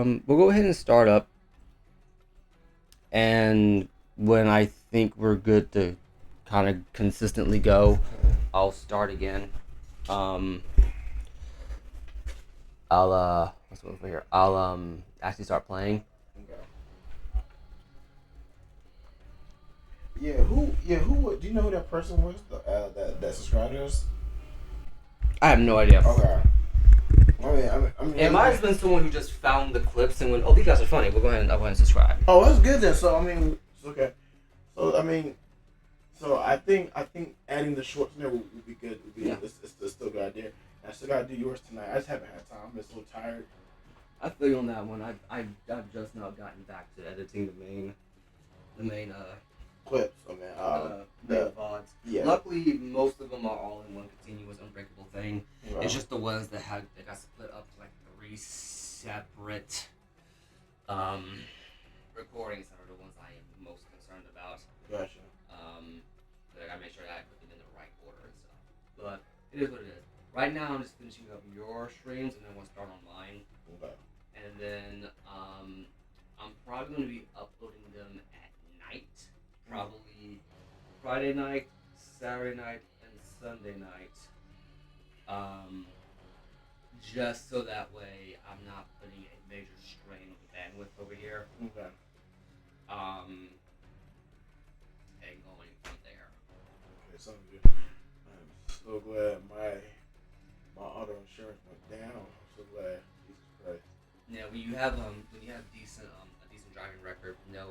we'll go ahead and start up, and when I think we're good to kind of consistently go, I'll start again. Um, I'll what's over here? I'll actually start playing. Okay. Yeah, who do you know who that person was? That subscribed to us? I have no idea. Okay. I mean, It might have been someone who just found the clips and went, "Oh, these guys are funny. We'll go ahead and subscribe." oh, that's good then. So I mean, it's okay. So I mean, so I think adding the shorts in there would be good. Would be Yeah. it's still a good idea. I still gotta do yours tonight. I just haven't had time. I'm just so tired. I feel you on that one. I've just now gotten back to editing the main Clips. I mean, main the VODs. yeah. Luckily, most of them are all in one continuous unbreakable thing. Wow. It's just the ones that got split up to like three separate um, recordings that are the ones I am most concerned about. Gotcha. But I gotta make sure that I put them in the right order and stuff. But it is what it is. Right now, I'm just finishing up your streams, and then we'll start on mine. Okay. And then I'm probably going to be uploading them at night. Probably Friday night, Saturday night, and Sunday night. Um, just so that way I'm not putting a major strain on the bandwidth over here. Okay. Um, and going from there. Okay. Sounds good. I'm so glad my auto insurance went down. I'm so glad. Jesus Christ. Yeah, when you have a decent driving record, no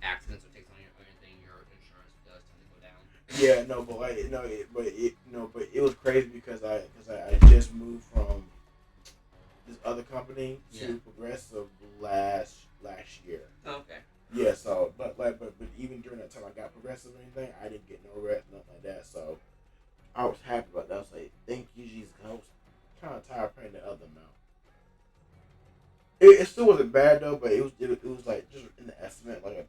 accidents or takes on your anything, your insurance does tend to go down. Yeah, no, but like no, but it was crazy because I just moved from this other company to Yeah. Progressive last year. Oh, okay. Yeah, so but even during that time I got Progressive or anything, I didn't get no rest, nothing like that. So I was happy about that. I was like, thank you, Jesus. I was kind of tired of paying the other amount. It still wasn't bad though, but it was like just in the estimate like in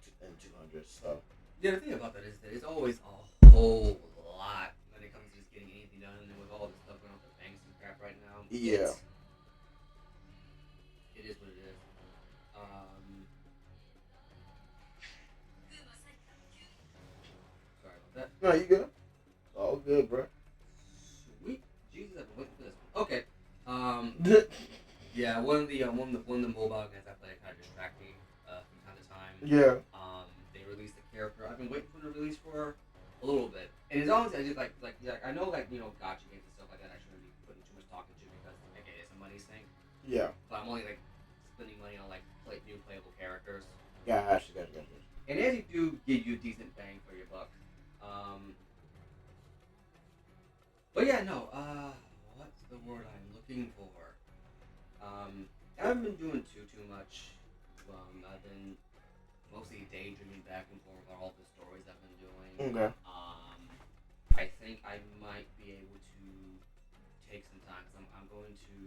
200. So Yeah, the thing about that is that it's always a whole lot when it comes to just getting anything done, and with all this stuff going on with the banks and crap right now, yeah, it is what it is. Sorry about that. no, you good? All good, bro. Sweet Jesus, I've been waiting for this one. Okay. Yeah, one of the mobile games I play kind of distract me from time to time. Yeah. They released a character. I've been waiting for the release for a little bit, and as long as I just like I know gotcha games and stuff like that. I shouldn't be putting too much talk into because like it's a money thing. Yeah. But I'm only like spending money on like new playable characters, Gotcha. and as you do, give you a decent bang for your buck. Um, but yeah, no. What's the word I'm looking for? I haven't been doing too much. I've been mostly daydreaming back and forth about all the stories I've been doing. Okay. I think I might be able to take some time because I'm going to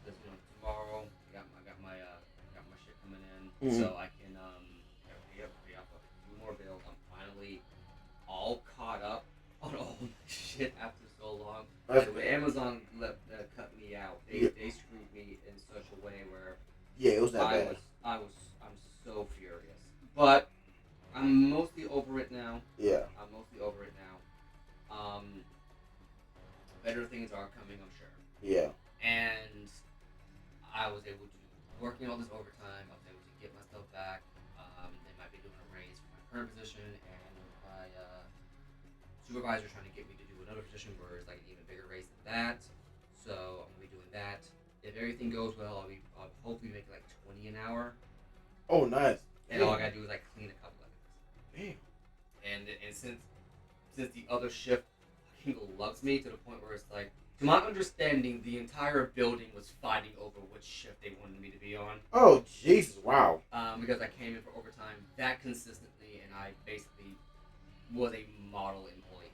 because tomorrow I got my shit coming in, Mhm. so I can pay off a few more bills. I'm finally all caught up on all my shit after so long. That's Like, when good. Amazon cut me out, Yeah. they screwed me in such a way where Yeah, it was that I bad. was I'm so furious. But I'm mostly over it now. Yeah. I'm mostly over it now. Better things are coming, I'm sure. Yeah. And I was able to working all this overtime. I was able to get my stuff back. They might be doing a raise for my current position, and my supervisor trying to get me to do another position where it's like an even bigger raise than that. So I'm gonna be doing that. If everything goes well, I'll hopefully make like 20 an hour, Oh, nice. and all I gotta do is like clean a couple of things. Damn. And since the other shift fucking loves me to the point where it's like, to my understanding, the entire building was fighting over which shift they wanted me to be on. Oh, Jesus. Wow. Because I came in for overtime that consistently, and I basically was a model employee.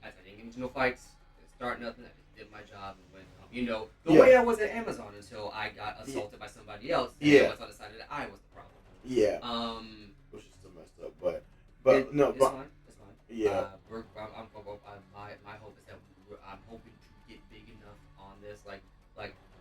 As I didn't get into no fights, didn't start nothing. I just did my job and went home. The way I was at Amazon until I got assaulted by somebody else. And Yeah. Amazon decided that I was the problem. Yeah. Which is still messed up, but no, it's but fine. It's fine. yeah. My hope is that I'm hoping to get big enough on this, like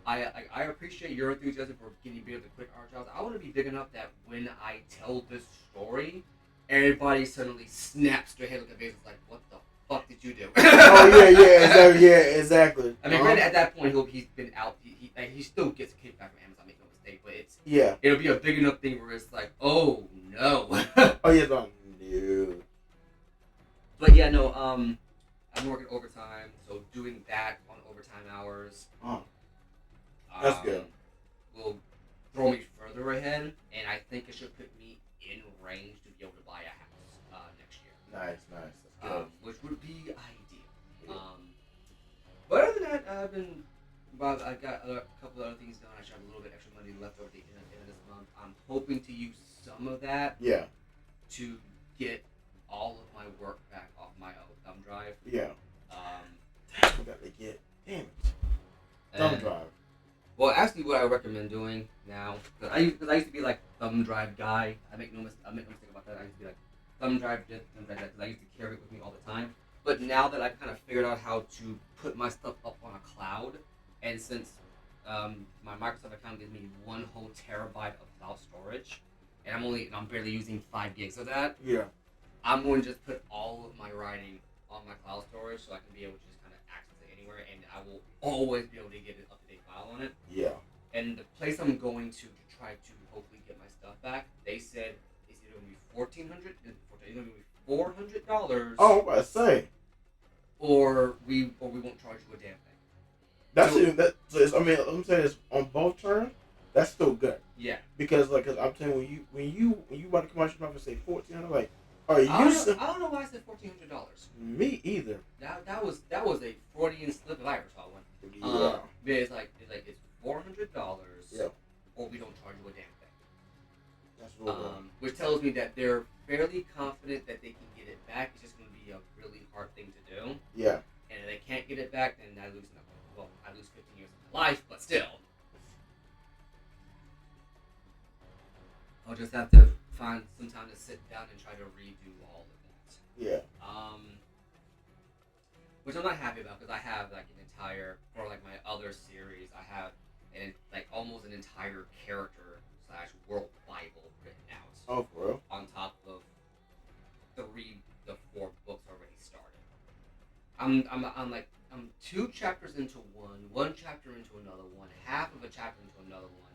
I appreciate your enthusiasm for getting bigger than quick art jobs. I want to be big enough that when I tell this story, everybody suddenly snaps their head, look at me, like, "What the fuck did you do?" Oh yeah, exactly. I mean, granted, at that point, he's been out. He still gets a kickback from Amazon, make no mistake. But yeah. it'll be a big enough thing where it's like, oh no. Oh yeah, no. No. But yeah, no. I'm working overtime, so doing that on overtime hours. That's good. Will throw me further ahead, and I think it should put me in range to be able to buy a house next year. Nice. That's good. Which would be ideal. Yeah. But other than that, I got a couple of other things done. I should have a little bit extra money left over at the end of this month. I'm hoping to use some of that. Yeah. To get all of my work back off my thumb drive. Yeah. That's what I got to get. Damn it. Thumb drive. Well, actually, what I recommend doing now, because I used to be like thumb drive guy. I make no mistake about that. I used to be like thumb drive this, thumb drive that, because I used to carry it with me all the time. But now that I've kind of figured out how to put my stuff up on a cloud, and since my Microsoft account gives me 1 whole terabyte of cloud storage, and I'm barely using 5 gigs of that. Yeah. I'm going to just put all of my writing on my cloud storage, so I can be able to just kind of access it anywhere, and I will always be able to get an up-to-date file on it. Yeah. And the place I'm going to try to hopefully get my stuff back, they said it's either going to be $1,400, it's going to be $400. Oh, I'm about to say. Or we won't charge you a damn thing. That's even that. So I'm saying it's on both terms. That's still good. Yeah. Because I'm saying when you want to come out your mouth and say 1,400, like, are you? I don't know why I said $1,400. Me either. That was a Freudian slip if I ever saw one. Yeah. But it's $400. Yeah. Or we don't charge you a damn thing. That's real good. Which tells me that they're fairly confident that they can get it back. It's just going to be a really hard thing to do. Yeah. And if they can't get it back, then I lose nothing. Well, I lose 15 years of my life, but still. I'll just have to find some time to sit down and try to redo all of that. Yeah. Which I'm not happy about, because I have like an entire, for like my other series, I have almost an entire character / world Bible written out. Oh, for real? On top of the 4 books already started. I'm 2 chapters into one chapter into another one, half of a chapter into another one,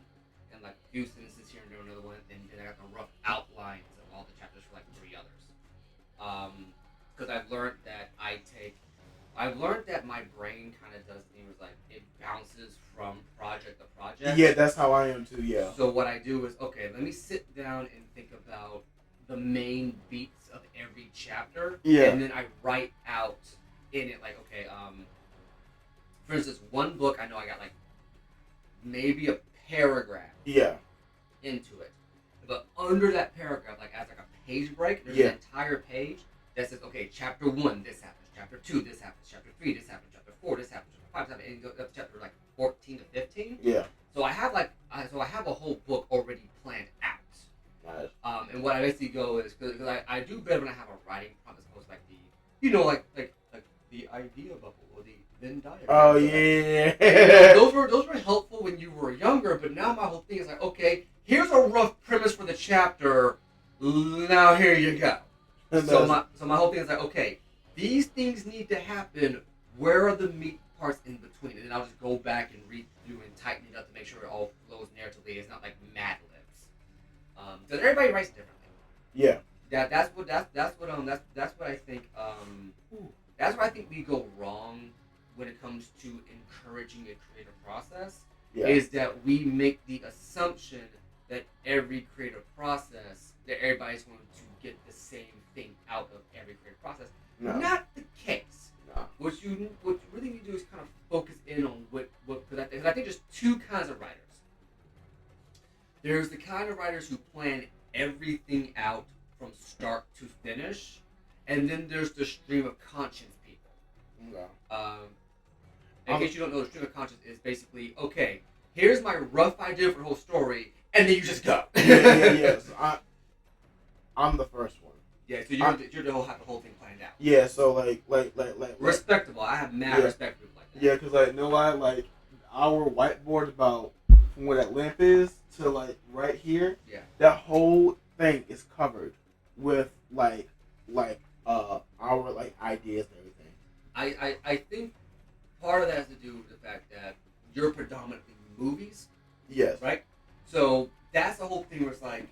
and like a few sentences here and there another one, and I got the rough outlines of all the chapters for like 3 others. Because I've learned that my brain kind of does things like it bounces from project to project. Yeah, that's how I am too. Yeah. So what I do is, okay, let me sit down and think about the main beats of every chapter. Yeah. And then I write out in it like, okay, for instance, one book I know I got like maybe a paragraph. Yeah. Into it, but under that paragraph, like as like a page break, there's an entire page that says, okay, chapter 1, this happens. Chapter 2, this happens. Chapter 3, this happens. Chapter 4, this happens. Chapter 5, this happens. And go up to chapter like 14 to 15. Yeah. So I have a whole book already planned out. Nice. And what I basically go is, because I do better when I have a writing prompt as opposed to like like the idea bubble or the Venn diagram. Oh yeah. Those were helpful when you were younger, but now my whole thing is like, okay, here's a rough premise for the chapter. Now here you go. So my whole thing is like, okay, these things need to happen. Where are the meat parts in between? And then I'll just go back and redo and tighten it up to make sure it all flows narratively. It's not like Mad Libs. Because everybody writes differently. Yeah. That's what I think. That's where I think we go wrong when it comes to encouraging a creative process. Yeah. Is that we make the assumption that every creative process, that everybody's going to get the same thing out of every creative process. No. Not the case. No. What you really need to do is kind of focus in on what because I think there's 2 kinds of writers. There's the kind of writers who plan everything out from start to finish, and then there's the stream of conscience people. No. In case you don't know, the stream of conscience is basically, okay, here's my rough idea for the whole story, and then you just go. Yeah. So I'm the first one. Yeah, so you're the whole thing planned out. Yeah, so like respectable. I have mad respect for people like that. Yeah, because no lie, our whiteboard about from where that lamp is to like right here. Yeah. That whole thing is covered with our like ideas and everything. I think part of that has to do with the fact that you're predominantly movies, Yes. right? So that's the whole thing where it's like,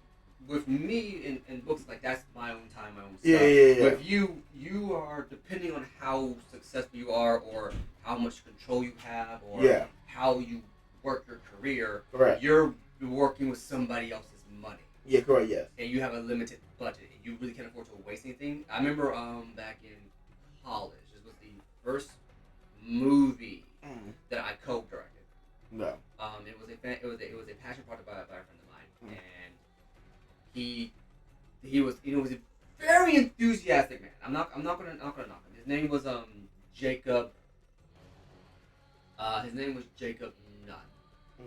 with me in books, like that's my own time, my own stuff. Yeah. With you are, depending on how successful you are or how much control you have or how you work your career, Correct. You're working with somebody else's money. Yeah, correct, yes. And you have a limited budget. And you really can't afford to waste anything. I remember back in college, this was the first movie that I co-directed. No. It was a passion project by a friend of mine, and he was was a very enthusiastic man. I'm not gonna knock him. His name was Jacob. His name was Jacob Nunn.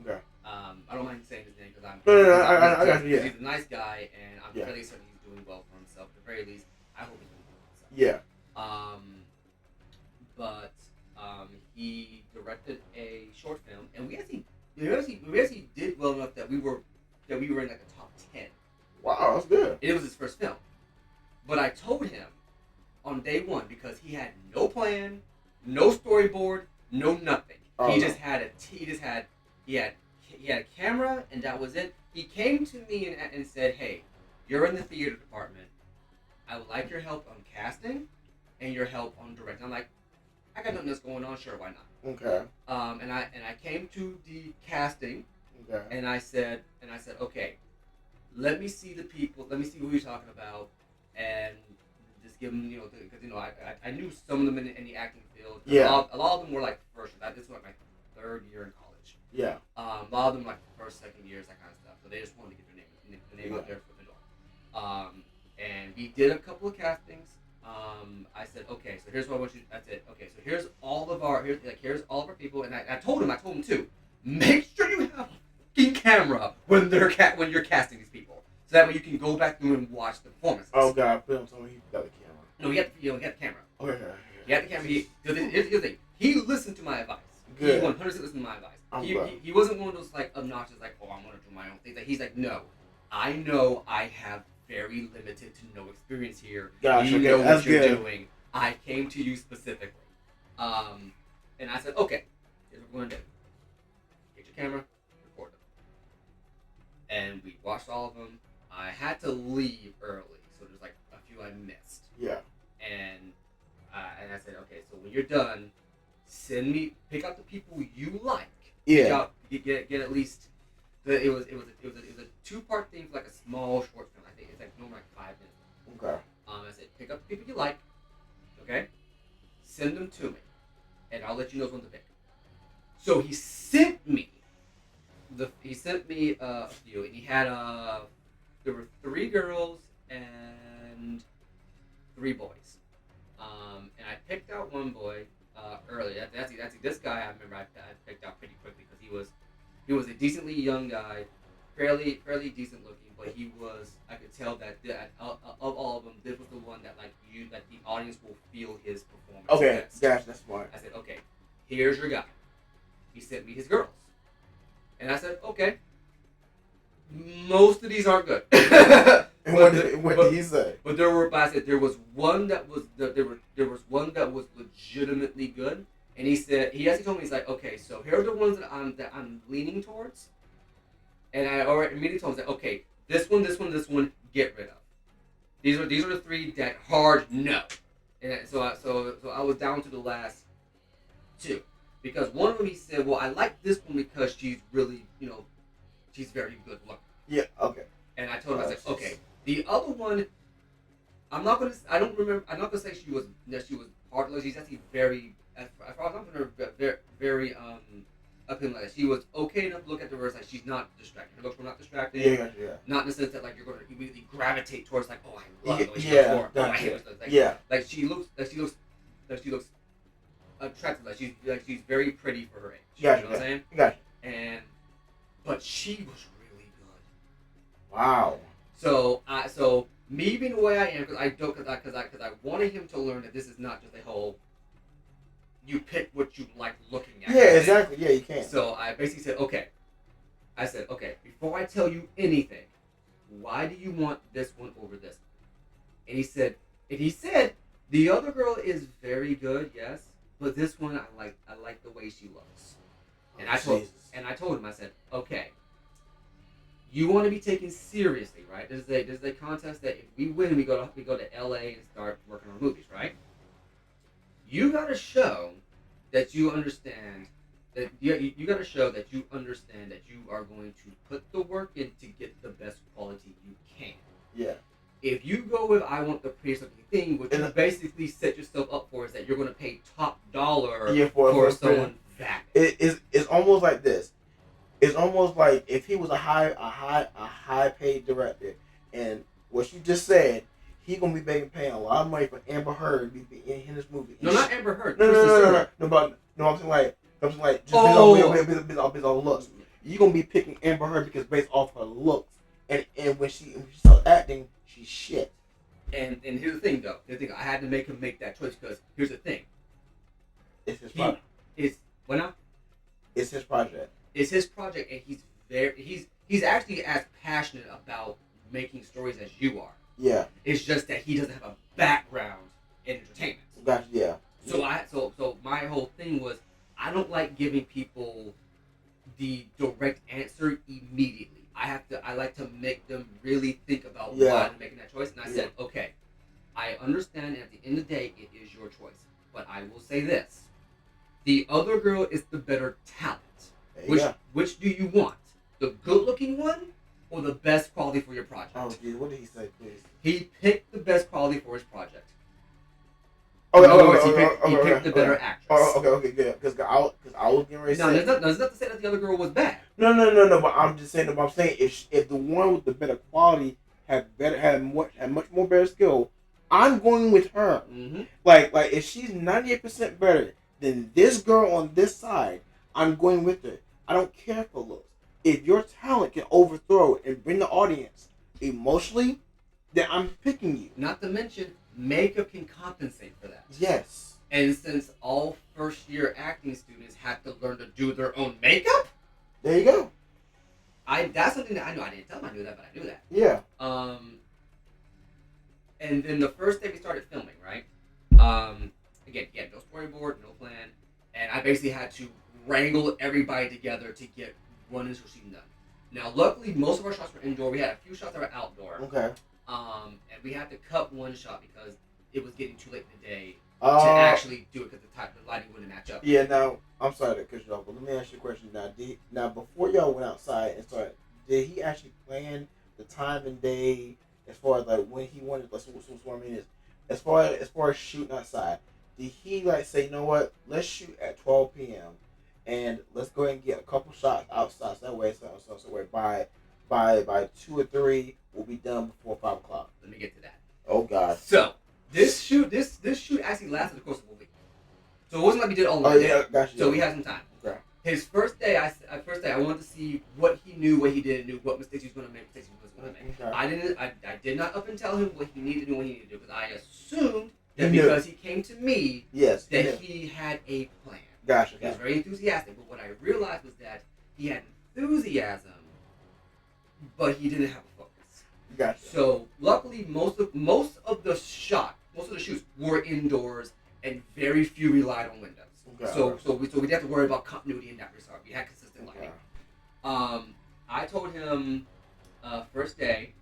Okay. I don't mind saying his name because I got you. Yeah. He's a nice guy, and I'm fairly certain he's doing well for himself. At the very least, I hope he's doing well for himself. Yeah. But he directed a short film, and we actually did well enough that we were in like the top 10. Wow, that's good. It was his first film, but I told him on day one because he had no plan, no storyboard, no nothing. He had a camera, and that was it. He came to me and said, "Hey, you're in the theater department. I would like your help on casting and your help on directing." I'm like, I got nothing that's going on. Sure, why not? Okay. And I came to the casting. Okay. And I said, okay, let me see the people. Let me see who you're talking about, and just give them, because I knew some of them in the acting field. Yeah. A lot of them were like first. This was like my third year in college. Yeah. A lot of them like first, second years, that kind of stuff. So they just wanted to get their name out there for the door. And we did a couple of castings. I said, okay, so here's what I want you. That's it. Okay, so here's all of our people, and I told him too. Make sure you have a fucking camera when you're casting these people, so that way you can go back through and watch the performances. Oh God, film someone he got the camera. No, he had the camera. Okay. He had the camera. Here's the thing. He listened to my advice. Good. He 100% listened to my advice. He wasn't one of those like obnoxious like, oh, I'm gonna do my own thing. Like, he's like, no, I know I have very limited to no experience here. Gotcha, You know that's what you're good. doing. I came to you specifically. And I said, okay, here's what we're gonna do. Get your camera, record them. And we watched all of them. I had to leave early, so there's like a few I missed. Yeah. And I said, okay, so when you're done, pick out the people you like. Yeah. Get at least. It was a 2-part thing for like a small short film. I think it's like normally like 5 minutes. Okay. I said, pick up the people you like. Okay. Send them to me, and I'll let you know which one to pick. So he sent me a few, and he had there were 3 girls and 3 boys. And I picked out one boy early. That's this guy. I remember I picked out pretty quickly because he was a decently young guy, fairly decent looking, but I could tell that of all of them, this was the one that the audience will feel his performance. Okay, best. gosh, that's smart. I said, okay, here's your guy. He sent me his girls, and I said, okay, most of these aren't good. And what did he say? But I said there was one that was there was one that was legitimately good, and he actually told me, he's like, okay, so here are the ones that I'm leaning towards, and I already immediately told him, like, okay, this one, get rid of. These are the 3 that hard no, and so I was down to the last 2, because one of them he said, well, I like this one because she's really she's very good looking. Yeah. Okay. And I told him, I said, okay. The other one, I'm not gonna say she was hard looking. She's actually very, as far as I'm concerned, very appealing. Like, she was okay enough to look at the verse. Like, she's not distracting. Her looks were not distracting. Yeah. Not in the sense that like you're going to immediately gravitate towards like, oh, I love the way she Yeah, looks, or oh, I hate what she looks like. Yeah. Like she looks attractive. Like she's very pretty for her age. Gotcha. You know what I'm saying? Gotcha. But she was really good. Wow. So me being the way I am, because I wanted him to learn that this is not just a whole. you pick what you like looking at. Yeah, exactly. Yeah, you can. So I basically said, okay. I said, okay, before I tell you anything, why do you want this one over this? And he said, the other girl is very good, yes, but this one I like the way she looks. And I told him, I said, okay, you want to be taken seriously, right? There's a contest that if we win, we go to LA and start working on movies, right? You got to show that you understand that you got to show that you understand that you are going to put the work in to get the best quality you can. Yeah. If you go with I want the prettiest looking thing, what you basically set yourself up for is that you're going to pay top dollar for someone that. It's almost like this. It's almost like if he was a high paid director, and what you just said, he gonna be paying a lot of money for Amber Heard to be in his movie. No, not Amber Heard. No. But no, I'm saying like just based on looks. You gonna be picking Amber Heard because based off her looks, and when she starts acting, she's shit. And here's the thing though. I had to make him make that choice because here's the thing. It's his project. What now? It's his project. It's his project, and he's actually as passionate about making stories as you are. Yeah. It's just that he doesn't have a background in entertainment. Gotcha. Yeah. So my whole thing was I don't like giving people the direct answer immediately. I like to make them really think about why they're making that choice. And I said, okay, I understand, and at the end of the day, it is your choice. But I will say this: the other girl is the better talent. Which do you want? The good-looking one or the best quality for your project? Oh, dude, what did he say, please? He picked the best quality for his project. He picked the better actress. Okay, good. Because I was getting ready to say... No, there's not to say that the other girl was bad. No, but I'm just saying, if the one with the better quality had much more better skill, I'm going with her. Mm-hmm. Like if she's 98% better than this girl on this side, I'm going with her. I don't care for looks. If your talent can overthrow and bring the audience emotionally, then I'm picking you. Not to mention, makeup can compensate for that. Yes. And since all first-year acting students have to learn to do their own makeup, there you go. That's something that I knew. I didn't tell him I knew that, but I knew that. Yeah. And then the first day we started filming, right? Again, he had no storyboard, no plan, and I basically had to wrangle everybody together to get one initial scene done. Now, luckily, most of our shots were indoor. We had a few shots that were outdoor. Okay. And we had to cut one shot because it was getting too late in the day to actually do it because the lighting wouldn't match up. Yeah. Now, I'm sorry to cut you off, but let me ask you a question. Now, before y'all went outside and started, did he actually plan the time and day as far as like when he wanted? What I mean is, as far as shooting outside, did he like say, you know what, let's shoot at 12 p.m. and let's go ahead and get a couple shots outside. So that way, by 2 or 3, we'll be done before 5 o'clock. Let me get to that. Oh God. So this shoot actually lasted the course of a week. So it wasn't like we did all of it. Yeah, gotcha. So we had some time. Okay. His first day, I wanted to see what he knew, what he didn't know, what mistakes he was going to make, mistakes he wasn't going to make. Okay. I did not up and tell him what he needed to do, what he needed to do, because I assumed that because he came to me, that he had a plan. Gotcha. He was very enthusiastic, but what I realized was that he had enthusiasm, but he didn't have a focus. Gotcha. So luckily, most of the shoots were indoors, and very few relied on windows. Okay. So we didn't have to worry about continuity in that regard. We had consistent lighting. I told him first day.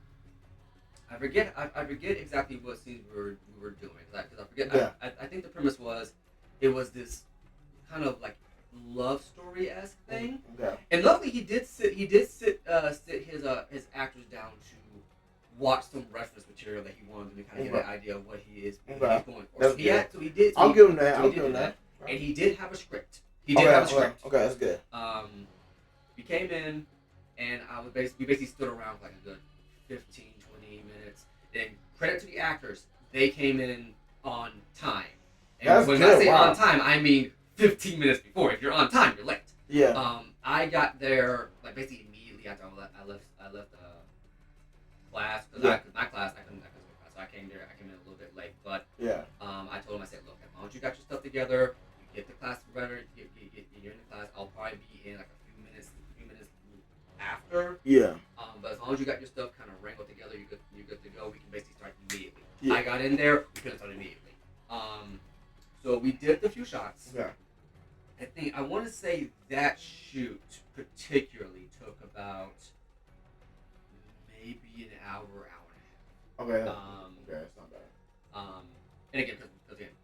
I forget exactly what scenes we were doing because I forget. Yeah. I think the premise was it was this kind of like love story-esque thing. Okay. And luckily he did sit his actors down to watch some reference material that he wanted to kind of get an idea of what he's going for. I'll give him that. And he did have a script. Okay, that's good. We came in, and we basically stood around for like a good 15, 20 minutes. And credit to the actors, they came in on time. And when I say on time, I mean 15 minutes before. If you're on time, you're late. Yeah. I got there like basically immediately after I left class because my class I couldn't go to class, so I came in a little bit late. But I told him, I said, look, as long as you got your stuff together, you get the class together. You're in the class. I'll probably be in like a few minutes after. Yeah. But as long as you got your stuff kind of wrangled together, you're good to go. We can basically start immediately. Yeah. I got in there. We couldn't start immediately. So we did the few shots. Yeah. I want to say that shoot particularly took about maybe an hour and a half. Okay. Okay, that's not bad. And again, because again,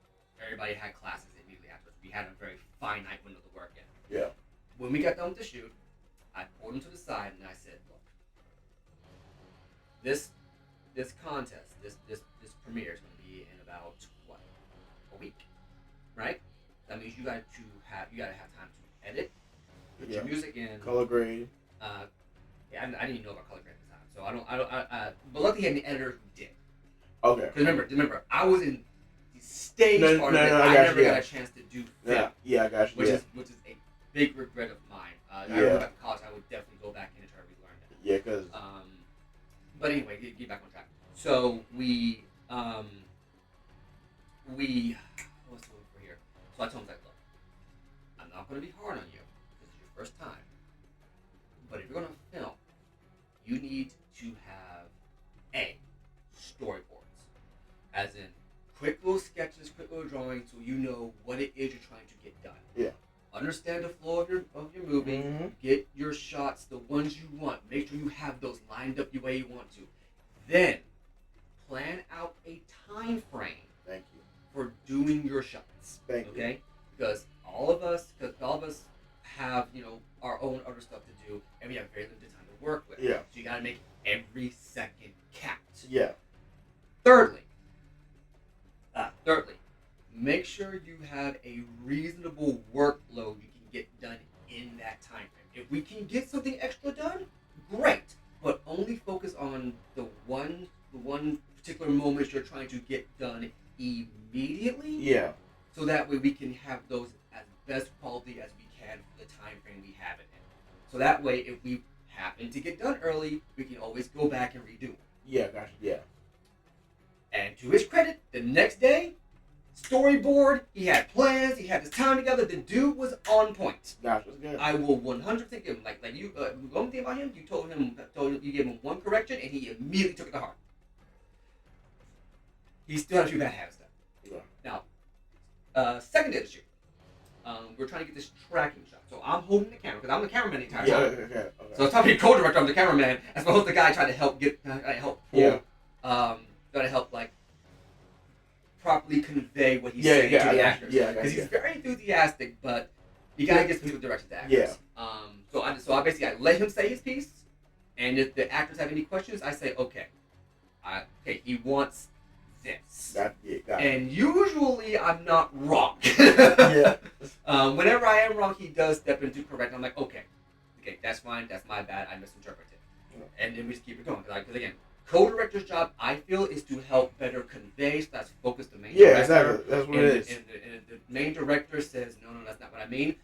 everybody had classes immediately afterwards. We had a very finite window to work in. Yeah. When we got done with the shoot, I pulled him to the side and I said, "Look, this contest, this premiere is going to be in about what, a week, right? That means you got to have time to edit, put your music in, color grade. Yeah, I didn't even know about color grade at the time, so I don't. But luckily, he had an editor who did. Okay. Because remember, I was in the stage part of it. I never got a chance to do film. Yeah, I got you. Which is a big regret of mine. I remember back in college, I would definitely go back in and try to relearn that. Yeah, because. But anyway, get back on track. So we what's the word for here? So I told him, like, look, I'm not going to be hard on you because it's your first time. But if you're going to film, you need to have storyboards, as in quick little sketches, quick little drawings, so you know what it is you're trying to get done. Yeah. Understand the flow of your movie. Mm-hmm. Get your shots, the ones you want. Make sure you have those lined up the way you want to. Then plan out a time frame. Thank you. For doing your shots. Thank you. Okay? Because all of us have, our own other stuff to do, and we have very limited time to work with. Yeah. So you gotta make every second count. Yeah. Thirdly, make sure you have a reasonable workload you can get done in that time frame. If we can get something extra done, great. But only focus on the one particular moment you're trying to get done immediately. Yeah. So that way we can have those as best quality as we can for the time frame we have it in. So that way, if we happen to get done early, we can always go back and redo it. Yeah, gotcha. Yeah. And to his credit, the next day, storyboard, he had plans, he had his time together. The dude was on point. Gotcha. That's good. I will 100% give him, like you, one thing about him, you gave him one correction, and he immediately took it to heart. He still had a few bad habits though. Yeah. Now, second day of the shoot, we're trying to get this tracking shot. So I'm holding the camera because I'm the cameraman the entire time. Okay. So it's not being co-director, I'm the cameraman, as well as the guy trying to help properly convey what he's saying to the actors. Yeah, because he's very enthusiastic, but you gotta get some people directions to actors. Yeah. So I let him say his piece, and if the actors have any questions, I say, okay, he wants this. Got it. And usually I'm not wrong. Yeah. Whenever I am wrong, he does step in to correct. I'm like, okay, that's fine. That's my bad. I misinterpreted. Yeah. And then we just keep it going. Because again, co-director's job, I feel, is to help better convey, so that's focus the main director. Yeah, exactly. That's what it is. And the main director says, no, that's not what I mean.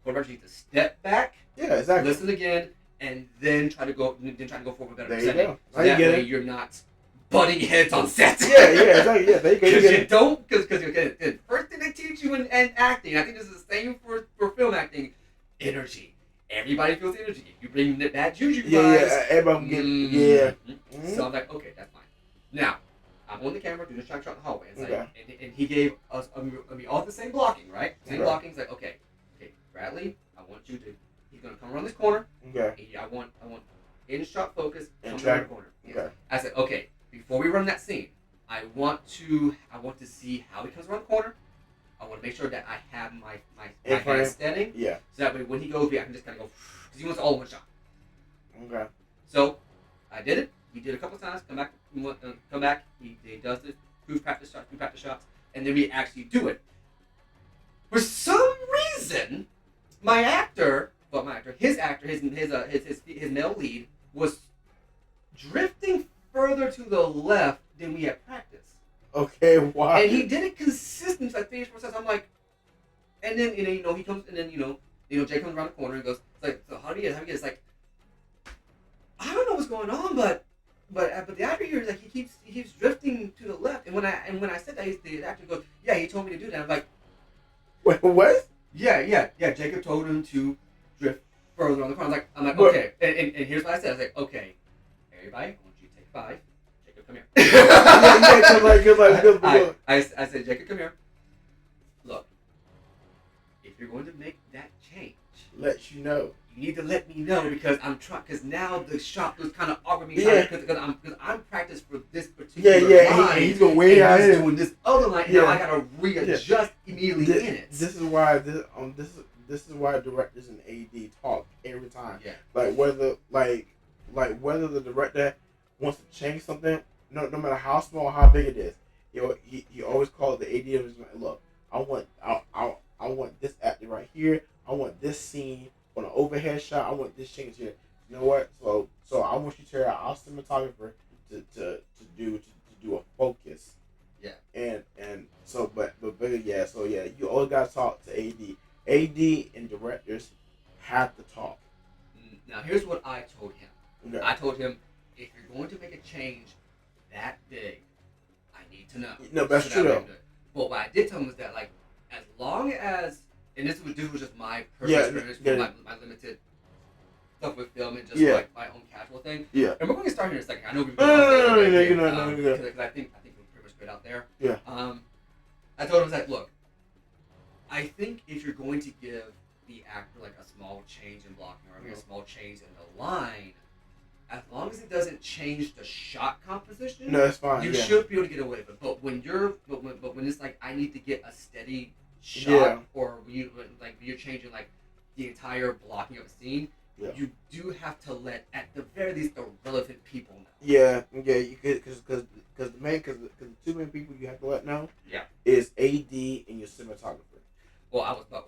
Co-director needs to step back, Yeah, exactly. listen again, and then try to go forward with better There you presenting. go. So that way you're not butting heads on set. Yeah, exactly. Yeah, there you go. Because again, the first thing they teach you in acting, I think this is the same for film acting, energy. Everybody feels energy. If you bring that juju vibes, everybody can get, Mm-hmm. So I'm like, okay, that's fine. Now, I'm on the camera doing a shot in the hallway. It's like, and he gave us, all the same blocking, right? Same blocking. It's like, okay, Bradley, I want you to, he's going to come around this corner. Okay. I want in shot focus, come In around the shot. corner. Yes. Okay. I said, okay, before we run that scene, I want to see how he comes around the corner. I want to make sure that I have my hand standing. Yeah. So that way when he goes, I can just kind of go, because he wants all in one shot. Okay. So I did it. He did a couple of times. Come back. He does the two practice shots, and then we actually do it. For some reason, his male lead was drifting further to the left than we had practiced. Okay, wow. And he did it consistently. I finished process. I'm like, and then he comes, and then Jay comes around the corner and goes, it's like, so how do you get? It's like, I don't know what's going on, but the actor here is like he keeps drifting to the left. And when I said that, the actor goes, yeah, he told me to do that. I'm like, Wait, what? Yeah. Jacob told him to drift further on the corner. I'm like, But okay. And here's what I said. I was like, okay, everybody, I want you to take 5. Jacob, come here. I said, Jacob, come here. Look, if you're going to make that change, let you know. you need to let me know because I'm trying. Because now the shot was kind of awkward me because I'm practiced for this particular line. And he's going way out here doing this other line. And now I gotta readjust immediately in it. This is why this is why directors and AD talk every time. Yeah. Like whether whether the director wants to change something, no matter how small or how big it is, he always calls the AD and is like, look, I want this actor right here. I want this scene on an overhead shot. I want this change here. You know what? So I want you to tell our cinematographer to do a focus. Yeah. And so but yeah, so yeah, you always gotta talk to AD. AD and directors have to talk. Now here's what I told him. Okay. I told him, if you're going to make a change that big, I need to know. No, that's true though. But what I did tell him was that, like, as long as, and this was just my personal experience with my limited stuff with film and just like my own casual thing. Yeah. And we're going to start here in a second. I know we've been because I think we're pretty much good out there. Yeah. I told him that, look, I think if you're going to give the actor like a small change in blocking or a small change in the line, as long as it doesn't change the shot composition, no, that's fine. You should be able to get away with it. But when it's like I need to get a steady shot, or when you're changing like the entire blocking of a scene, you do have to let at the very least the relevant people know. Yeah, you could because the two main people you have to let know. Yeah. Is AD and your cinematographer. Well, I was both.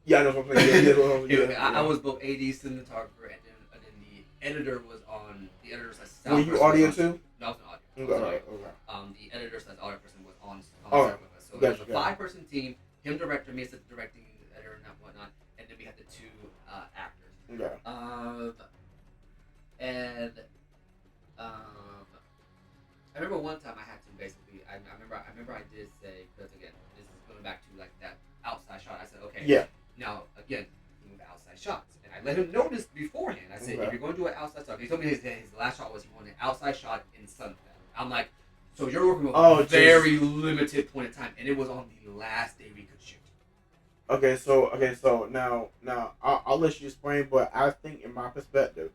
Yeah, I know what I'm saying. I was both AD, cinematographer, and then the editor was on the editor's side. Were you audio too? No, I was an audio. Okay. The editor's side audio person was on Okay. set with us. So it was a 5-person team. Him director, me as the directing editor and whatnot, and then we had the 2 actors. Okay. I remember one time I had to basically. I remember I did say, because again, this is going back to like that outside shot. I said, okay. Yeah. Now again, with outside shots, and I let him know this beforehand. I said, if you're going to do an outside shot, he told me his last shot was he wanted an outside shot in sunset. I'm like, so you're working with a very limited point of time, and it was on the last day we could shoot. Okay, so now I'll let you explain, but I think in my perspective,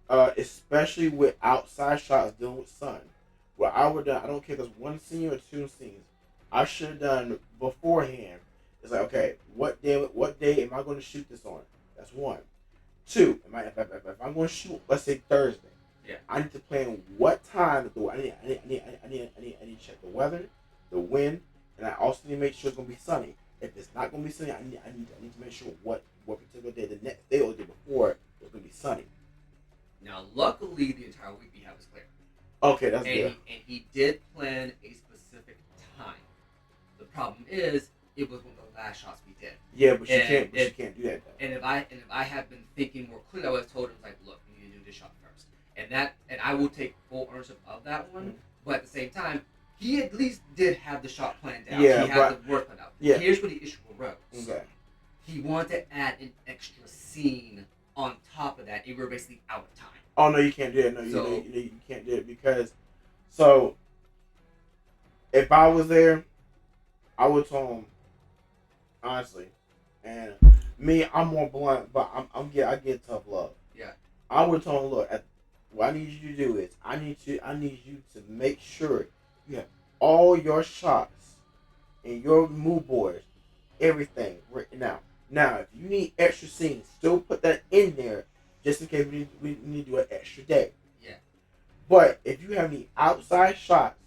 especially with outside shots dealing with sun, what I would done, I don't care if it's one scene or 2 scenes, I should have done beforehand. It's like, okay, what day am I going to shoot this on? That's 1. 2, if I'm going to shoot, let's say Thursday, I need to plan what time to do it. I need to check the weather, the wind, and I also need to make sure it's going to be sunny. If it's not going to be sunny, I need to make sure what particular day, the next day or the day before, it's going to be sunny. Now, luckily, the entire week we have is clear. Okay, that's good. And he did plan a specific time. The problem is, it was one of the last shots we did. Yeah, but you can't do that though. And if I had been thinking more clearly, I would have told him like, look, you need to do this shot first. And I will take full ownership of that one. Mm-hmm. But at the same time, he at least did have the shot planned out. Yeah, he had the work planned out. Yeah. Here's what the issue arose. Okay. He wanted to add an extra scene on top of that, and we were basically out of time. Oh no, you can't do it. No, you can't do it because. So, if I was there, I would tell him honestly, and me, I'm more blunt, but I get tough love. Yeah. I would tell him, look, what I need you to do is I need you to make sure you have all your shots and your mood boards, everything written out. Now, if you need extra scenes, still put that in there, just in case we need to do an extra day. Yeah. But if you have any outside shots,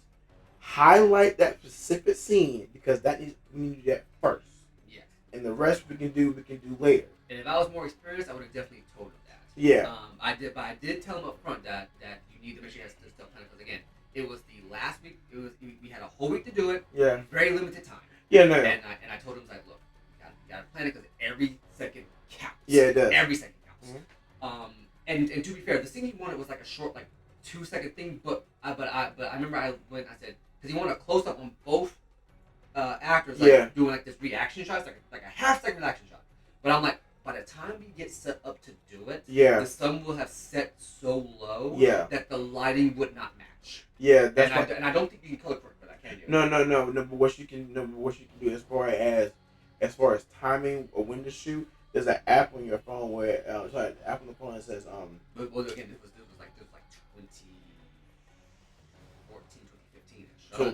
highlight that specific scene because we need to do that first. Yeah. And the rest we can do later. And if I was more experienced, I would have definitely told him that. Yeah. But I did tell him up front that you need to make sure you have this stuff planned because again, it was the last week. We had a whole week to do it. Yeah. Very limited time. Yeah, no. And I told him like, look, you gotta plan it because every second counts. Yeah, it does. Every second counts. Mm-hmm. And to be fair, the thing he wanted was like a short, like 2-second thing. But I remember when I said because he wanted a close up on both actors Yeah. doing like this reaction shots, like a half-second reaction shot. But I'm like, by the time we get set up to do it, Yeah. the sun will have set so low Yeah. that the lighting would not match. Yeah, that's And I don't think you can color correct for that, can you? No. But what you can do as far as timing or when to shoot, there's an app on your phone where sorry, an app on the phone that says Well, again, this was like 2014, 2015 ish. So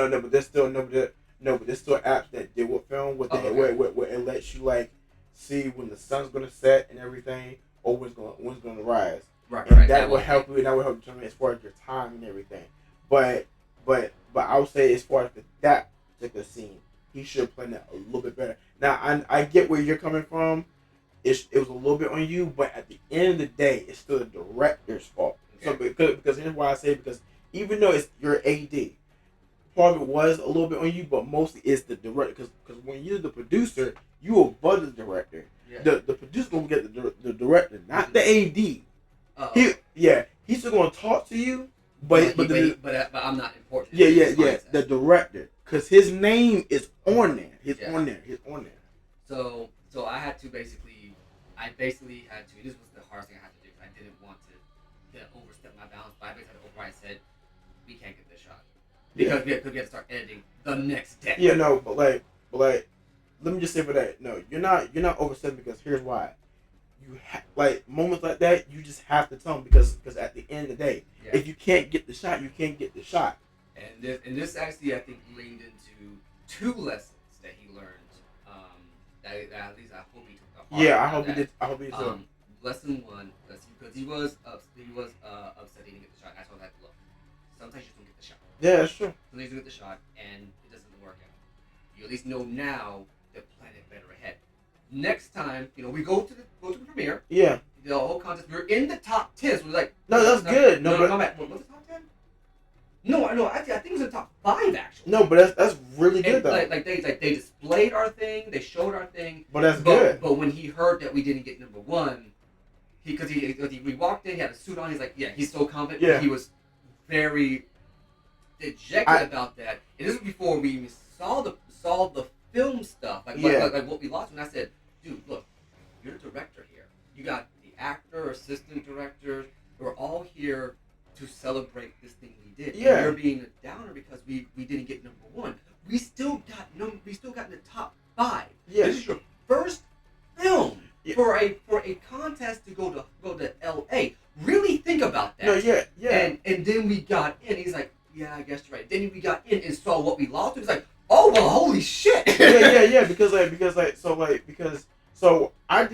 no, but there's still but there's still apps that deal with film with where it lets you like see when the sun's gonna set and everything, or when it's gonna rise. Right, and that will help you. And that will help determine as far as your time and everything. But I would say as far as that particular scene, he should have planned that a little bit better. Now I get where you're coming from. It was a little bit on you, but at the end of the day, it's still the director's fault. Okay. So because here's why I say it, because even though it's your AD, part of it was a little bit on you, but mostly it's the director. Because when you're the producer, you above the director. Yeah. The producer gonna get the director, not the AD. He's still gonna talk to you, but I'm not important. Yeah. The director, because his name is on there. He's on there. So I had to basically had to. This was the hardest thing I had to do. I didn't want to overstep my bounds. But I basically had to override and said, we can't get this shot because we had to start editing the next day. Yeah, no, but like, let me just say for that, no, you're not overstepping, because here's why. Like moments like that, you just have to tell them, because at the end of the day, if you can't get the shot, you can't get the shot. And this actually, I think, leaned into 2 lessons that he learned. That at least I hope he took the heart. Yeah, I hope he did. I hope he did too. Lesson 1, because he was upset he didn't get the shot. I told him that, look, sometimes you just don't get the shot. Yeah, that's true. Sometimes you don't get the shot, and it doesn't work out. You at least know now to plan it better ahead. Next time, we go to the premiere. Yeah. The whole contest. We're in the top 10. So we're like, no, that's good. No, what's the top 10? No, actually, I think it was in the top 5 actually. No, but that's really good though. They displayed our thing, they showed our thing. But that's good. But when he heard that we didn't get number 1, we walked in, he had a suit on. He's like, he's so confident. Yeah. He was very dejected about that. And this was before we even saw the film stuff, like what we lost. And I said, dude, look, you're the director here. You got the actor, assistant director. We're all here to celebrate this thing we did. Yeah. And you're being a downer because we didn't get number 1. We still got in the top 5. Yeah. This is your first film for a contest to go to LA. Really think about that. No, yeah. And then we got in. He's like, yeah, I guess you're right. Then we got in and saw what we lost. He was like, oh well, holy shit. yeah. Because I did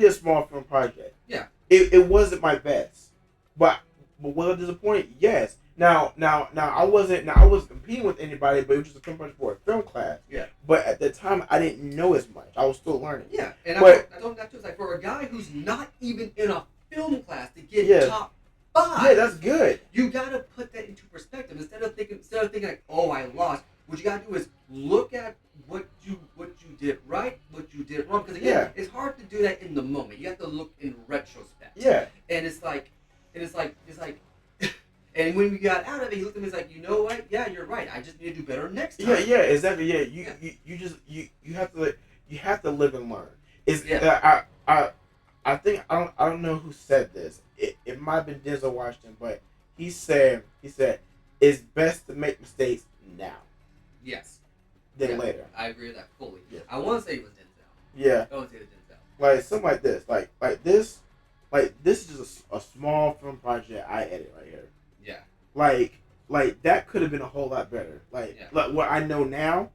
a small film project. Yeah. It wasn't my best, but was I disappointed? Yes. Now I wasn't competing with anybody, but it was just a film project for a film class. Yeah. But at the time, I didn't know as much. I was still learning. Yeah. And I told that too. It's like, for a guy who's not even in a film class to get top 5. Yeah, that's good. You gotta put that into perspective instead of thinking like, oh, I lost. What you gotta do is look at what you did right, what you did wrong. Because again, it's hard to do that in the moment. You have to look in retrospect. Yeah. And it's like, and when we got out of it, he looked at me and was like, you know what? Yeah, you're right. I just need to do better next time. Yeah, exactly. Yeah, you have to live and learn. I think I don't know who said this. It might have been Denzel Washington, but he said it's best to make mistakes now. Yes. Than later. I agree with that fully. Yeah. I want to say it was Denzel. Yeah. I want to say it was Denzel. Like something like this, this is just a small film project I edit right here. Yeah. Like that could have been a whole lot better. Like what I know now,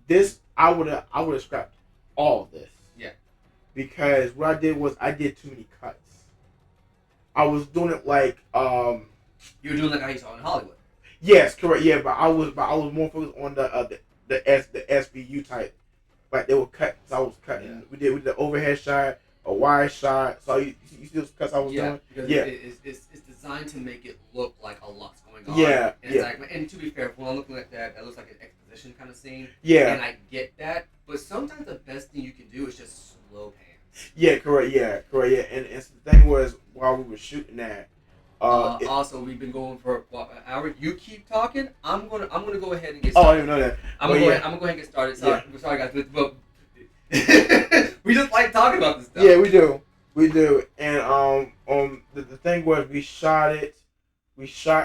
this I would have scrapped all of this. Yeah. Because what I did was I did too many cuts. I was doing it like you were doing like how you saw in Hollywood. Yes, correct. Yeah, but I was more focused on the SVU type. Like they were cut. So I was cutting. Yeah. We did the overhead shot, a wide shot. So you see those cuts I was doing. Because it's designed to make it look like a lot's going on. Yeah, and it's like, and to be fair, when I'm looking at that, that looks like an exposition kind of scene. Yeah. And I get that, but sometimes the best thing you can do is just slow pans. Yeah, correct. Yeah. And the thing was, while we were shooting that, It, Also, we've been going for what, an hour. You keep talking. I'm gonna go ahead and get oh, I started. didn't know that. I'm But gonna go yeah, ahead. I'm gonna go ahead and get started. yeah, Sorry guys, but we just like talking about this stuff. yeah, we do. And the thing was, we shot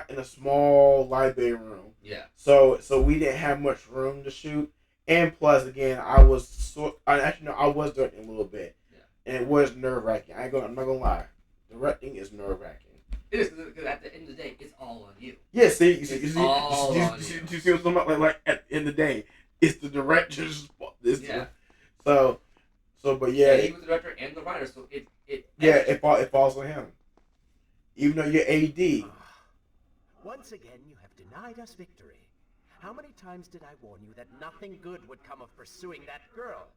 in a small library room. Yeah. So we didn't have much room to shoot, and plus, again, I was I actually no, I was directing a little bit, Yeah. and it was nerve wracking. I'm not gonna lie, directing is nerve wracking. It is because at the end of the day, it's all on you. Yeah, see, It's all on you. you see what's like at the end of the day, it's the director's fault. Yeah. So, but yeah, And he was the director and the writer, so it falls on him. Even though you're AD. Once again, you have denied us victory. How many times did I warn you that nothing good would come of pursuing that girl?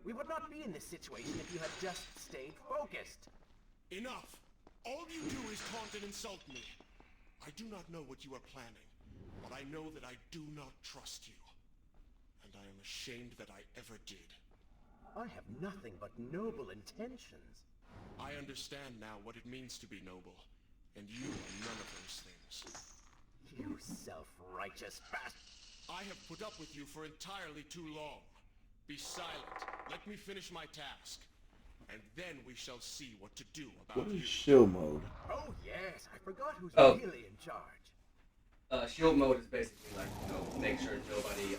We would not be in this situation if you had just stayed focused. Enough! All you do is taunt and insult me. I do not know what you are planning, but I know that I do not trust you. And I am ashamed that I ever did. I have nothing but noble intentions. I understand now what it means to be noble, and you are none of those things. You self-righteous bastard. I have put up with you for entirely too long. Be silent. Let me finish my task. And then we shall see what to do about What you. is shield mode? Oh yes, I forgot who's Oh. really in charge. Shield mode is basically like make sure nobody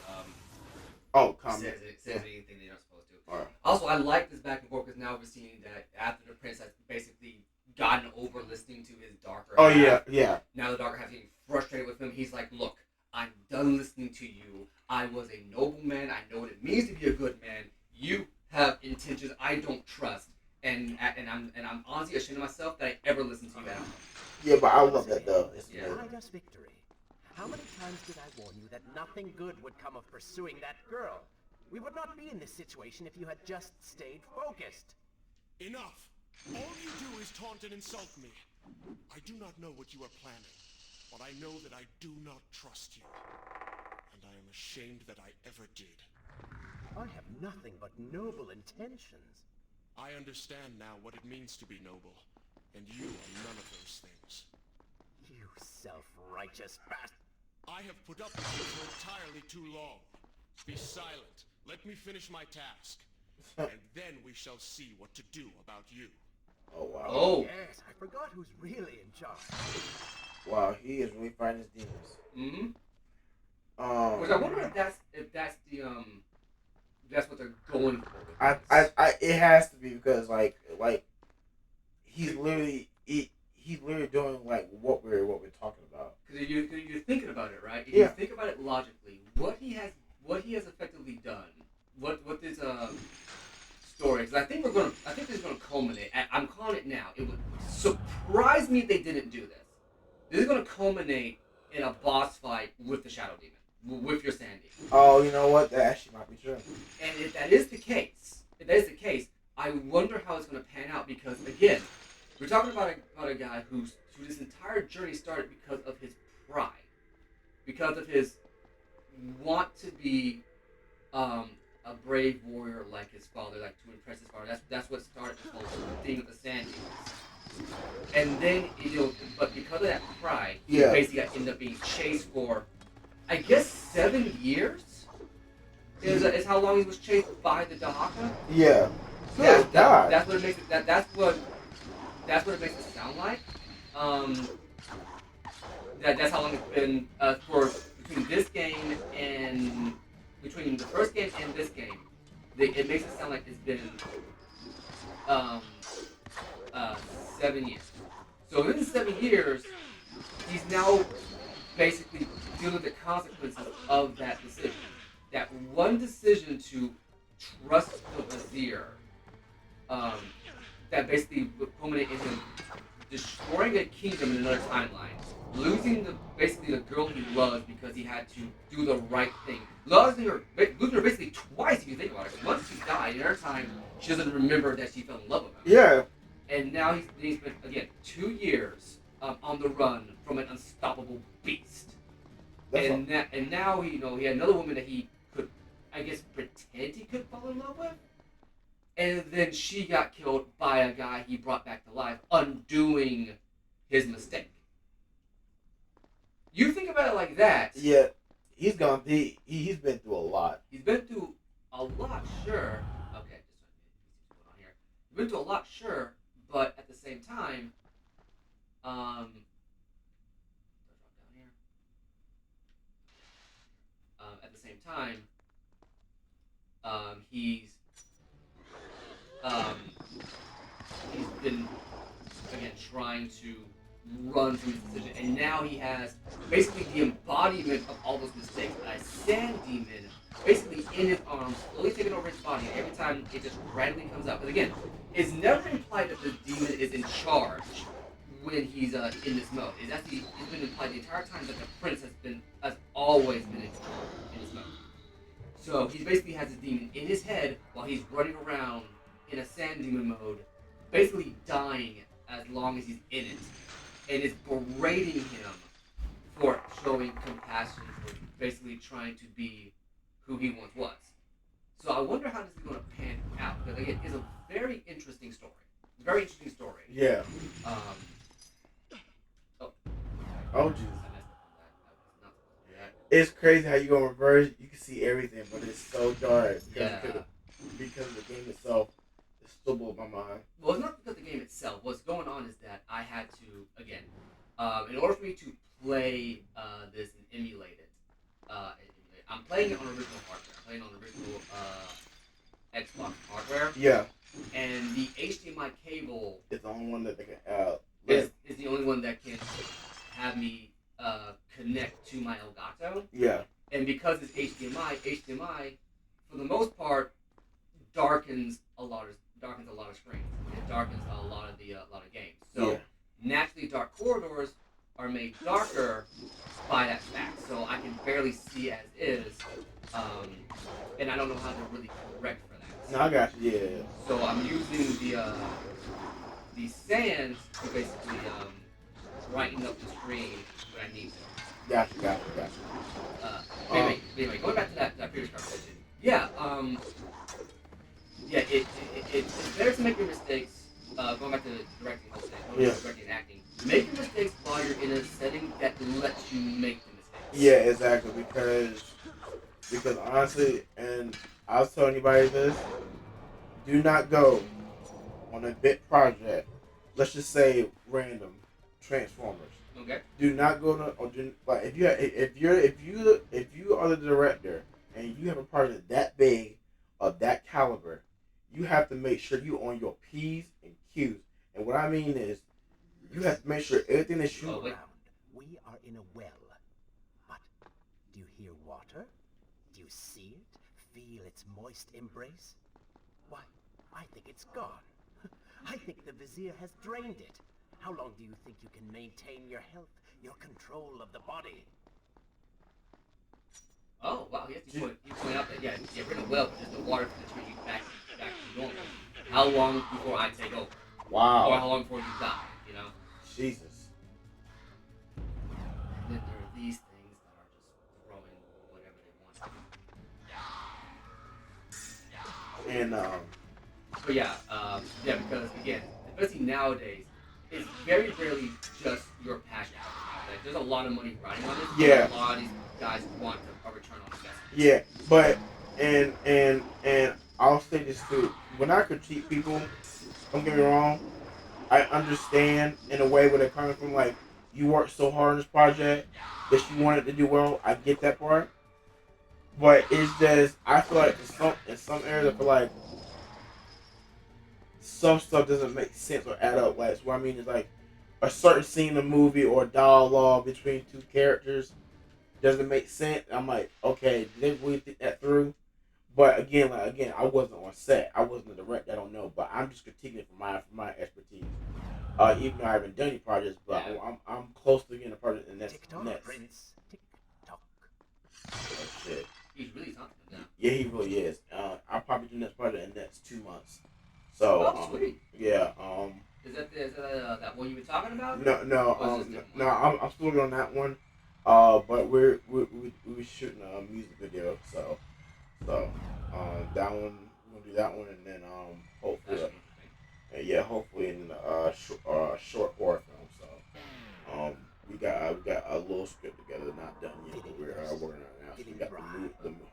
Comment. says anything they're not supposed to. Alright. Also, I like this back and forth because now we're seeing that after the prince has basically gotten over listening to his darker Oh half, yeah. now the darker half is getting frustrated with him. He's like, look, I'm done listening to you. I was a noble man. I know what it means to be a good man. You have intentions I don't trust, and I'm honestly ashamed of myself that I ever listened to you at all. Yeah, but I love that though. It's Yeah. amazing. Denied us victory. How many times did I warn you that nothing good would come of pursuing that girl? We would not be in this situation if you had just stayed focused. Enough! All you do is taunt and insult me. I do not know what you are planning, but I know that I do not trust you. And I am ashamed that I ever did. I have nothing but noble intentions. I understand now what it means to be noble, and you are none of those things. You self-righteous bastard. I have put up with you for entirely too long. Be silent. Let me finish my task. And then we shall see what to do about you. Oh wow. Oh, Yes, I forgot who's really in charge. Wow, he is really fighting his demons. mm-hmm. Which I wonder if that's that's what they're going for. With this. It has to be because like he's literally he's literally doing like what we're talking about. Because you're thinking about it, right? If Yeah. you think about it logically, what he has effectively done, what this story, because I think this is gonna culminate. I'm calling it now. It would surprise me if they didn't do this. This is gonna culminate in a boss fight with the Shadow Demon, with your Sand Demon. Oh, you know what? That actually might be true. And if that is the case, I wonder how it's gonna pan out because again, we're talking about a guy who this entire journey started because of his pride, because of his want to be a brave warrior like his father, like to impress his father. That's what started the whole thing with the Sand Demons. And then but because of that pride, he Yeah. basically ended up being chased for, I guess, 7 years. Is how long he was chased by the Dahaka. Yeah. Good God. That's what it makes it. That's what it makes it sound like. That's how long it's been for between this game and between the first game and this game. It makes it sound like it's been 7 years. So in the 7 years, he's now basically dealing with the consequences of that decision. That one decision to trust the Vizier, that basically would culminate in him destroying a kingdom in another timeline, losing basically the girl he loves because he had to do the right thing, losing her basically twice if you think about it. Once she died, another time she doesn't remember that she fell in love with him. Yeah. And now he's been again 2 years on the run from an unstoppable beast. And now he had another woman that he could, I guess, pretend he could fall in love with. And then she got killed by a guy he brought back to life, undoing his mistake. You think about it like that. Yeah, he's gone. He's been through a lot. He's been through a lot, sure. Okay, just what's going on here. He's been through a lot, sure, but at the same time, um, at the same time, he's um, he's been again trying to run from his decision, and now he has basically the embodiment of all those mistakes. A sand demon, basically in his arms, slowly taking over his body. And every time it just randomly comes out, because again, it's never implied that the demon is in charge when he's in this mode. It's been implied the entire time that the prince has always been in control in this mode. So he basically has a demon in his head while he's running around in a sand demon mode, basically dying as long as he's in it, and is berating him for showing compassion, for basically trying to be who he once was. So I wonder how this is going to pan out. Because again, it's a very interesting story. It's a very interesting story. Yeah. Um, Oh Jesus. I messed up on that. I was not supposed to do that. It's crazy how you go in reverse. You can see everything, but it's so dark Yeah. because the game itself is still blew my mind. Well, it's not because the game itself. What's going on is that I had to, again, in order for me to play this and emulate it, I'm playing it on original hardware. I'm playing on original Xbox hardware, Yeah, and the HDMI cable it's the only one that they can is the only one that can have me connect to my Elgato. Yeah. And because it's HDMI, for the most part, darkens a lot of screens. It darkens a lot of games. So Yeah. naturally, dark corridors are made darker by that fact. So I can barely see as is, and I don't know how to really correct for that. No, I got you. Yeah. So I'm using the sands to basically brighten up the screen when I need to. Gotcha. Anyway, going back to that previous conversation. Yeah, it's better to make your mistakes. Going back to directing whole thing, directing and acting. Make your mistakes while you're in a setting that lets you make the mistakes. Yeah, exactly. Because honestly, and I'll tell anybody this: do not go on a big project. Let's just say random Transformers. Okay. Do not go to or do, like if you are the director and you have a project that big of that caliber, you have to make sure you on your P's and Q's. And what I mean is, you have to make sure everything that you Around. We are in a well. But do you hear water? Do you see it? Feel its moist embrace? Why, I think it's gone. I think the Vizier has drained it. How long do you think you can maintain your health, your control of the body? Oh wow, you point out that we're in a well, but there's the water to turn you back to normal. How long before I take over? Wow. Or how long before you die? You know. Jesus. And then there are these things that are just throwing whatever they want. And But because again, especially nowadays, it's very rarely just your passion. Like, there's a lot of money riding on this. Yeah. A lot of these guys want a return on investment. yeah, but and I'll say this too. When I critique people, don't get me wrong, I understand in a way where they're coming from. Like, you worked so hard on this project that you wanted to do well. I get that part, but it's just I feel like in some areas I feel like some stuff doesn't make sense or add up. Like, what I mean is like a certain scene in the movie or dialogue between two characters doesn't make sense. I'm like, okay, did they really think that through? But again, I wasn't on set. I wasn't a director. I don't know. But I'm just critiquing it from my expertise. Even though I haven't done any projects, but I'm close to getting a project in Tick tock, next. Prince. Tick tock. Oh shit. He's really something now. Yeah, he really is. I'll probably do next project in the next 2 months. So sweet. Yeah. Is that that one you were talking about? No. I'm still working on that one. But we're shooting a music video, so that one we're gonna do that one, and then hopefully hopefully in short horror film. So we got a little script together, not done yet, but we're working on it now. So we got the move.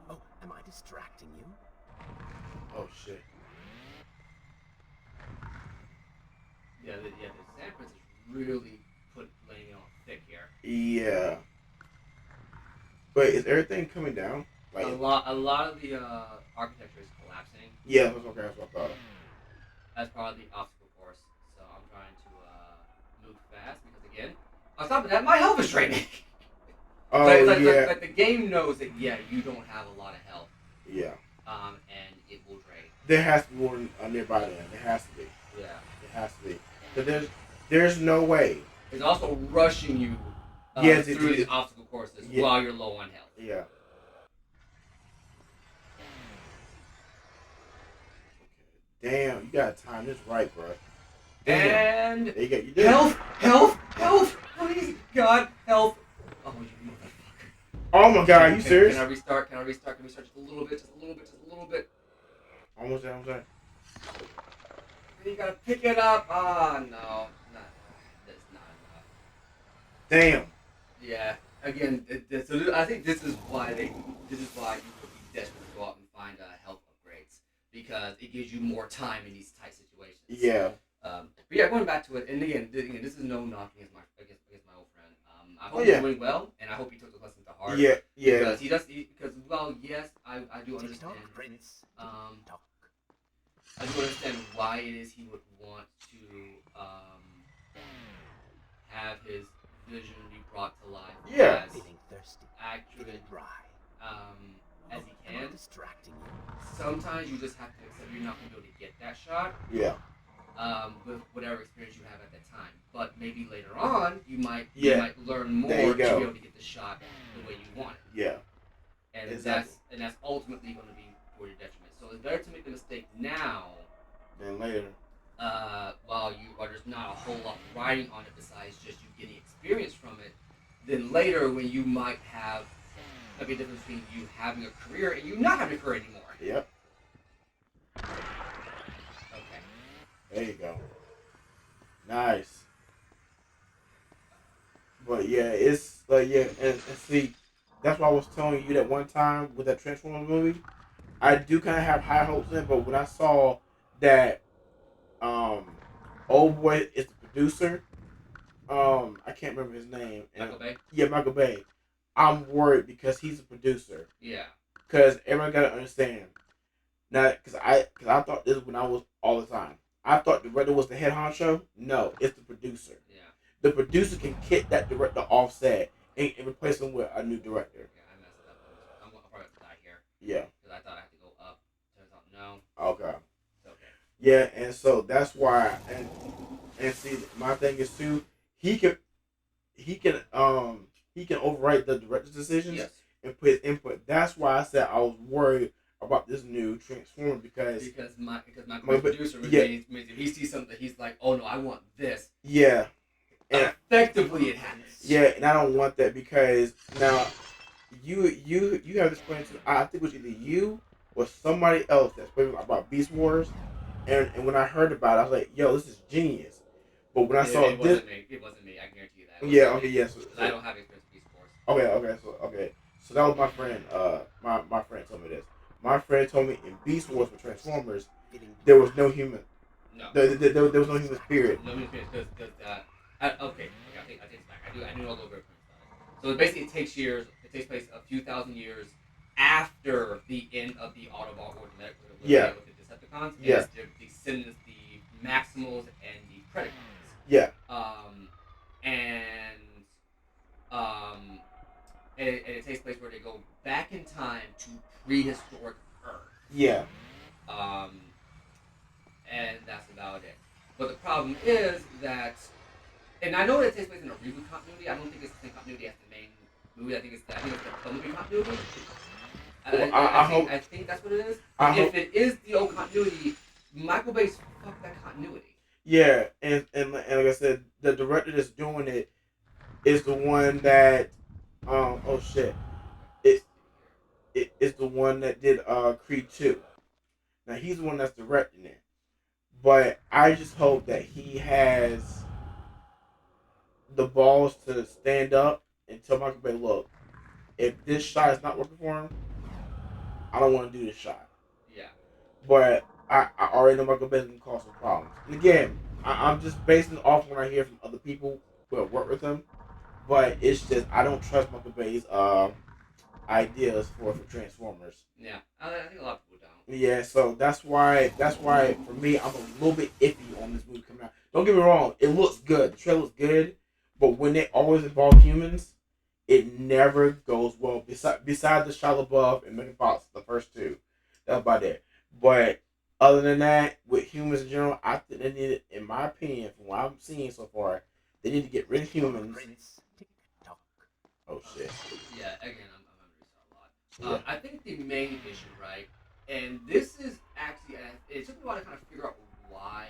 Oh, am I distracting you? Oh shit. The San Prince is really laying it on thick here. Yeah. But is everything coming down? Like a lot of the architecture is collapsing. Yeah, that's okay. That's what I thought. As part of the obstacle course, so I'm trying to move fast because again, on top of that, my health is draining. Oh yeah. Like the game knows that you don't have a lot of health. Yeah. And it will drain. There has to be one nearby then. There has to be. Yeah. It has to be. But there's no way. It's also rushing you through these obstacle courses while you're low on health. Yeah. Damn, you gotta time this right, bro. Damn. And you did. Health, please, God, health. Oh, you motherfucker. Oh my God, are you serious? Can I restart? Can we start just a little bit? Almost there. You gotta pick it up. No, that's not enough. Damn. Yeah. Again, so I think this is why you would be desperate to go out and find health upgrades because it gives you more time in these tight situations. Yeah. But yeah, going back to it, and again, this is no knocking against my old friend. I hope he's doing well, and I hope he took the lesson to heart. Yeah. Because yes, I do understand. Prince. I do understand why it is he would want to have his vision be brought to life Yeah. as accurate as he can. Distracting you. Sometimes you just have to accept you're not going to be able to get that shot. Yeah. With whatever experience you have at that time, but maybe later on you might learn more to be able to get the shot the way you want it. Yeah. And exactly. that's ultimately going to be for your detriment. So it's better to make the mistake now than later. While there's not a whole lot riding on it besides just you getting experience from it, then later when you might have a big difference between you having a career and you not having a career anymore. Yep. Okay. There you go. Nice. But yeah, it's like and see, that's why I was telling you that one time with that Transformers movie. I do kind of have high hopes in it, but when I saw that old boy is the producer, I can't remember his name. Michael Bay? Yeah, Michael Bay. I'm worried because he's a producer. Yeah. Because everyone got to understand. Now, because I thought this when I was all the time. I thought the director was the head honcho. No, it's the producer. Yeah. The producer can kick that director offset and replace him with a new director. Yeah, I messed up. I'm probably going to die here. Yeah. Because I thought I had to go up. Turns out no. Okay. Okay. Yeah, and so that's why, and see, my thing is too, he can overwrite the director's decisions and put his input. That's why I said I was worried about this new Transformer because my producer if he sees something he's like, oh no, I want this. Yeah. And effectively it happens. Yeah, and I don't want that because now you have this plan to, I think it was either you or somebody else that's spoken about Beast Wars, and when I heard about it, I was like, yo, this is genius. But when I saw it wasn't me. I guarantee you that. Yeah. Okay. Yes. I don't have experience with Beast Wars. Okay. So that was my friend. My friend told me this. My friend told me in Beast Wars for Transformers, there was no human. No. There was no human spirit. No human spirit because okay. I take it back. I do know a little bit. So basically, it takes years. It takes place a few thousand years after the end of the Autobot War with the Decepticons. Yeah. The descendants, the Maximals, and the Predacons. Yeah. And it takes place where they go back in time to prehistoric Earth. Yeah. And that's about it. But the problem is that, and I know that it takes place in a reboot continuity. I don't think it's the same continuity as the main movie. I think it's the movie continuity. I think that's what it is. If it is the old continuity, Michael Bay's fucked that continuity. Yeah, and like I said, the director that's doing it is the one that it is the one that did Creed 2. Now he's the one that's directing it. But I just hope that he has the balls to stand up and tell Michael Bay, look, if this shot is not working for him, I don't want to do this shot. Yeah. But I already know Michael Bay's gonna cause some problems. And again, I'm just basing it off what I hear from other people who have worked with him. But it's just I don't trust Michael Bay's ideas for Transformers. Yeah. I think a lot of people don't. Yeah, so that's why for me I'm a little bit iffy on this movie coming out. Don't get me wrong, it looks good. The trailer looks good, but when they always involve humans, it never goes well. Besides the Shia LaBeouf and Megan Fox, the first two, that's about it. But other than that, with humans in general, I think they need, in my opinion, from what I'm seeing so far, they need to get rid of humans. Prince, tick-tock. Oh shit. Yeah. Again, I'm understanding a lot. Yeah. I think the main issue, right, and this is actually, it took me a while to kind of figure out why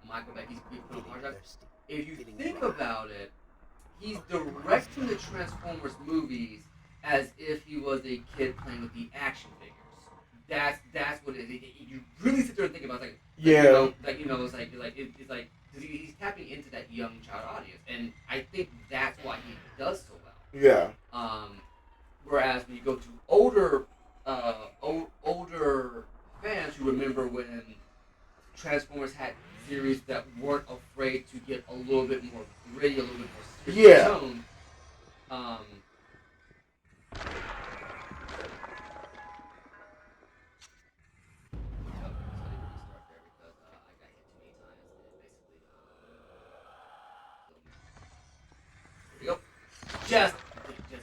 Michael Bay he's put on Feeling contract. thirsty. If you Feeling think dry. about it, he's directing the Transformers movies as if he was a kid playing with the action figures. That's what it is. You really sit there and think about it, Yeah. it's like because he's tapping into that young child audience, and I think that's why he does so well. Yeah. Whereas when you go to older fans who remember when Transformers had series that weren't afraid to get a little bit more gritty, a little bit more serious Yeah. tone. Okay, so I need to restart there because I got hit too many times and it basically killed me. Here we go. Just. Okay. Okay.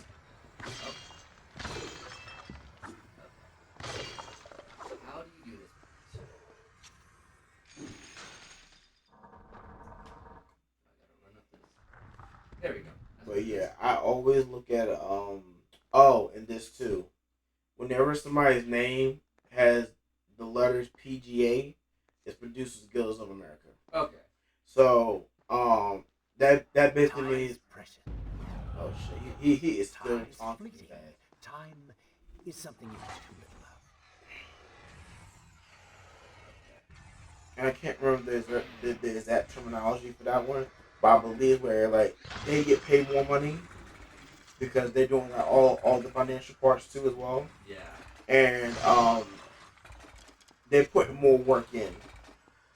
How do you do this? I gotta run up this. There we go. That's But yeah, I always look at oh, and this too. Whenever somebody's name has the letters PGA, it's Producers Guild of America. Okay. So that basically Time means is precious. oh shit, he is still Time is talking fleeting. fast. Time is something you have too little of. And I can't remember there's that terminology for that one, but I believe where like they get paid more money because they're doing like all the financial parts too as well, Yeah. and they're putting more work in.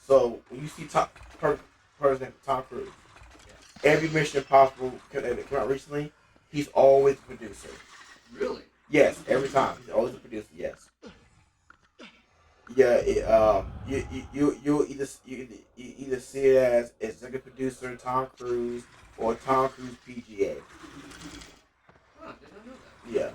So when you see for example, Tom Cruise, Yeah. every Mission Impossible that came out recently, he's always a producer. Really? Yes, every time he's always a producer. Yes. Yeah. You either see it as executive producer Tom Cruise or Tom Cruise PGA. Huh, did not know that. Yeah.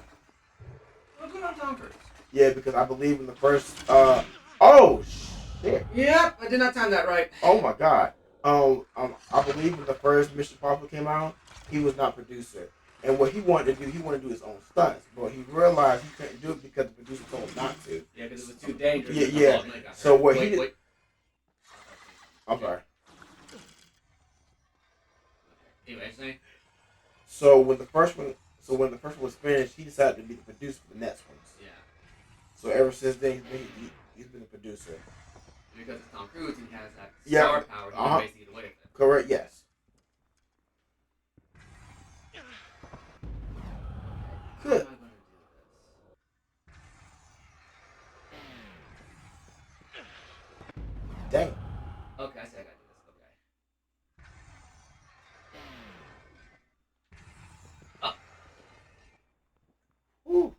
Well, good on Tom Cruise. Yeah, because I believe in the first. Oh shit. Yep, I did not time that right. Oh my god. I believe when the first Mission Impossible came out, he was not producer. And what he wanted to do, he wanted to do his own stunts, but he realized he couldn't do it because the producer told him not to. Yeah, because it was too dangerous. Yeah, yeah. So what he did? Wait. I'm sorry. Anyway, saying. So when the first one, when the first one was finished, he decided to be the producer for the next ones. Yeah. So ever since then, he's been a producer. Because it's Tom Cruise and he has that Yeah. star power, he can basically get away with it. Correct. Yes. How Good. am I going to do this? Dang. Okay, I see I got to do this. Okay. Woo.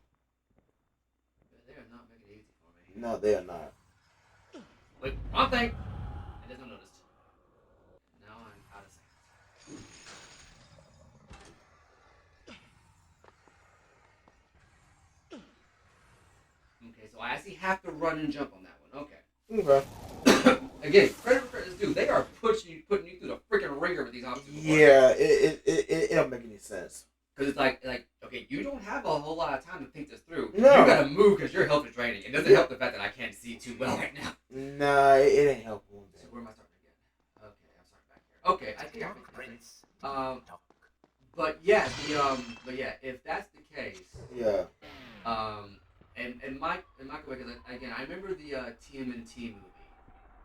They are not making it easy for me. No, they are not. Wait, wrong thing! I just not noticed. Now I'm out of sync. Okay, so I actually have to run and jump on that one. Okay. Okay. Again, credit for credit is due. They are putting you through the freaking ringer with these obstacles. Yeah, it don't make any sense. Because it's like, okay, you don't have a whole lot of time to think this through. No. You gotta move because your health is draining. It doesn't help the fact that I can't see too well right now. Nah, it ain't helpful. So where am I starting again? Okay, I'm starting back here. Okay, I think I Tick-tock, fixed that. Prince. Um, Tick-tock. But yeah, if that's the case, Yeah. and Michael Wick, again, I remember the TMNT movie,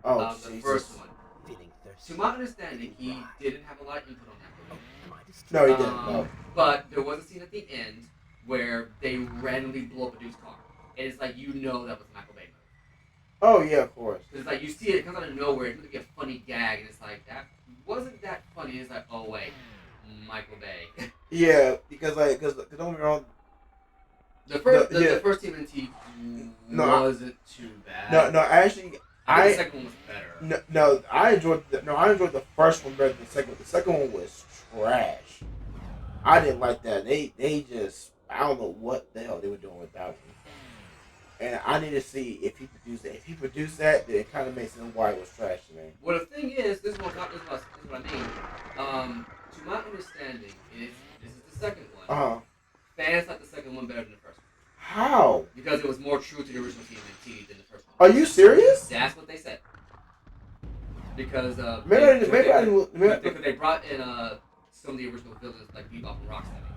Oh, the Jesus. first one. Feeling thirsty. To my understanding, he didn't have a lot of input on that movie. No, he didn't. No. But there was a scene at the end where they randomly blow up a dude's car. And it's like, you know that was a Michael Bay movie. Oh yeah, of course. It's like, you see it, it comes out of nowhere, it's going to be a funny gag, and it's like, that wasn't that funny. It's like, oh wait, Michael Bay. Yeah, because don't get me wrong. The first TMNT wasn't too bad. No, actually, I think the second one was better. No, I enjoyed the first one better than the second one. The second one was trash. I didn't like that. They just, I don't know what the hell they were doing without him. And I need to see if he produced that. If he produced that, then it kind of makes sense why it was trash to me. Well, the thing is, this is what I mean. To my understanding, this is the second one. Fans like the second one better than the first one. How? Because it was more true to the original TMNT than the first one. Are you serious? That's what they said. Because maybe they brought in some of the original villains like Bebop and Rocksteady.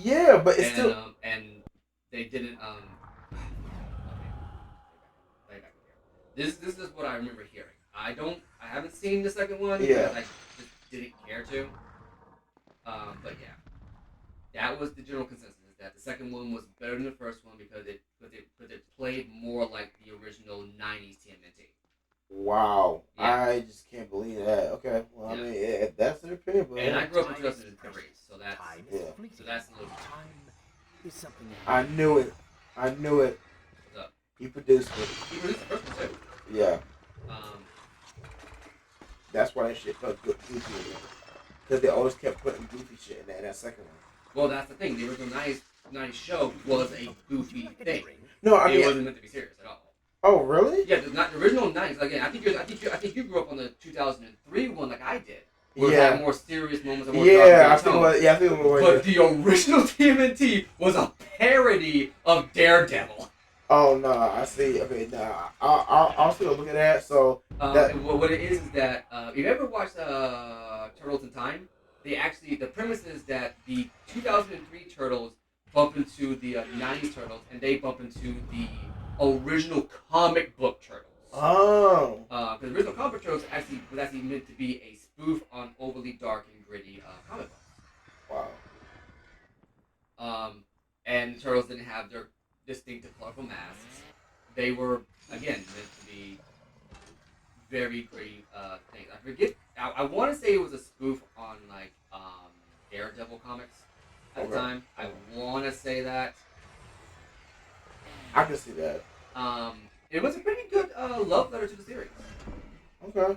Yeah, but it's still and they didn't This is what I remember hearing. I haven't seen the second one because I just didn't care to. But yeah, that was the general consensus. That the second one was better than the first one because it played more like the original '90s TMNT. Wow, yeah. I just can't believe that. Okay, well, I mean, if that's their opinion, but and I grew up in 2003, so that's a little. Time is something. I knew it. He produced it. He produced the first one too. Yeah. That's why that shit felt good, goofy again. Because they always kept putting goofy shit in that second one. Well, that's the thing. The original '90s show was a goofy thing. No, I mean it wasn't meant to be serious at all. Oh, really? Yeah, the original '90s. Again, I think you grew up on the 2003 one like I did. Where it had more serious moments. And more I think it was. But the original TMNT was a parody of Daredevil. Oh no, I see. Okay, now I'll still look at that. So what it is that if you ever watched Turtles in Time, the premise is that the 2003 Turtles bump into the '90s Turtles, and they bump into the original comic book Turtles. Oh. Because the original comic book Turtles was actually meant to be a spoof on overly dark and gritty comic books. Wow. And the Turtles didn't have their distinctive colorful masks. They were again meant to be very gritty things. I forget. I want to say it was a spoof on like Daredevil comics at the time. I want to say that. I can see that. It was a pretty good love letter to the series. Okay.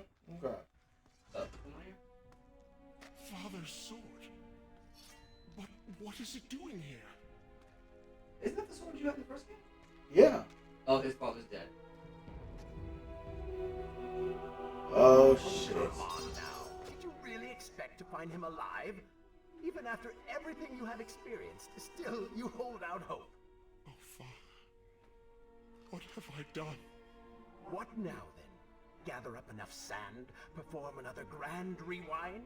Father's sword. But what is it doing here? Isn't that the sword you had in the first game? Yeah. Oh, his father's dead. Oh shit. Come on now. Did you really expect to find him alive? Even after everything you have experienced, still you hold out hope. Oh, Father. What have I done? What now, then? Gather up enough sand, perform another grand rewind?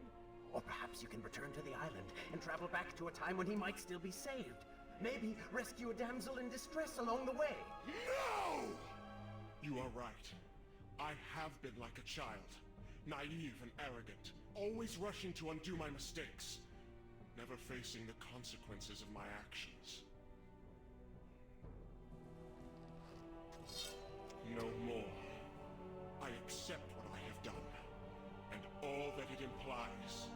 Or perhaps you can return to the island and travel back to a time when he might still be saved. Maybe rescue a damsel in distress along the way. No! You are right. I have been like a child. Naive and arrogant. Always rushing to undo my mistakes. Never facing the consequences of my actions. No more. I accept what I have done. And all that it implies.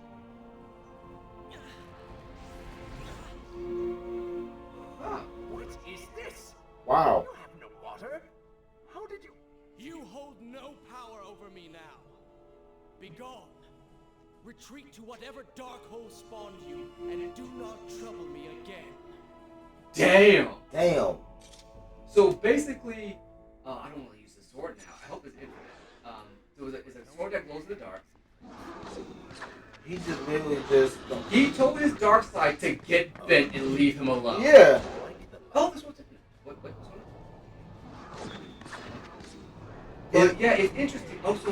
What is this? Wow. You have no water? How did you... You hold no power over me now. Begone. Retreat to whatever dark hole spawned you, and do not trouble me again. Damn. So basically, I don't want to use the sword now. I hope it's infinite. So it's a sword that glows in the dark. He just literally just... He told his dark side to get bent and leave him alone. Yeah. Oh, this one's infinite. What's going on? But yeah, it's interesting. Oh, so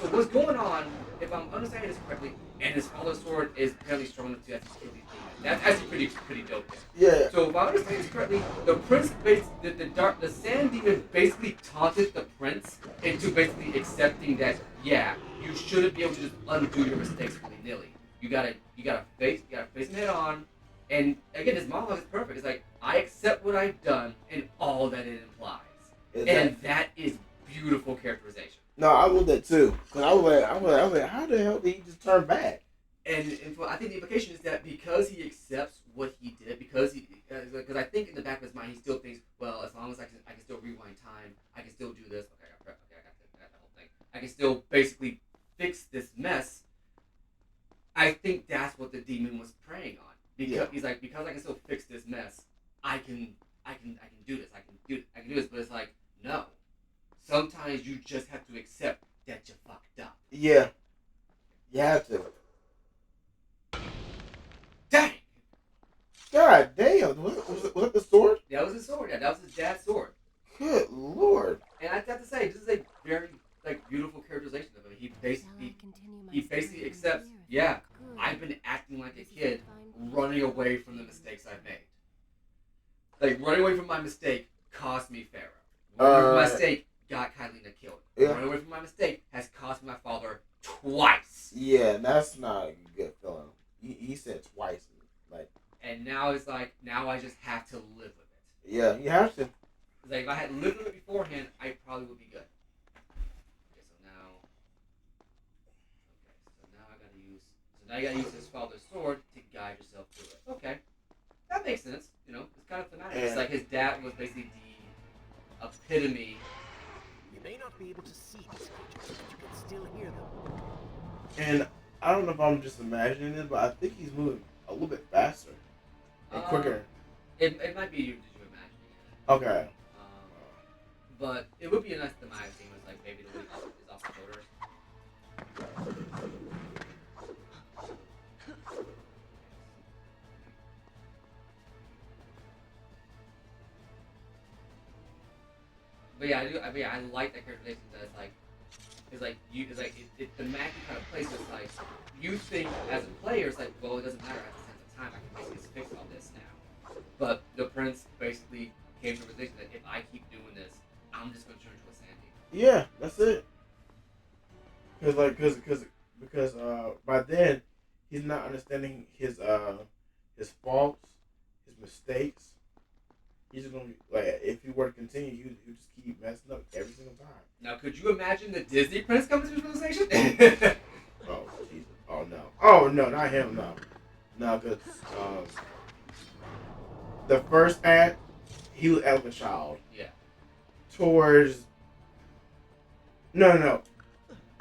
what's going on, if I'm understanding this correctly, and his father's sword is apparently strong enough to actually kill these demons. That's actually pretty dope there. Yeah. So if I understand this correctly, the prince the sand demon basically taunted the prince into basically accepting that, yeah, you shouldn't be able to just undo your mistakes willy-nilly. You gotta face him head on. And again, his monologue is perfect. It's like I accept what I've done and all that it implies, and that is beautiful characterization. No, I love that too. Cause I was like, how the hell did he just turn back? And I think the implication is that because he accepts what he did, because I think in the back of his mind he still thinks, well, as long as I can still rewind time, I can still do this. Okay, I got the whole thing. I can still basically fix this mess. I think that's what the demon was preying on. Because he's like, because I can still fix this mess, I can do this. I can do this. But it's like, no. Sometimes you just have to accept that you fucked up. Yeah, you have to. Dang. God damn! Was it the sword? That was his sword. Yeah, that was his dad's sword. Good lord! And I have to say, this is a very beautiful characterization of him. He basically accepts, yeah, I've been acting like a kid, running away from the mistakes I've made. Like running away from my mistake cost me Pharaoh. Running away from my mistake got Kylina killed. Yeah. Running away from my mistake has cost my father twice. Yeah, that's not a good feeling. He said twice, like. And now it's like now I just have to live with it. Yeah, you have to. It's like if I had lived with it beforehand, I probably would be good. Now you gotta use his father's sword to guide yourself through it. Okay, that makes sense. You know, it's kind of thematic. It's like his dad was basically the epitome. You may not be able to see these creatures, but you can still hear them. And I don't know if I'm just imagining it, but I think he's moving a little bit faster and quicker. It might be you imagining it. Okay. But it would be a nice thematic scene with like maybe the weight is off the shoulders. But yeah, I like that characterization that it thematically kind of plays this like you think as a player it's like, well, it doesn't matter at the sense of time, I can basically just fix all this now. But the prince basically came to the realization that if I keep doing this, I'm just gonna turn into a Sandy. Yeah, that's it. Because by then he's not understanding his faults, his mistakes. He's just gonna like if he were to continue, he would just keep messing up every single time. Now, could you imagine the Disney prince coming to this realization? Oh Jesus! Oh no! Oh no! Not him! No, no, because the first act he was Elephant Child. Yeah. Towards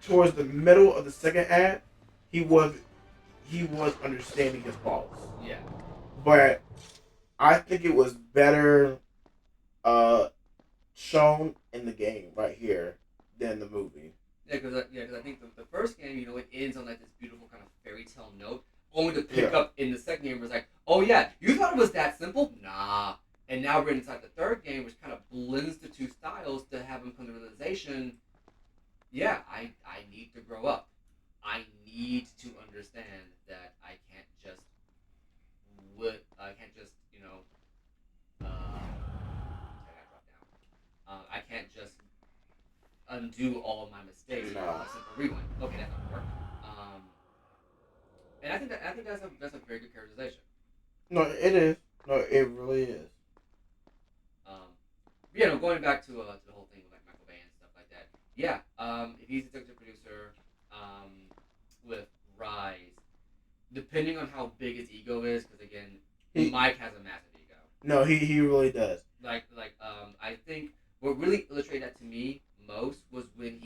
towards the middle of the second act, he was understanding his faults. Yeah. But I think it was better shown in the game right here than the movie. Yeah, because I think the first game, you know, it ends on like this beautiful kind of fairy tale note, only to pick up in the second game where it's like, oh yeah, you thought it was that simple? Nah. And now we're inside the third game, which kind of blends the two styles to have him come to the realization, yeah, I need to grow up. I need to understand that I can't just you know, I can't just undo all of my mistakes with a simple rewind. Okay, that's not work. And I think that's a very good characterization. No, it is. No, it really is. Yeah, no, going back to the whole thing with like Michael Bay and stuff like that. Yeah, if he's executive producer, with Rise, depending on how big his ego is, because again, Mike has a massive ego. No, he really does. I think what really illustrated that to me most was when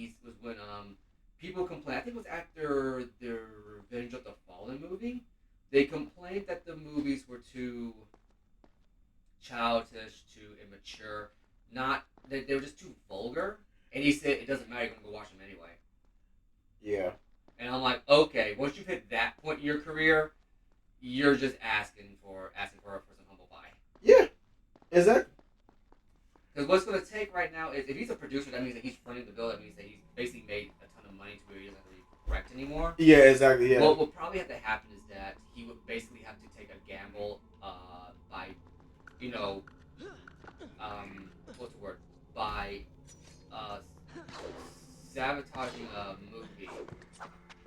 people complained. I think it was after the Revenge of the Fallen movie. They complained that the movies were too childish, too immature. They were just too vulgar. And he said it doesn't matter. You're gonna go watch them anyway. Yeah. And I'm like, okay, once you've hit that point in your career, you're just asking for some humble pie. Yeah, exactly. Because what's going to take right now is if he's a producer, that means that he's fronting the bill. That means that he's basically made a ton of money to where he doesn't have to be correct anymore. Yeah, exactly. Yeah. What will probably have to happen is that he would basically have to take a gamble by, you know, what's the word? By sabotaging a movie.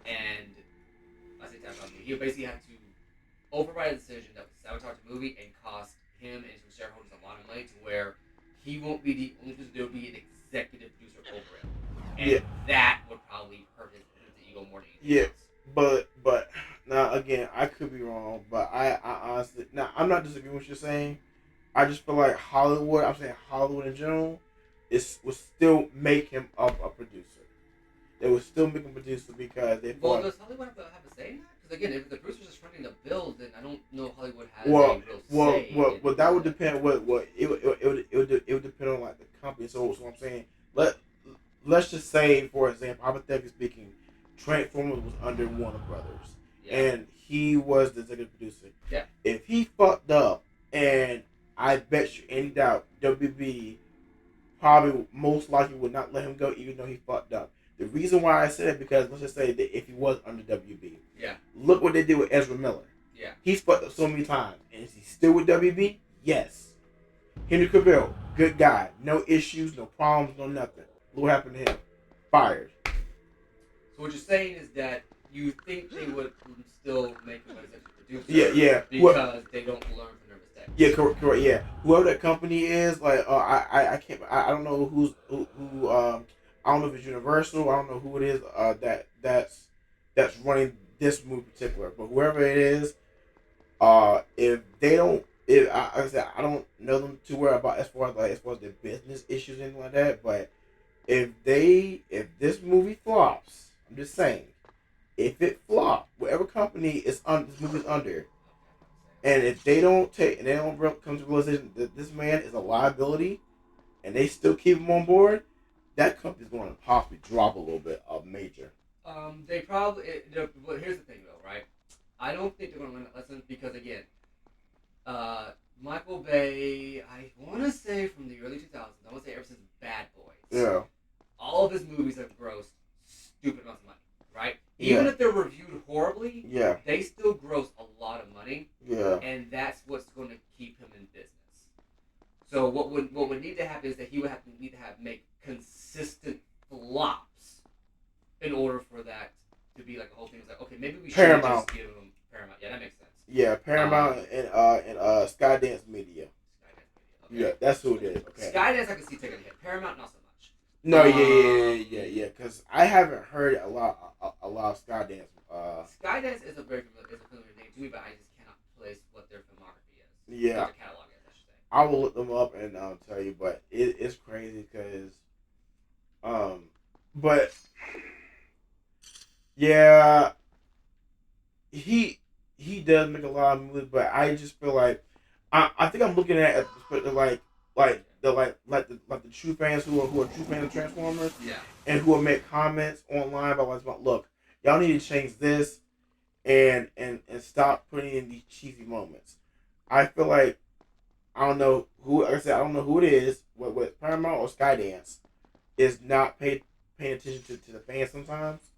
And I say that company. He basically had to override a decision that would sabotage the movie and cost him and his shareholders a lot of money to where he won't be the only producer, there will be an executive producer over him. And that would probably hurt his ego more than anything else. But now again, I could be wrong, but I honestly, now I'm not disagreeing with what you're saying. I just feel like Hollywood, I'm saying Hollywood in general, would still make him up a producer. They would still make him a producer because they Well, thought. does Hollywood have a say in that? Because again, if the producer's just fronting the bill, then I don't know if Hollywood has a real say. Well, that would depend. What it would depend on like the company. So I'm saying, let's just say, for example, hypothetically speaking, Transformers was under Warner Brothers, and he was the executive producer. Yeah. If he fucked up, and I bet you any doubt, WB probably most likely would not let him go, even though he fucked up. The reason why I said it because let's just say that if he was under WB, look what they did with Ezra Miller. Yeah. He's fucked up so many times, and is he still with WB? Yes. Henry Cavill, good guy, no issues, no problems, no nothing. Look what happened to him. Fired. So what you're saying is that you think they would still make him an executive producer? Yeah. Because they don't learn from their mistakes. Yeah, correct. Yeah, whoever that company is, like, I can't, I don't know who I don't know if it's Universal. I don't know who it is. That's running this movie in particular, but whoever it is, if they don't, like I said, I don't know them too well about as far as their business issues and anything like that. But if this movie flops, I'm just saying, if it flops, whatever company this movie's under, and if they don't come to the realization that this man is a liability, and they still keep him on board, that company's going to possibly drop a little bit of major. They probably. But here's the thing, though, right? I don't think they're going to learn that lesson because, again, Michael Bay. I want to say from the early 2000s. I want to say ever since Bad Boys. Yeah. All of his movies have grossed stupid amounts of money, right? Even if they're reviewed horribly, they still gross a lot of money. Yeah. And that's what's going to keep him in business. So what would need to happen is that he would need to make consistent flops in order for that to be like a whole thing. It's like, okay, maybe we should just give him Paramount. Yeah, that makes sense. Yeah, Paramount and Skydance Media. Okay. Yeah, that's who it is. Okay. Skydance I can see taking a hit. Paramount not so much. No, yeah. Because I haven't heard a lot of Skydance. Skydance is a familiar name to me, but I just cannot place what their filmography is. Yeah. What their catalog is, I should say. I will look them up and tell you, but it's crazy because, but yeah, he does make a lot of movies, but I just feel like I think I'm looking at the true fans who are true fans of Transformers, and who will make comments online about look, y'all need to change this and stop putting in these cheesy moments. I feel like I don't know who. Like I said, I don't know who it is. With Paramount or Skydance is not paying attention to the fans sometimes.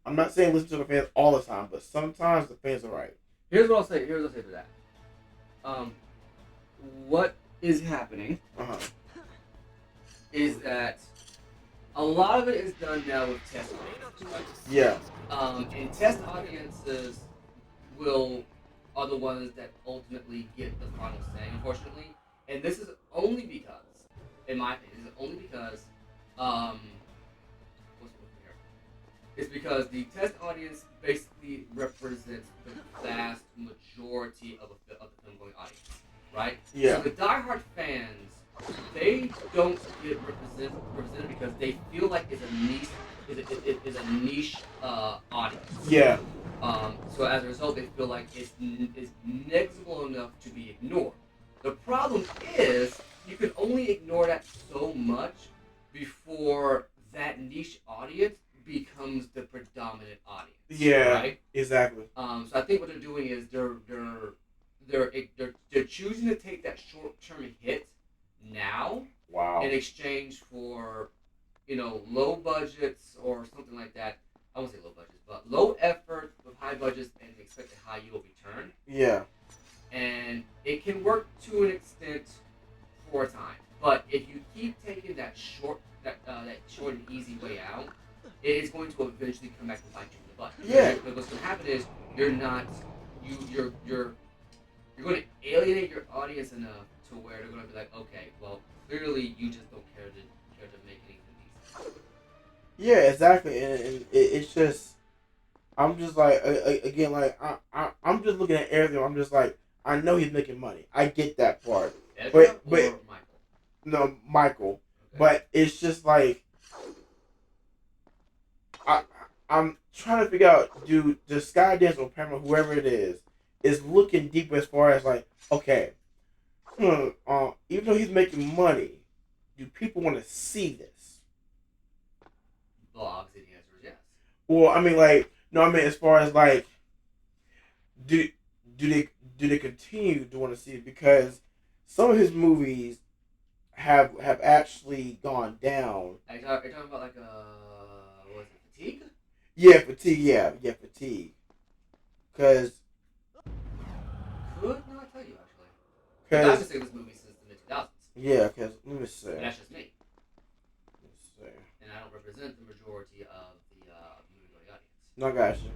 I'm not saying listen to the fans all the time, but sometimes the fans are right. Here's what I'll say. Here's what I'll say to that. What is happening is that a lot of it is done now with test audiences, right? Yeah. And test audiences are the ones that ultimately get the final say, unfortunately. And this is only because, in my opinion, it's because the test audience basically represents the vast majority of the film-going audience, right? Yeah. So the diehard fans, they don't get represented because they feel like it's a niche audience. Yeah. So as a result, they feel like it's negligible enough to be ignored. The problem is you can only ignore that so much before that niche audience becomes the predominant audience. Yeah. Right. Exactly. So I think what they're doing is they're choosing to take that short-term hit now. Wow. In exchange for, low budgets or something like that. I won't say low budgets, but low effort with high budgets and expect a high yield return. Yeah. And it can work to an extent for a time, but if you keep taking that short and easy way out, it's going to eventually come back and bite you in the butt. Yeah. Because what's going to happen is you're not you're going to alienate your audience enough to where they're going to be like, okay, well, clearly you just don't care to make anything decent. Yeah, exactly, and it's just I'm just like again like I'm just looking at everything. I'm just like I know he's making money. I get that part, Ezra but or Michael? no Michael. Okay. But it's just like I I'm trying to figure out do the Skydance or Paramount whoever it is looking deeper as far as like okay, even though he's making money, do people want to see this? Well, obviously the answer is yes. Well, I mean like no, I mean as far as like do do they do they continue to want to see it because some of his movies have actually gone down. Are you talking about like what was it, Fatigue? Yeah, fatigue. Yeah, fatigue. Because Could not tell you actually. Because I've been because seeing this movie since the mid 2000s. yeah, because let me see. And that's just me. Let's see. And I don't represent the majority of the movie-going audience. No, I got you.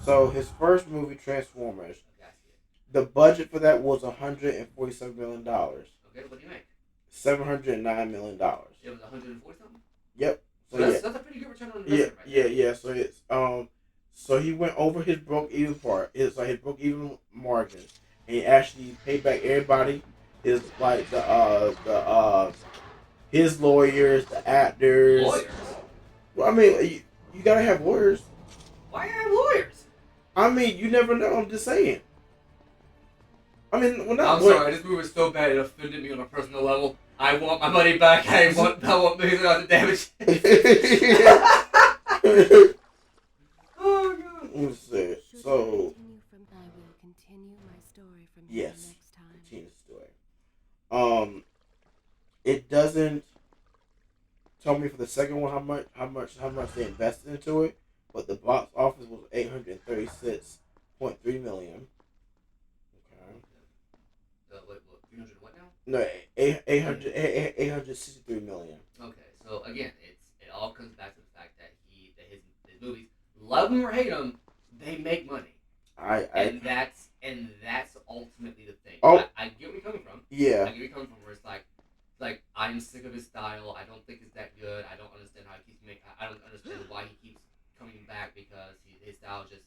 So his first movie, Transformers, Okay, I see it. the budget for that was $147 million. Okay, what do you make? $709 million. It was 140 something. Yep. So So that's a pretty good return on investment right there. yeah. So it's so he went over his broke even part. It's like his broke even margins, and he actually paid back everybody. His like the his lawyers, the actors. Lawyers? Well, I mean, you gotta have lawyers. Why are lawyers? I mean, you never know. I'm just saying. I mean, well, not I'm sorry, this movie was so bad it offended me on a personal level. I want my money back. I want millions of damage. Oh god. Let's see. Should So I will continue my story from here yes, next time. continue the story. It doesn't tell me for the second one how much they invested into it, but the box office was 836.3 million. Okay. What, 300 what now? No, 863 million. Okay, so again, it all comes back to the fact that his movies, love them or hate them, they make money. And that's ultimately the thing. Oh. I get where you're coming from. Yeah. I get where you're coming from. Where it's like I'm sick of his style. I don't think it's that good. I don't understand how he keeps making. I don't understand why he keeps coming back because his style just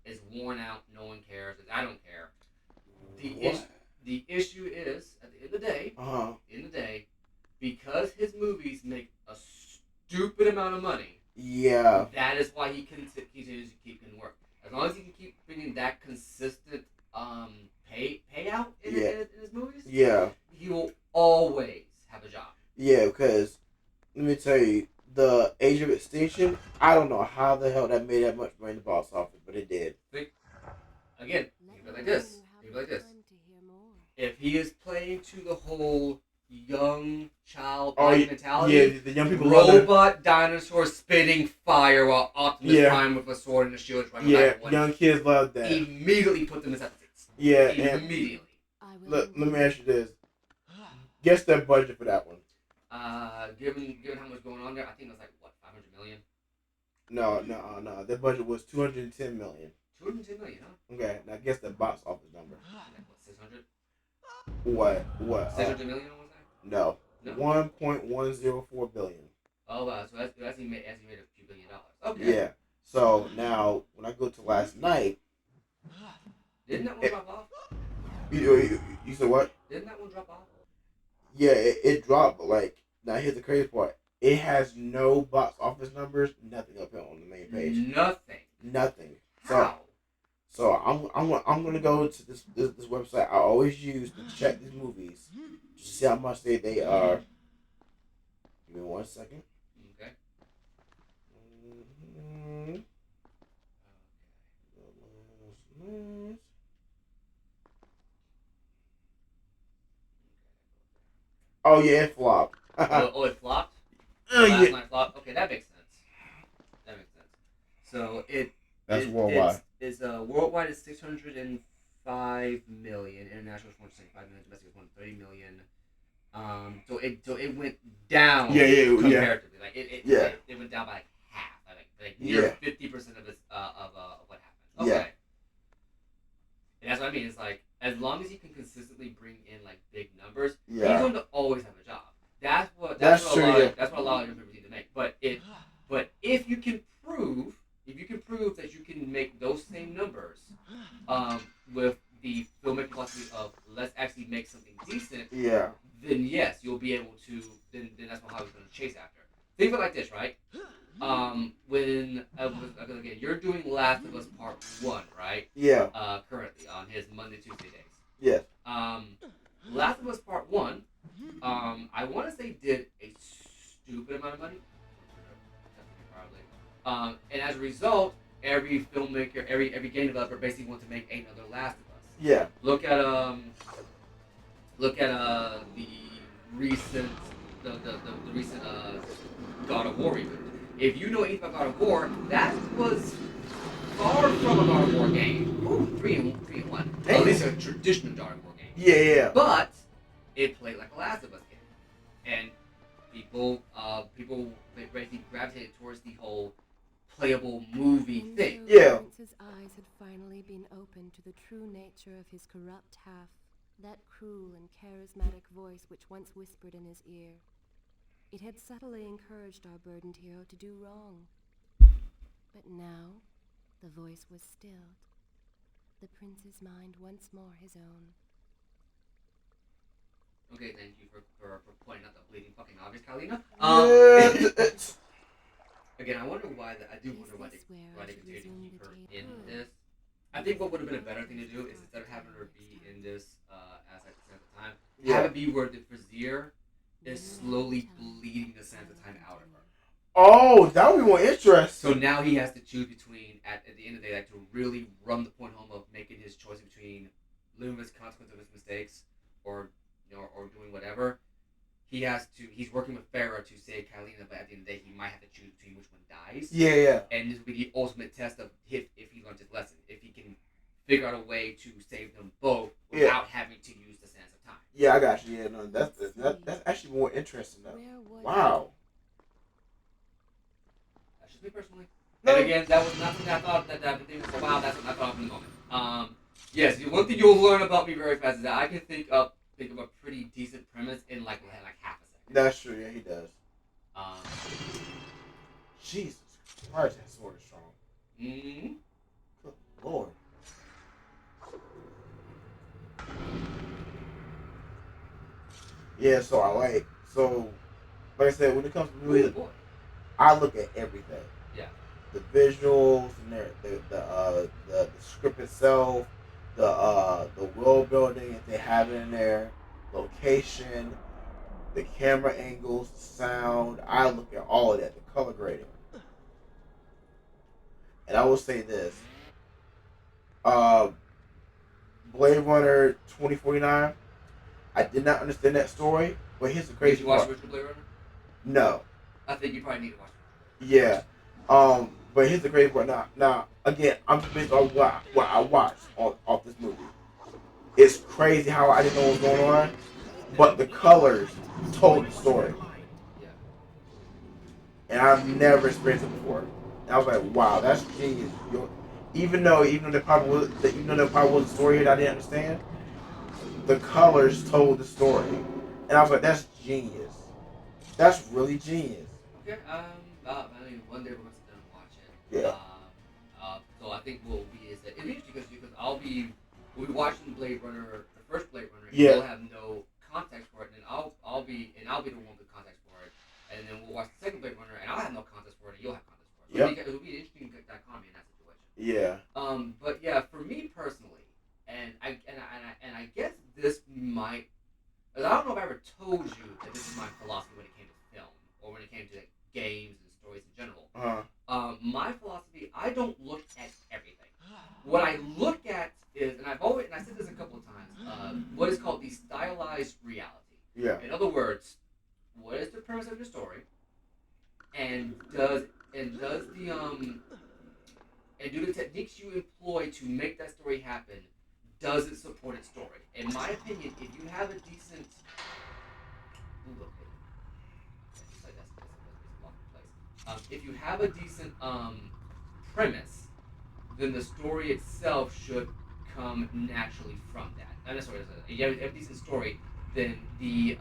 is worn out. No one cares. I don't care. The issue is at the end of the day. In the day, because his movies make a stupid amount of money. Yeah. That is why he continues to keep getting work. As long as he can keep bringing that consistent payout in his movies, Yeah. he will always have a job. Yeah, because let me tell you, the Age of Extinction, I don't know how the hell that made that much money in the box office, but it did. Again, think of it like this. If he is playing to the whole young child mentality, yeah, the young people robot dinosaur spitting fire while Optimus Prime with a sword and a shield trying to young kids love that. Immediately put them in seats. Yeah, immediately. Let me ask you this. Guess their budget for that one. Given how much going on there, I think it was like what, 500 million? No. Their budget was 210 million. 210 million, huh? Okay, now guess the box office number. Like what, 600? What? 600 million, I want to say? No. No. 1.104 billion. Oh wow, so that's he made a few $1 billion. Okay. Yeah. So now when I go to last night, didn't that one drop off? You said what? Didn't that one drop off? Yeah, it dropped. But like now, here's the crazy part. It has no box office numbers. Nothing up here on the main page. Nothing. How? So I'm gonna go to this website I always use to check these movies to see how much they are. Give me 1 second. Okay. Oh yeah, it flopped. It flopped? Yeah. Night flopped? Okay, that makes sense. So That's worldwide. It's worldwide is 605 million, international is 465 million, domestic is 130 million. So it went down comparatively. Like it went down by like half. Like like near Yeah. 50% of what happens. Okay. Yeah. And that's what I mean. It's like as long as he can consistently bring in like big numbers, Yeah. he's going to always have a job. That's what That's what true, a lot yeah. of, that's what a lot of young people need to make. But if you can prove that you can make those same numbers, with the filmmaking philosophy of let's actually make something decent, Yeah. then yes, you'll be able to. Then that's what Hollywood's going to chase after. Think of it like this, right? When again, you're doing Last of Us Part 1, right? Yeah. Currently on his Monday Tuesday days. Yes. Last of Us Part 1, I want to say did a stupid amount of money. Probably. And as a result, every filmmaker, every game developer basically wants to make another Last of Us. Yeah. Look at the recent the recent God of War reboot. If you know anything about God of War, that was far from a God of War game. Ooh, three and one. Damn. At least a traditional God of War game. Yeah. Yeah. But it played like a Last of Us game, and people basically gravitated towards the whole playable movie And thing. so Yeah. Prince's eyes had finally been opened to the true nature of his corrupt half, that cruel and charismatic voice which once whispered in his ear. It had subtly encouraged our burdened hero to do wrong. But now, the voice was stilled, the prince's mind once more his own. Okay, thank you for pointing out the bleeding fucking obvious, Kalina. Again, I wonder why I do wonder why they continue to keep her in this. I think what would have been a better thing to do is instead of having her be in this as like at the time, have it be where the Brazier is slowly bleeding the sands of time out of her. Oh, that would be more interesting. So now he has to choose between at the end of the day, like to really run the point home of making his choice between living with the consequences of his mistakes or or doing whatever. He's working with Farah to save Kalina, but at the end of the day, he might have to choose between which one dies. Yeah, yeah. And this will be the ultimate test of if he learns his lesson. If he can figure out a way to save them both without having to use the sands of time. Yeah, I got you. Yeah, no, that's actually more interesting though. Wow. That's just me personally. No. And again, that was not something I thought that thing was wow, that's what I thought of in the moment. Yes, one thing you'll learn about me very fast is that I can think of a pretty decent premise in like half a second. That's true. Yeah, he does. Jesus Christ, that sword is strong. Mm-hmm. Good Lord. Yeah, so like I said, when it comes to music, I look at everything. Yeah. The visuals and the script itself, the world building if they have it in there, location, the camera angles, the sound. I look at all of that, the color grading. And I will say this. Blade Runner 2049, I did not understand that story, but here's the crazy Did you watch part. original Blade Runner? No. I think you probably need to watch it. Yeah. But here's the crazy part. Now, again, I'm just based on what I watched off this movie. It's crazy how I didn't know what was going on, but the colors told the story. Yeah. And I've never experienced it before. And I was like, wow, that's genius. Even though there probably was a story here that I didn't understand, the colors told the story. And I was like, that's genius. That's really genius. Okay. I mean, one day we're gonna sit down and watch it. Yeah. So I think it'll be interesting because we'll be watching Blade Runner, the first Blade Runner, and Yeah. we'll have no context for it, and I'll be the one with context for it, and then we'll watch the second Blade Runner, and I'll have no context for it, and you'll have context for it. Yep. It'll be an interesting dichotomy in that situation. Yeah. But yeah, for me personally, and I guess this might. I don't know if I ever told you that this is my philosophy when it came to film or when it came to games and stories in general. My philosophy, I don't look at everything. What I look at is, and I said this a couple of times, what is called the stylized reality. Yeah. In other words, what is the premise of your story, and do the techniques you employ to make that story happen, does it support its story? In my opinion, if you have a decent, If you have a decent premise, then the story itself should come naturally from that. Not necessarily, if you have a decent story, then the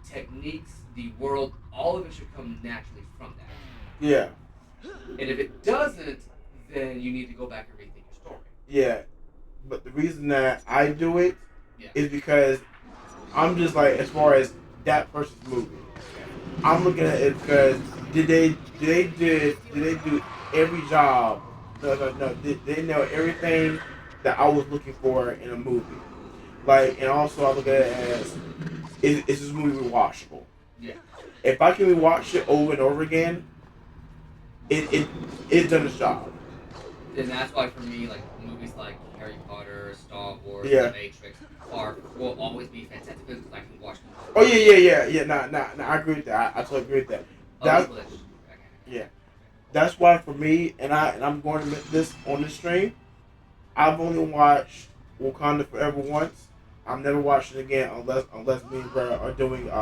techniques, the world, all of it should come naturally from that. Yeah, And if it doesn't, then you need to go back and rethink your story. yeah. But the reason that I do it Yeah. is because I'm just like, as far as that person's movie, I'm looking at it because did they do every job? No. Did they know everything that I was looking for in a movie? Like, and also I look at it as, is this movie rewatchable? Yeah. If I can rewatch it over and over again, it's done its job. Then that's why for me, like movies like Harry Potter, Star Wars, The Yeah. Matrix are will always be fantastic because I can watch them Oh over yeah, and yeah, over. yeah, yeah. Nah. I agree with that. I totally agree with that. Other That people that yeah. That's why for me, I'm going to admit this on the stream. I've only watched Wakanda Forever once. I'm never watching it again unless me and Brad are doing what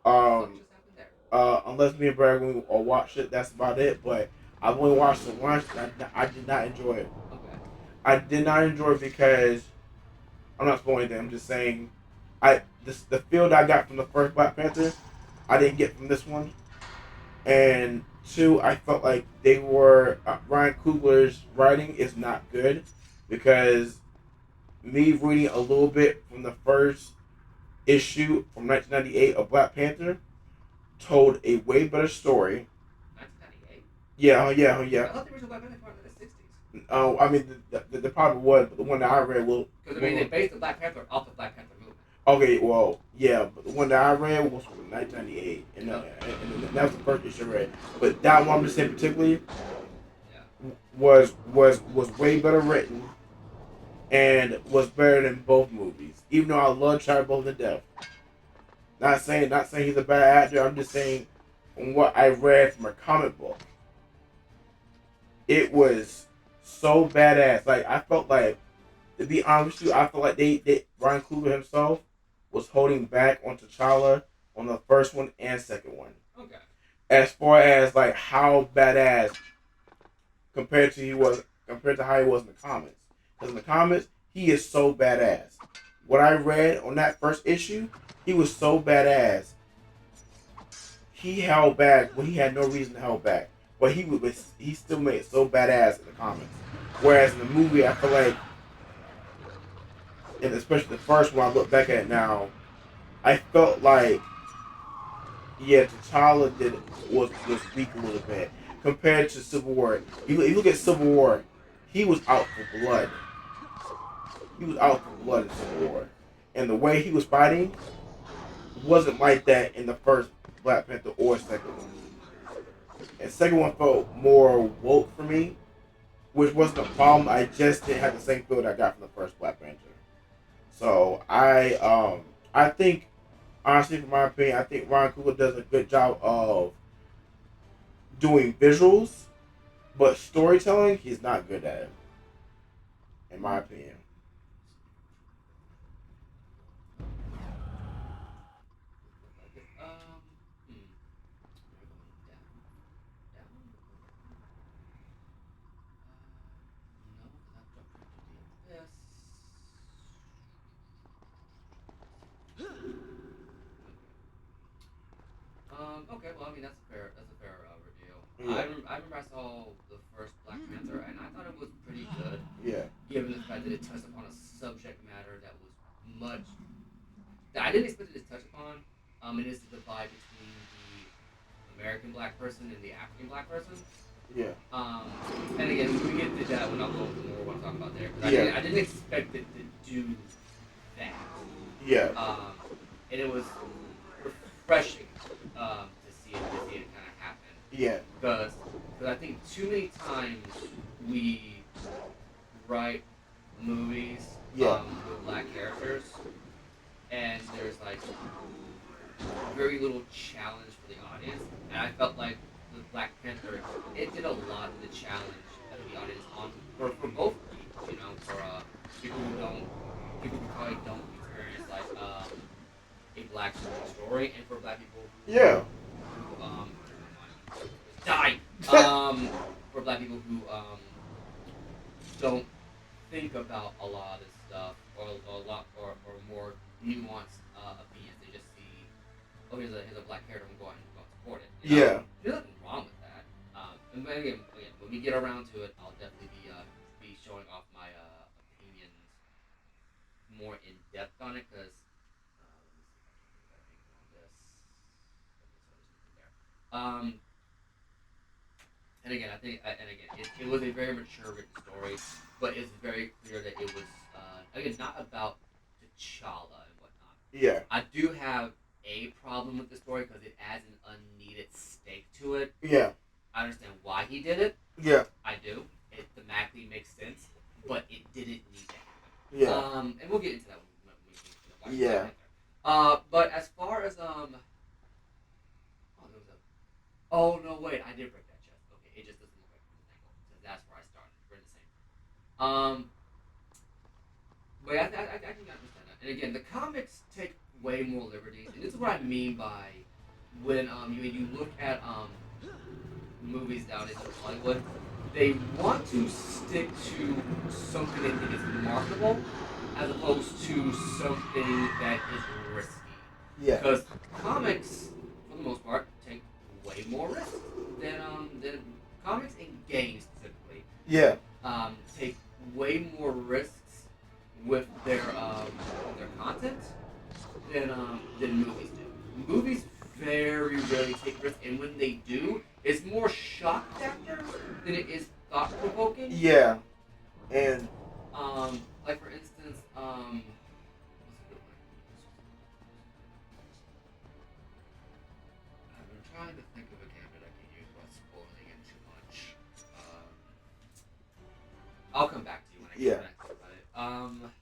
um just happened there? unless me and Brad are going to watch it. That's about it. But I've only watched it once. And I did not enjoy it. Okay. I did not enjoy it because I'm not spoiling anything. I'm just saying the feel that I got from the first Black Panther, I didn't get from this one. And two, I felt like they were Ryan Coogler's writing is not good because me reading a little bit from the first issue from 1998 of Black Panther told a way better story. 1998. Yeah, I thought the original Black Panther came out in the 60s. I mean, the problem was, but the one that I read Because I mean, they based the Black Panther off the Black Panther movement. okay, well, yeah, but the one that I read was from 1998, Okay. and that was the first issue I read. But that one I'm just saying particularly Yeah. was way better written and was better than both movies. Even though I love Shia LaBeouf to death. Not saying he's a bad actor. I'm just saying from what I read from a comic book, it was so badass. Like I felt like, to be honest with you, I felt like they Ryan Coogler himself was holding back on T'Challa on the first one and second one. Okay. As far as like how badass compared to how he was in the comics. Because in the comics, he is so badass. What I read on that first issue, he was so badass. He held back when he had no reason to hold back, but he still made it so badass in the comics. Whereas in the movie, I feel like, and especially the first one, I look back at it now, I felt like, yeah, T'Challa was weak a little bit compared to Civil War. You look at Civil War, he was out for blood. He was out for blood in Civil War, and the way he was fighting wasn't like that in the first Black Panther or second one. And second one felt more woke for me, which wasn't a problem. I just didn't have the same feel that I got from the first Black Panther. So I think, honestly, from my opinion, I think Ryan Coogler does a good job of doing visuals, but storytelling, he's not good at it, in my opinion. Hmm. We're going down. No, because I've jumped too deep into this. Okay. Well, I mean that's a fair. That's a fair review. Yeah, I remember I saw the first Black Panther and I thought it was pretty good, yeah, given the fact that it touched upon a subject matter that was much that I didn't expect it to touch upon. And it's the divide between the American black person and the African black person. yeah, And again, we get to that when I'll go into more what I'm talking about there. 'Cause yeah, I didn't expect it to do that. yeah, And it was refreshing to see it kind of happen. yeah, Because I think too many times we write movies yeah, with black characters, and there's like very little challenge for the audience. And I felt like with Black Panther, it did a lot of the challenge of the audience on for both people, for people who don't people who probably don't experience like a black story, and for black people yeah, who For black people who don't think about a lot of this stuff or a lot or more nuanced opinions. They just see, oh, here's a black character. I'm going to go and support it. You know, Yeah. there's nothing wrong with that. And again, when we get around to it, I'll definitely be showing off my opinions more in depth on it because let me see if I can get a better angle on this. Okay, so there's nothing there. And again, it was a very mature written story, but it's very clear that it was again not about T'Challa and whatnot. Yeah. I do have a problem with the story because it adds an unneeded stake to it. Yeah. I understand why he did it. Yeah. I do. It thematically makes sense, but it didn't need to happen. Yeah. And we'll get into that when we get into the Black Yeah. Panther. But as far as oh, there was a. Oh no, wait! I did break that chest. Okay, it just doesn't look like from this angle because that's where I started. We're in the same. But I can understand that. And again, the comics take way more liberties, and this is what I mean by when you look at movies nowadays in Hollywood, they want to stick to something they think is marketable as opposed to something that is risky. Yeah. Because comics, for the most part, take way more risks than comics and games specifically. Yeah. Take way more risks with their content than movies do. Movies very rarely take risks, and when they do, it's more shock factor than it is thought provoking. Yeah. And Like for instance, what's a good one? I've been trying to think of a game that I can use without spoiling it too much. I'll come back to you when I Yeah. when I think about it. Um,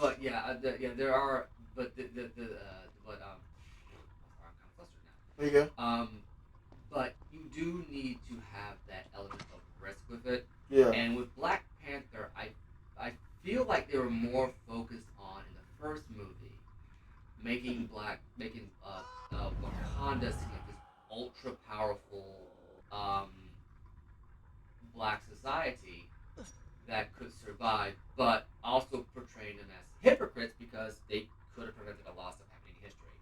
but yeah, there are, but but sorry, I'm kind of flustered now. there you go. But you do need to have that element of risk with it. Yeah. And with Black Panther, I feel like they were more focused on in the first movie making Wakanda seem like this ultra powerful um, black society that could survive, but also portraying them as hypocrites because they could have prevented a lot of stuff happening in history.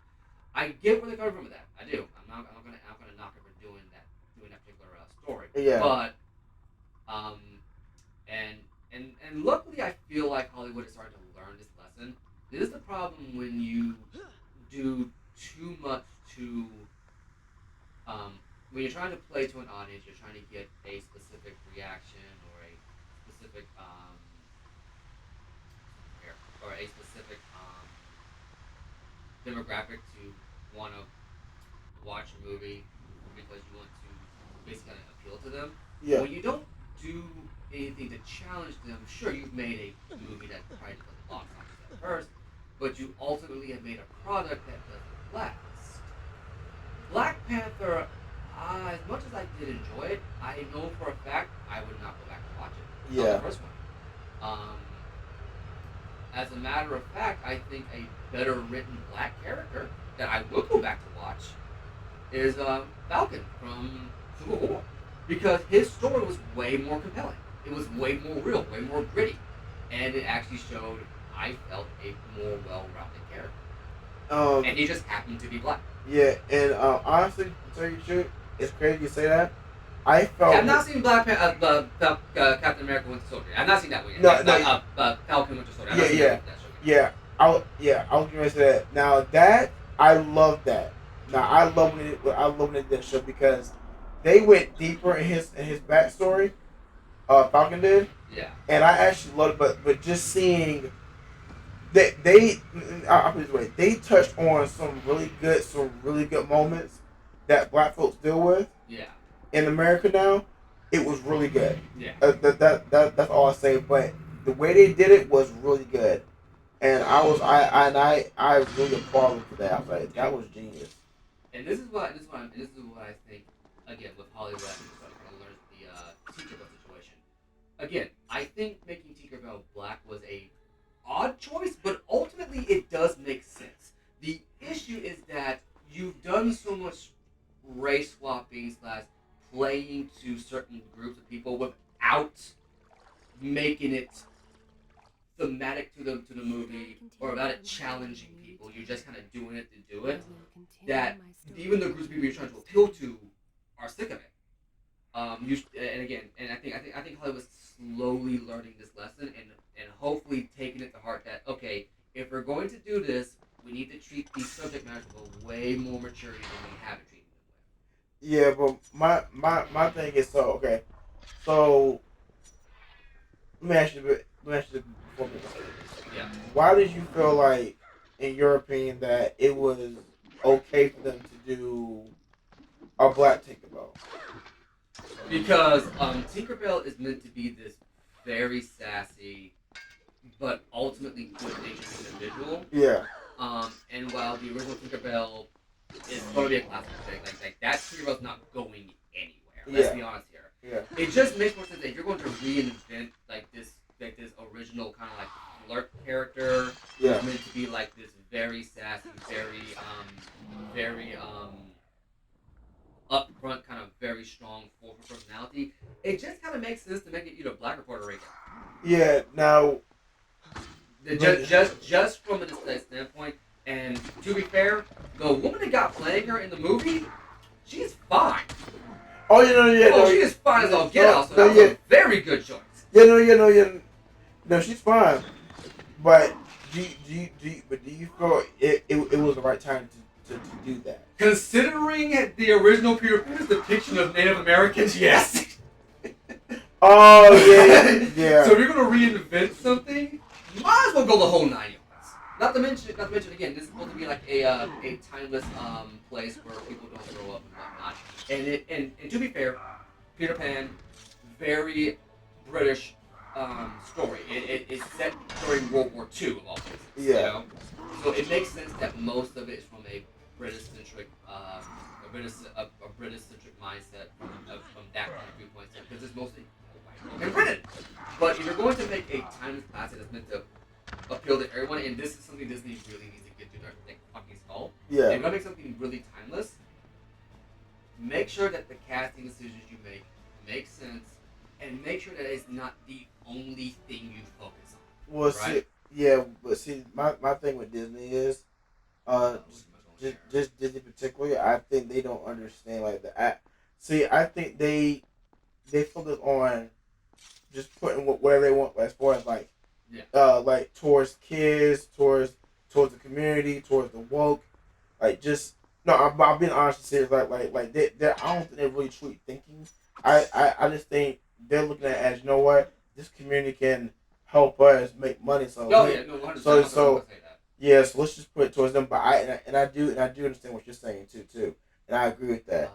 I get where they're coming from with that. I do. I'm not gonna knock it for doing that particular story. Yeah. But um, and and luckily, I feel like Hollywood is starting to learn this lesson. This is the problem when you do too much to when you're trying to play to an audience, you're trying to get a specific reaction or a specific or a specific demographic to want to watch a movie because you want to basically kind of appeal to them. Yeah. When you don't do anything to challenge them, sure, you've made a movie that probably does the box office at first, but you ultimately have made a product that doesn't last. Black Panther, as much as I did enjoy it, I know for a fact I would not go back and watch it. Not Yeah. the first one. As a matter of fact, I think a better written black character that I will go back to watch is Falcon from Civil War, because his story was way more compelling. It was way more real, way more gritty, and it actually showed, I felt, a more well-rounded character. And he just happened to be black. Yeah, and honestly, to tell you the truth, it's crazy you say that. I felt. I've not seen Captain America Winter Soldier. I've not seen that one yet. No, Falcon Winter Soldier. I've Yeah, not seen yeah. that show yet. I was gonna say that. Now that I love that. Now I love when they did that show because they went deeper in his backstory. Falcon did, Yeah. and I actually loved it. But just seeing they I'll put it this way, they touched on some really good moments that black folks deal with Yeah. in America now. It was really good. Yeah. That's all I say. But the way they did it was really good, and I really applaud them for that. I was like, that was genius. And this is what I think. Again, with Hollywood, I think we're starting to learn the Tinkerbell situation. Again, I think making Tinkerbell black was a odd choice, but ultimately it does make sense. The issue is that you've done so much race swapping slash playing to certain groups of people without making it thematic to the movie or without it challenging people. You're just kind of doing it to do it. That even the groups of people you're trying to appeal to are sick of it. And again, and I think Hollywood's slowly learning this lesson and hopefully taking it to heart that okay, if we're going to do this, we need to treat these subject matters with way more maturity than we have treated Yeah, but my thing is so okay. So let me ask you before we say this. with. Yeah. Why did you feel like, in your opinion, that it was okay for them to do a Black Tinkerbell? Because Tinkerbell is meant to be this very sassy, but ultimately good-natured individual. Yeah. And while the original Tinkerbell is going to be a classic thing, like that Tinkerbell's not going anywhere. Let's be honest here. Yeah. It just makes more sense that if you're going to reinvent like this original kind of like flirt character, Yeah. who's meant to be like this very sassy, very upfront, kind of very strong, forceful personality. It just kind of makes sense to make it either black or Puerto Rican. Yeah. Now. Just from an aesthetic standpoint, and to be fair, the woman that got playing her in the movie, she's fine. Oh, you know, yeah. Oh, No, she is fine as all get out. So no, that was a very good choice. Yeah, no, she's fine. But do you feel it was the right time to do that? Considering the original Peter Pan's depiction of Native Americans, yes. Oh yeah. So if you're gonna reinvent something, you might as well go the whole 9 yards. Not to mention again, this is supposed to be like a timeless place where people don't grow up and whatnot. And to be fair, Peter Pan, very British story. It's set during World War II of all places. Yeah. You know? So it makes sense that most of it is from a British-centric mindset from that kind of viewpoint, because it's mostly white and Britain. But if you're going to make a timeless classic that's meant to appeal to everyone, and this is something Disney really needs to get to their fucking skull. Yeah. If you're gonna make something really timeless, make sure that the casting decisions you make sense, and make sure that it's not the only thing you focus on. Well, right? see, my thing with Disney is, just Disney particularly, I think they don't understand like the. I think they focus on just putting whatever they want as far as like, like towards kids, towards the community, towards the woke, like just no. I'm being honest and serious. Like they I don't think they're really truly thinking. I just think they're looking at it as, you know what, this community can help us make money. So so let's just put it towards them. But I do understand what you're saying too, and I agree with that.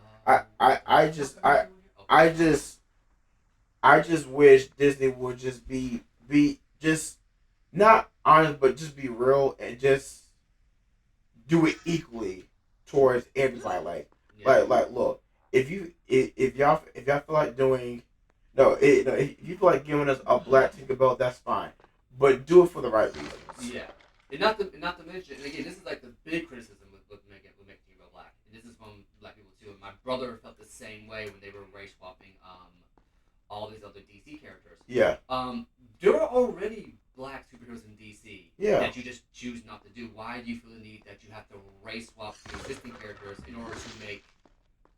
I just wish Disney would just be just not honest, but just be real and just do it equally towards everybody. Like look, if y'all feel like doing if you feel like giving us a Black Tinkerbell, that's fine, but do it for the right reasons. Yeah, and not to mention, and again, this is like the big criticism with making Tinkerbell black, and this is from black people too. And my brother felt the same way when they were race swapping all these other DC characters. Yeah. There are already black superheroes in DC that you just choose not to do. Why do you feel the need that you have to race swap the existing characters in order to make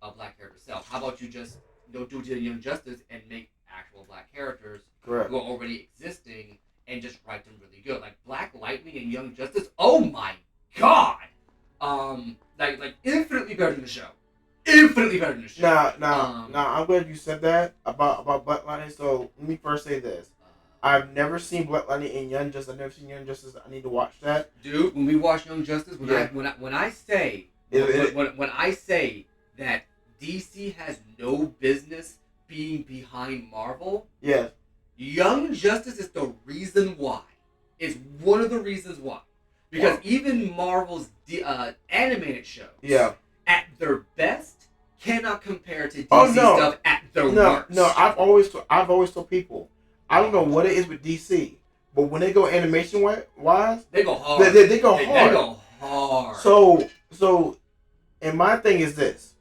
a black character self? How about you just do it to Young Justice and make actual black characters Correct. who are already existing and just write them really good? Like Black Lightning and Young Justice, oh my god! Like infinitely better than the show. Infinitely better than the show. Now, I'm glad you said that about Black Lightning. So let me first say this: I've never seen Black Lightning and Young Justice. I've never seen Young Justice. I need to watch that. Dude, when we watch Young Justice, when I say that DC has no business being behind Marvel, yes, Young Justice is the reason why. It's one of the reasons why. Because even Marvel's animated shows, at their best, cannot compare to DC stuff at their worst. No, I've always told people, I don't know what it is with DC, but when they go animation wise, they go hard. They go hard. They go hard. So And my thing is this: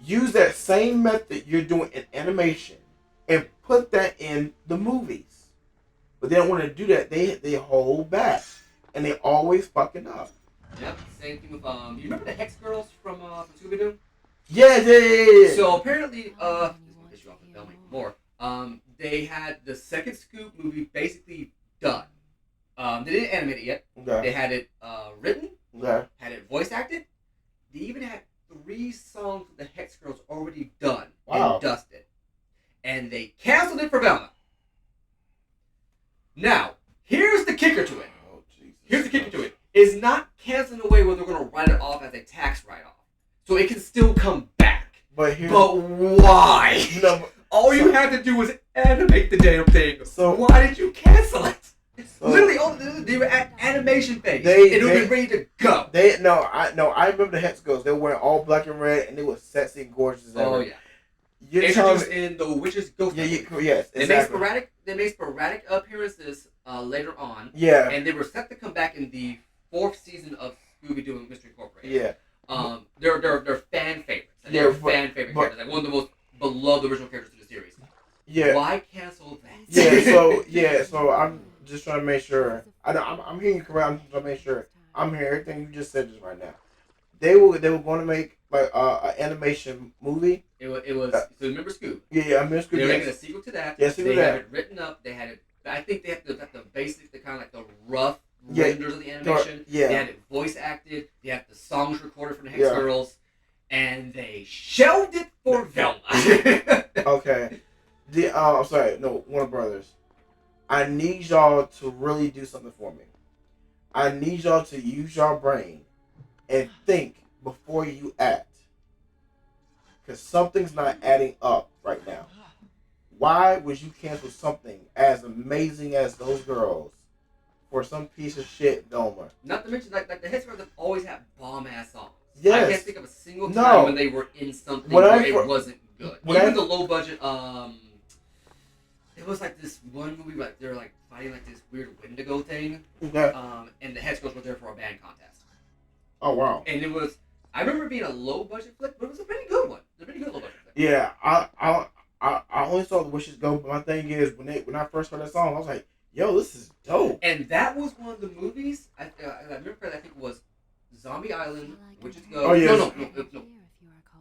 use that same method you're doing in animation and put that in the movies. But they don't want to do that. They hold back, and they always fucking up. Yep. Same thing with you remember the Hex Girls from Scooby Doo? Yeah. So apparently, this will piss you off with filming more. They had the second Scoob movie basically done. They didn't animate it yet. Okay. They had it written. Okay. Had it voice acted. They even had 3 songs with the Hex Girls already done Wow. and dusted, and they canceled it for Velma. Now, here's the kicker to it. Oh, Jesus. Here's the kicker to it. It's not canceling away where they're going to write it off as a tax write-off. So it can still come back. But here's But why? no. All you had to do was animate the damn thing. So Why did you cancel it? So- Literally, they were at animation phase. They- It would have been ready to go. I remember the Hex Girls. They were wearing all black and red, and they were sexy and gorgeous as Oh ever. yeah. You're telling Introduced me, in the Witch's Ghost. yes, They exactly. made sporadic appearances later on, Yeah, and they were set to come back in the 4th season of Scooby Doo and Mystery Incorporated. yeah. They're fan favorites. And Yeah, they're but- fan favorite but- characters, like one of the most beloved original characters in the series. Yeah. Why cancel that? So I'm just trying to make sure. I'm hearing you correct. I'm just trying to make sure I'm hearing everything you just said just right now. They were going to make like an animation movie. It was so remember Scoob? Yeah, I'm just They were gonna. making a sequel to that. Yeah, sequel they to had that. it written up. They had it. I think they had the basic, the kind of like the rough Yeah. renders of the animation. Yeah. They had it voice acted. They had the songs recorded from the Hex Yeah. Girls, and they shelved it for Velma. Okay. I'm sorry. No, Warner Brothers. I need y'all to really do something for me. I need y'all to use your brain and think before you act. Because something's not adding up right now. Why would you cancel something as amazing as those girls for some piece of shit Velma? Not to mention, like the Hex Girls have always had bomb ass songs. Yes. I can't think of a single time No. when they were in something When where I it fir- wasn't good. when Even I- the low budget. It was like this one movie, like they were like fighting like this weird Wendigo thing. Okay. And the Hex Girls were there for a band contest. Oh, wow. And it was, I remember it being a low budget flick, but it was a pretty good one. It was a pretty good low budget flick. Yeah, I only saw the Wishes Go, but my thing is, when I first heard that song, I was like, yo, this is dope. And that was one of the movies, I remember, I think it was Zombie Island, Witches Ghost. Oh, yes. No.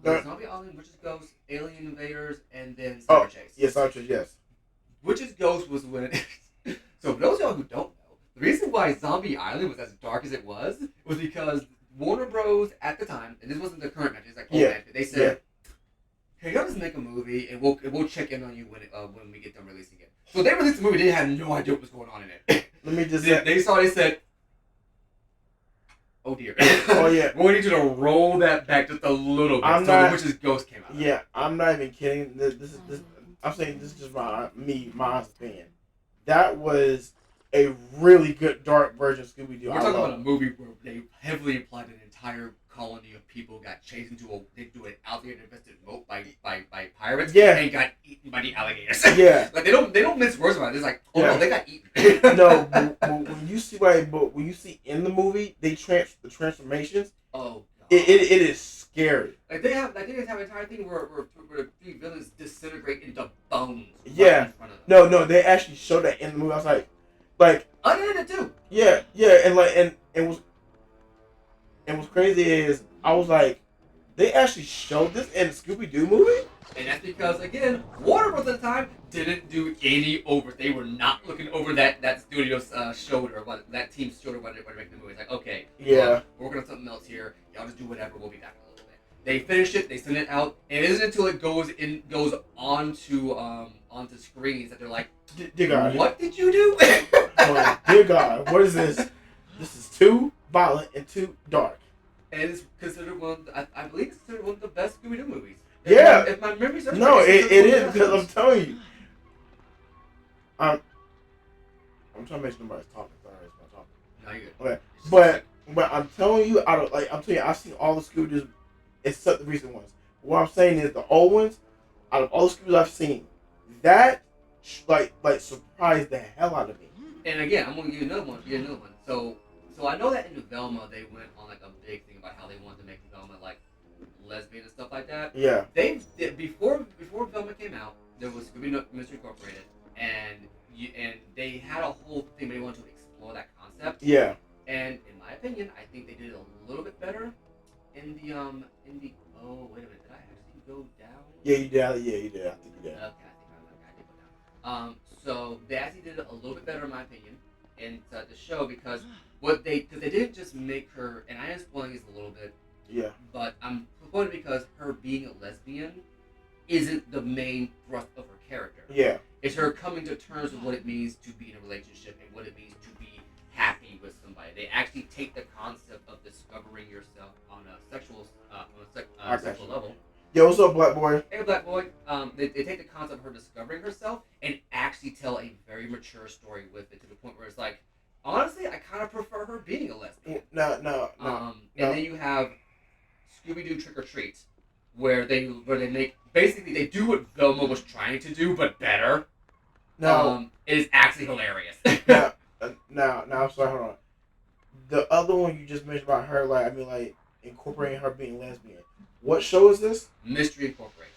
Uh, Zombie Island, Witches Ghost, Alien Invaders, and then Oh, Cyber Chase. yes, Archer, yes. Witches Ghost was when so for those of y'all who don't know, the reason why Zombie Island was as dark as it was because Warner Bros. At the time, and this wasn't the current match, it's like old Yeah. match, they said, "Hey, y'all just make a movie, and we'll check in on you when we get done releasing it." So they released the movie, they had no idea what was going on in it. Let me just they said, "Oh dear." Oh, yeah. We need you to roll that back just a little bit. I'm so not- the Witches Ghost came out. yeah, I'm not even kidding. I'm saying this is just my honest opinion. That was a really good dark version of Scooby Doo. We're talking about a movie where they heavily implied an entire colony of people got chased into an out there infested moat by pirates. Yeah. And got eaten by the alligators. Yeah. Like they don't mince words about it. It's like, oh Yeah. no, they got eaten. No, but when you see in the movie the transformations, Oh god. it is scary. Like they have an entire thing where the 3 villains disintegrate into bones. Yeah. Right in front of them. No, they actually showed that in the movie. I was like, Unedited too. yeah, and what's crazy is I was like, they actually showed this in the Scooby Doo movie. And that's because, again, Warner Bros. At the time didn't do any over. They were not looking over that studio's shoulder, that team's shoulder when they're making the movie. It's like, okay, Yeah. we're working on something else here. Y'all just do whatever. We'll be back in a little bit. They finish it. They send it out, and it isn't until it goes onto screens that they're like, Dear God, "What did you do?" oh, dear God, what is this? This is too violent and too dark. And it's considered I believe it's considered one of the best Scooby Doo movies. Yeah. If my memory serves No, right, it's it considered is one of the because I'm best telling you. I'm trying to make sure nobody's talking. Sorry, it's not talking. movies. No, you're good. Okay, but I'm telling you, I've seen all the Scooby-Doos except the recent ones. What I'm saying is the old ones, out of all the Scooby-Doos I've seen, that like surprised the hell out of me. And again, I'm gonna give you another one. So So I know that in Velma they went on like a big thing about how they wanted to make Velma like lesbian and stuff like that. Yeah. Before Velma came out, there was Scooby Mystery Incorporated, and they had a whole thing where they wanted to explore that concept. Yeah. And in my opinion, I think they did it a little bit better in the oh wait a minute, did I actually go down? Yeah, you did. Yeah, you did. I think you did. Okay, I did go down. So they actually did it a little bit better in my opinion inside the show because because they didn't just make her, and I am spoiling this a little bit, Yeah. but I'm spoiling because her being a lesbian isn't the main thrust of her character. Yeah. It's her coming to terms with what it means to be in a relationship and what it means to be happy with somebody. They actually take the concept of discovering yourself on a sexual level. Yo, what's up, black boy? Hey, black boy. They take the concept of her discovering herself and actually tell a very mature story with it to the point where it's like, honestly, I kind of prefer her being a lesbian. No. And then you have Scooby-Doo Trick or Treat, where they make basically they do what Velma was trying to do but better. No. It is actually hilarious. Now, I'm sorry. Hold on. The other one you just mentioned about her, like incorporating her being lesbian. What show is this? Mystery Incorporated.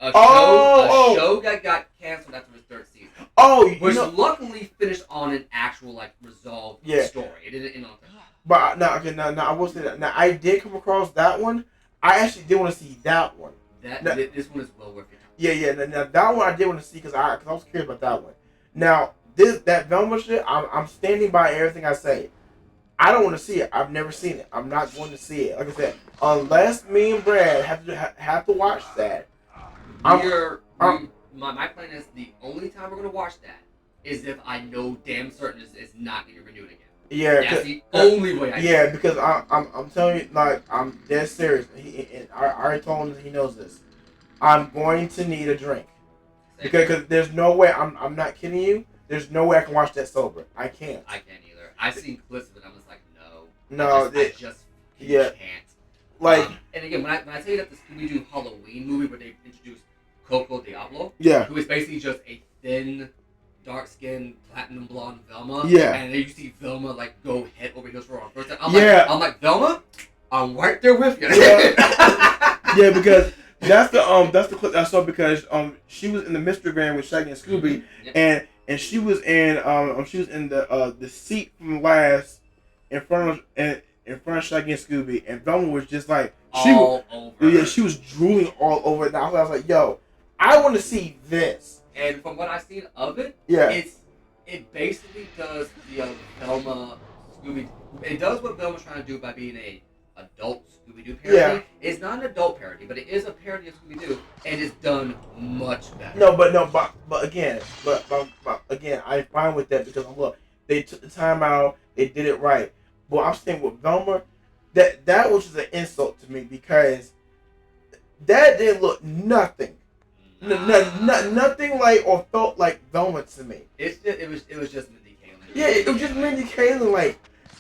A show that got canceled after its third season. Which luckily finished on an actual resolved story. It didn't end on that. But now I will say that. Now I did come across that one. I actually did want to see that one. This one is well worth it. Yeah. Now that one I did want to see because I was curious about that one. Now that Velma shit, I'm standing by everything I say. I don't want to see it. I've never seen it. I'm not going to see it. Like I said, unless me and Brad have to watch that. My plan is the only time we're gonna watch that is if I know damn certain it's not gonna get renewed again. Yeah, that's the only way. Because I'm telling you, I'm dead serious. I already told him that he knows this. I'm going to need a drink because there's no way. I'm not kidding you. There's no way I can watch that sober. I can't. I can't either. I've seen clips of it. I'm just like, no. I just can't. And again, when I tell you that the Scooby-Doo Halloween movie where they introduced Coco Diablo, who is basically just a thin, dark-skinned, platinum blonde Velma, and then you see Velma go head over heels for her on first time. I'm like Velma, I'm right there with you. Yeah, because that's the clip I saw because she was in the mystery van with Shaggy and Scooby, and she was in the seat from last in front of Shaggy and Scooby, and Velma was just like she was drooling all over it. And I was like, yo, I want to see this. And from what I've seen of it, it basically does the Velma Scooby. It does what Velma's trying to do by being a adult Scooby-Doo parody. Yeah. It's not an adult parody, but it is a parody of Scooby-Doo, and it's done much better. But again, I'm fine with that because look, they took the time out, they did it right. But I'm saying with Velma, that was just an insult to me because that didn't look nothing. Nothing like or felt like Velma to me. It was just Mindy Kaling. Yeah, it was just Mindy Kaling.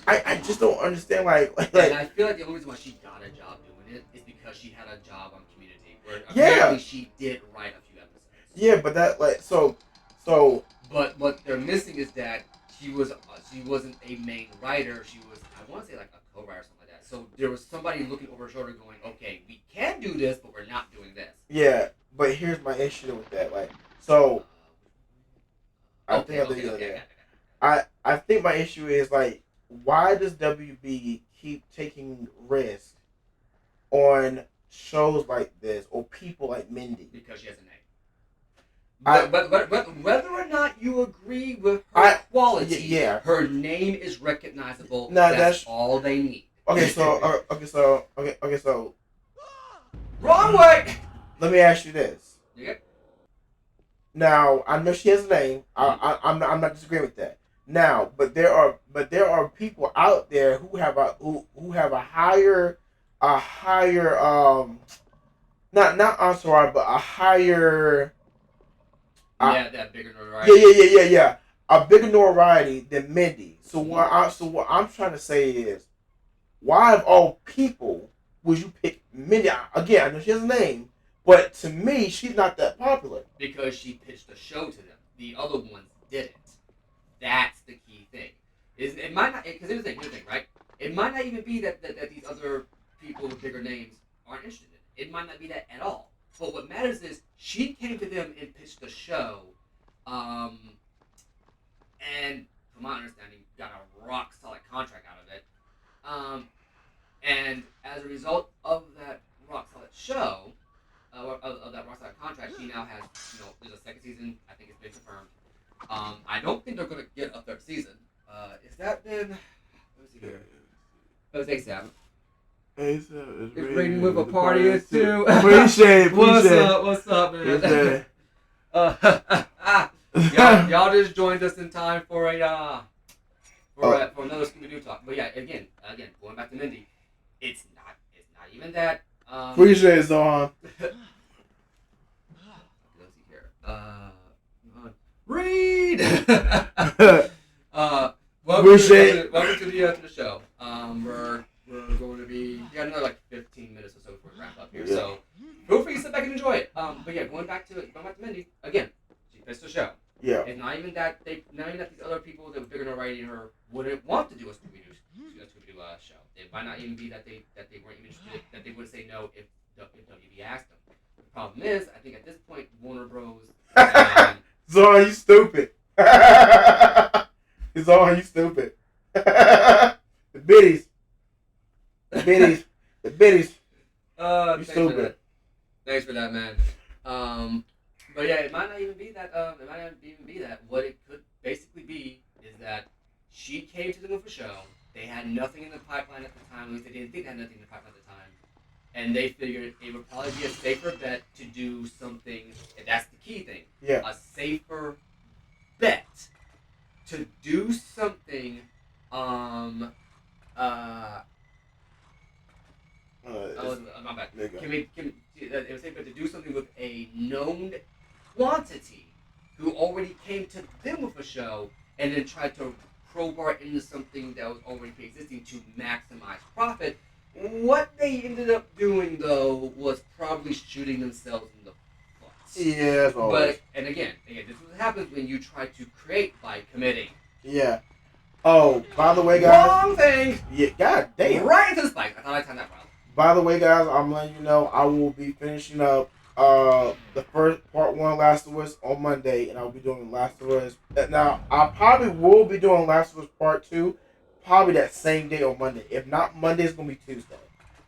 I just don't understand. And I feel like the only reason why she got a job doing it is because she had a job on Community, where apparently she did write a few episodes. Yeah, but that so. But what they're missing is that she wasn't a main writer. She was, I want to say, a co-writer or something like that. So there was somebody looking over her shoulder going, okay, we can do this, but we're not doing this. Yeah, but here's my issue with that. I think my issue is why does WB keep taking risks on shows like this or people like Mindy? Because she has a name. Whether or not you agree with her quality, her name is recognizable. That's all they need. So wrong way. Let me ask you this. Yeah. Now I know she has a name. I'm not disagreeing with that. Now, but there are people out there who have a higher not entourage, but a higher. That bigger notoriety. Yeah. A bigger notoriety than Mindy. So what I'm trying to say is, why of all people would you pick Mindy? Again, I know she has a name, but to me, she's not that popular. Because she pitched a show to them. The other ones didn't. That's the key thing. It might not, because here's the thing, right? It might not even be that these other people with bigger names aren't interested in it. It might not be that at all. But what matters is she came to them and pitched the show, and from my understanding, got a rock solid contract out of it. And as a result of that rock solid show, of that rock solid contract, she now has, there's a second season. I think it's been confirmed. I don't think they're going to get a third season. Is that been? Let me see here. It was ASAP. ASAP is rating with a party is too. Appreciate. What's up, man? Y'all just joined us in time for for another Scooby-Doo talk. But yeah, again, going back to Mindy, it's not even that. Appreciate Zohan. Let's see here. Read. Welcome to the show. We're going to be another like 15 minutes or so before we wrap up here. Yeah. So feel free to sit back and enjoy it. But yeah, going back to Mindy again. She pitched the show. Yeah. It's not even that these other people that were bigger than writing her wouldn't want to do a Scooby-Doo show. It might not even be that they weren't even interested, that they would say no if WB asked them. The problem is, I think at this point, Warner Bros. Zohan, you stupid. Zohan, you stupid. The biddies. You stupid. Thanks for that, man. But yeah, it might not even be that. What it could basically be is that she came to them with a show. They had nothing in the pipeline at the time. At least they didn't think they had nothing in the pipeline at the time. And they figured it would probably be a safer bet to do something. And that's the key thing. Yeah. A safer bet to do something. My bad. It was safer to do something with a known quantity who already came to them with a show and then tried to crowbar into something that was already pre-existing to maximize profit. What they ended up doing, though, was probably shooting themselves in the foot. Yeah, that's always. But, and again, this is what happens when you try to create by committing. Yeah. Oh, by the way, guys. Wrong thing! Yeah, god damn. Right into the spike. I thought I timed that well. By the way, guys, I'm letting you know I will be finishing up the first part 1 Last of Us on Monday, and I'll be doing Last of Us. Now, I probably will be doing Last of Us Part 2 probably that same day on Monday. If not Monday, it's going to be Tuesday.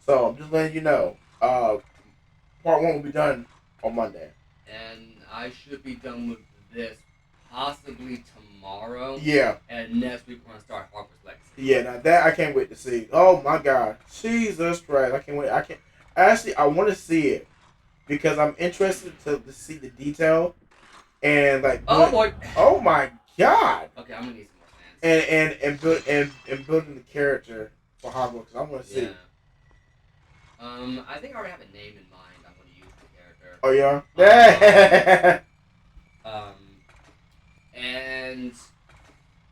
So, I'm just letting you know. Part 1 will be done on Monday. And I should be done with this possibly tomorrow. Yeah. And next week we're going to start Harper's Legacy. Yeah, now that I can't wait to see. Oh, my God. Jesus Christ. I can't wait. Actually, I want to see it. Because I'm interested to see the detail and like. Oh boy! Oh my God! Okay, I'm gonna need some more stands. And building the character for Hogwarts. Because I want to see. Yeah. I think I already have a name in mind. I'm gonna use the character. Oh yeah. And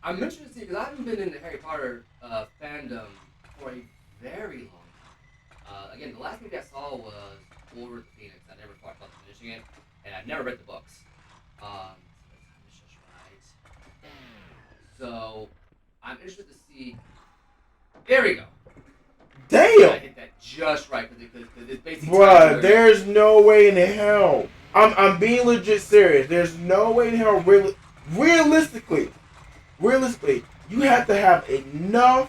I'm interested to see because I haven't been in the Harry Potter fandom for a very long time. Again, the last movie I saw was Order of the Phoenix. I never thought about finishing it, and I've never read the books. So I'm interested to see. There we go. Damn. I hit that just right because it's basically. Bruh, there's no way in hell. I'm being legit serious. There's no way in hell. Realistically, you have to have enough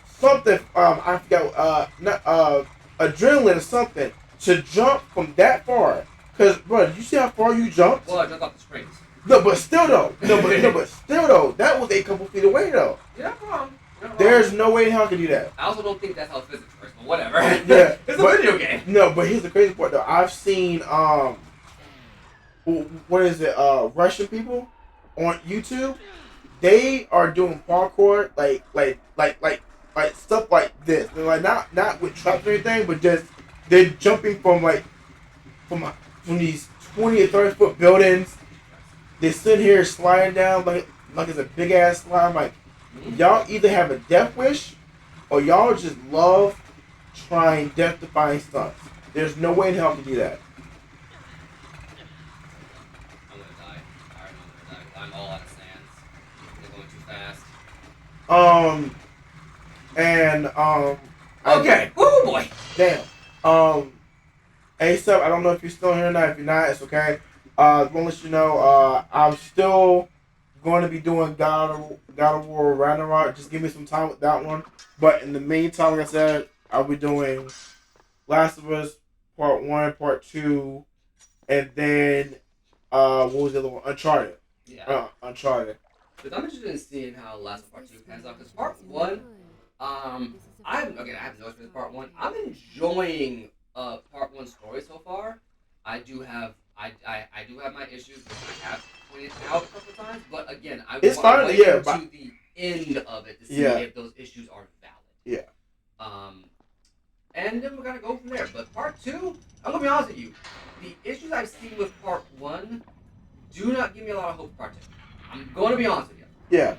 something I forgot adrenaline or something to jump from that far. Cause bro, you see how far you jumped? Well, I jumped off the springs. No, but still though, that was a couple feet away though. You're not wrong. There's no way in hell I can do that. I also don't think that's how physics works, but whatever. Yeah, it's a video game. No, but here's the crazy part though. I've seen what is it? Russian people on YouTube. They are doing parkour like stuff like this. They're like not with traps or anything, but just they're jumping from these 20 or 30 foot buildings. They sit here sliding down like it's a big ass slime. Like y'all either have a death wish or y'all just love trying death defying stunts. There's no way in hell to do that. I'm gonna die. I'm all out of sands. too fast. And Okay. Oh boy. damn. ASAP, I don't know if you're still here or not. If you're not, it's okay. I want to let you know, I'm still going to be doing God of War Ragnarok. Just give me some time with that one. But in the meantime, like I said, I'll be doing Last of Us Part 1, Part 2, and then, what was the other one? Uncharted. Yeah. Uncharted. Because I'm interested in seeing how Last of Part 2 pans out. Because Part 1, I have no experience with Part 1. I'm enjoying Part 1 story so far. I do have my issues, which I have pointed out a couple times. But again, It's want fine, to wait yeah, to but the end of it to see yeah, if those issues are valid. yeah. Um, and then we're gonna go from there. But Part 2, I'm gonna be honest with you, the issues I've seen with Part 1 do not give me a lot of hope for Part 2. I'm going to be honest with you. Yeah.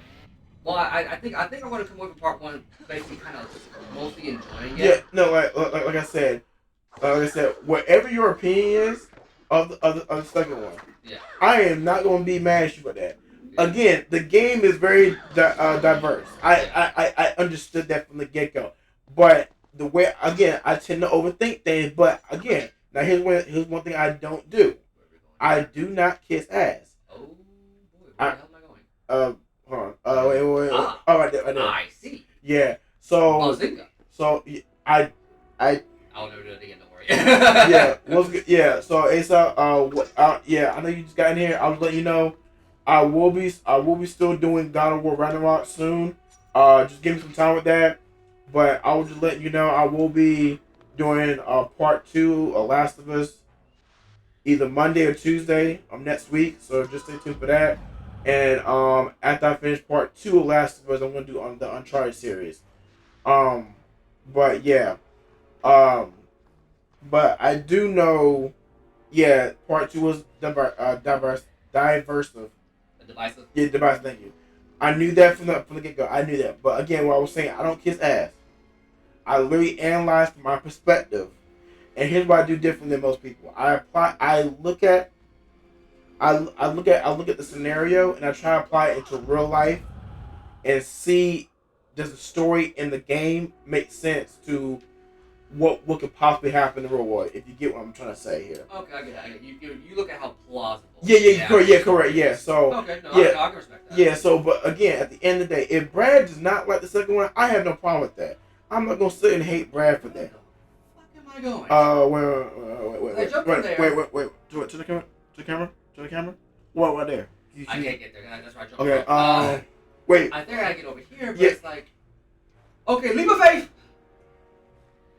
Well, I think I'm going to come away from Part 1 basically kind of mostly enjoying it. Yeah, no, like I said, whatever your opinion is of the second one, Yeah. I am not going to be mad at you for that. Yeah. Again, the game is very diverse. Yeah. I understood that from the get go, but the way again I tend to overthink things. But again, now here's one thing I don't do. I do not kiss ass. Oh boy, where the hell am I going? Hold on. Wait. Ah. Oh, right there. I see. Yeah. So. Bazinga. So I. I'll never do it again. Don't worry. Yeah. What's good? Yeah. So Asa, yeah. I know you just got in here. I'll let you know. I will be still doing God of War Ragnarok soon. Just give me some time with that. But I will just let you know I will be doing part 2 of Last of Us either Monday or Tuesday next week. So just stay tuned for that. And after I finish part 2 of Last of Us, I'm gonna do on the Uncharted series. But yeah. But I do know, yeah, part 2 was divisive. Divisive. Yeah, divisive. Thank you. I knew that from the get go. I knew that. But again, what I was saying, I don't kiss ass. I literally analyze from my perspective, and here's what I do different than most people. I look at the scenario and I try to apply it into real life and see does the story in the game make sense to what could possibly happen in the real world, if you get what I'm trying to say here. Okay, I get it. You look at how plausible. Yeah, correct. Yeah, so okay, no, yeah, I can respect that. Yeah, so but again, at the end of the day, if Brad does not like the second one, I have no problem with that. I'm not gonna sit and hate Brad for that. Where am I going? Wait. I jumped in there. Wait. To the camera. What right there? I can't get there. That's why I jumped. Okay. Wait. I think I gotta get over here, but Yeah. it's like, okay, leap of faith.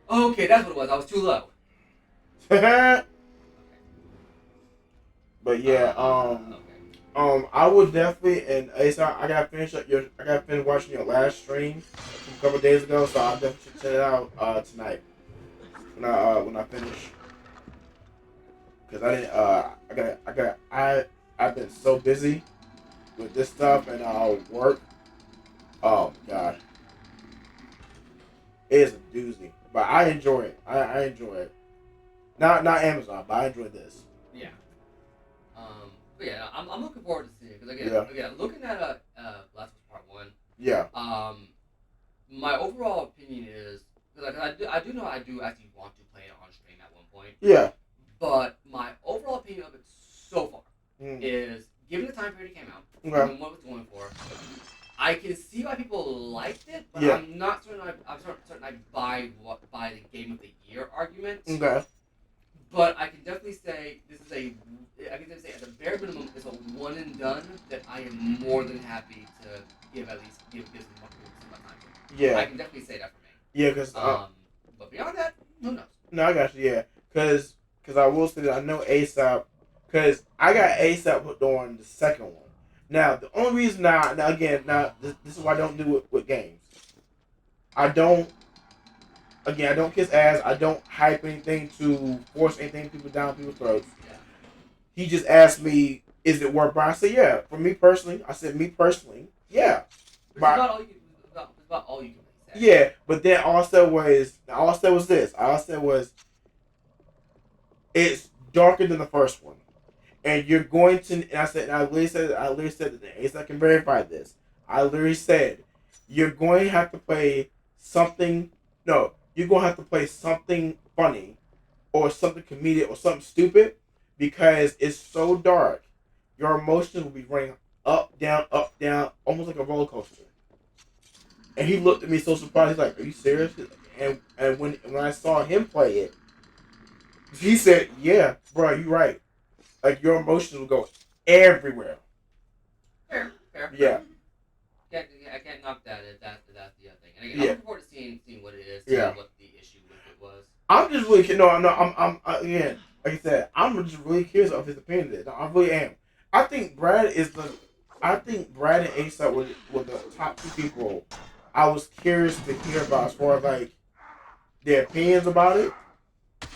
Okay, that's what it was. I was too low. But yeah, okay. I would definitely, and Asa, I gotta finish watching your last stream from a couple days ago, so I'll definitely check it out tonight when I finish. Cause I've been so busy with this stuff and work. Oh God, it is a doozy, but I enjoy it. I enjoy it. Not Amazon, but I enjoy this. Yeah. But yeah, I'm looking forward to seeing it because again, looking at Last of Us Part 1. Yeah. My overall opinion is because I do know I do actually want to play it on stream at one point. Yeah. But my overall opinion of it so far is, given the time period it came out, Okay. and what it was going for, I can see why people liked it, but Yeah. I'm not certain. I'm certain I buy the Game of the Year argument. Okay. But I can definitely say I can definitely say at the bare minimum, it's a one and done that I am more than happy to give some time to. Yeah. I can definitely say that for me. Yeah, because but beyond that, who knows? no, I got you. Yeah, because I will say that I know ASAP, because I got ASAP hooked on the second one. Now the only reason this is why I don't do it with games. I don't kiss ass. I don't hype anything to force anything people down people's throats. Yeah. He just asked me, "Is it worth buying?" I said, "Yeah." For me personally, yeah. It's about all you can say. Yeah, but then all I said was this. All I said was, it's darker than the first one, and you're going to. And I literally said, that, and I can verify this. I literally said, you're going to have to play something. No, you're going to have to play something funny, or something comedic, or something stupid, because it's so dark. Your emotions will be running up, down, almost like a roller coaster. And he looked at me so surprised. He's like, "Are you serious?" And when I saw him play it, he said, "Yeah, bro, you're right. Like your emotions will go everywhere." Fair. Yeah, I can't knock that if that's the other thing. And again, I'm yeah, looking forward to seeing what it is, yeah. seeing what the issue with it was. I'm just really no. Again, like I said, I'm just really curious of his opinion. I really am. I think Brad is the. I think Brad and ASAP were the top two people I was curious to hear about as far as like their opinions about it.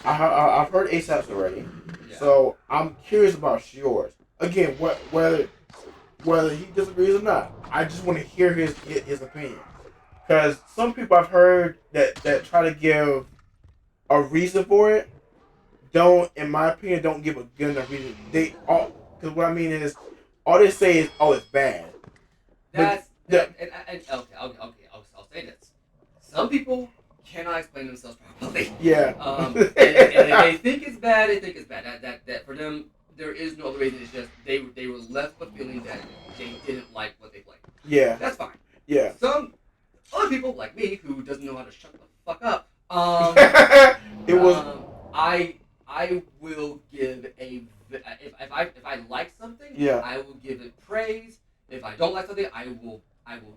I've heard ASAP's already, Yeah. so I'm curious about yours. Again, whether he disagrees or not, I just want to hear his opinion. Because some people I've heard that try to give a reason for it don't, in my opinion, don't give a good enough reason. They all, because what I mean is, all they say is, "Oh, it's bad." But I'll say this. Some people cannot explain themselves properly. yeah, And if they think it's bad, they think it's bad. That for them, there is no other reason. It's just they were left with a feeling that they didn't like what they played. yeah, That's fine. yeah. Some other people like me who doesn't know how to shut the fuck up. It was I will give a if I like something, Yeah. I will give it praise. If I don't like something, I will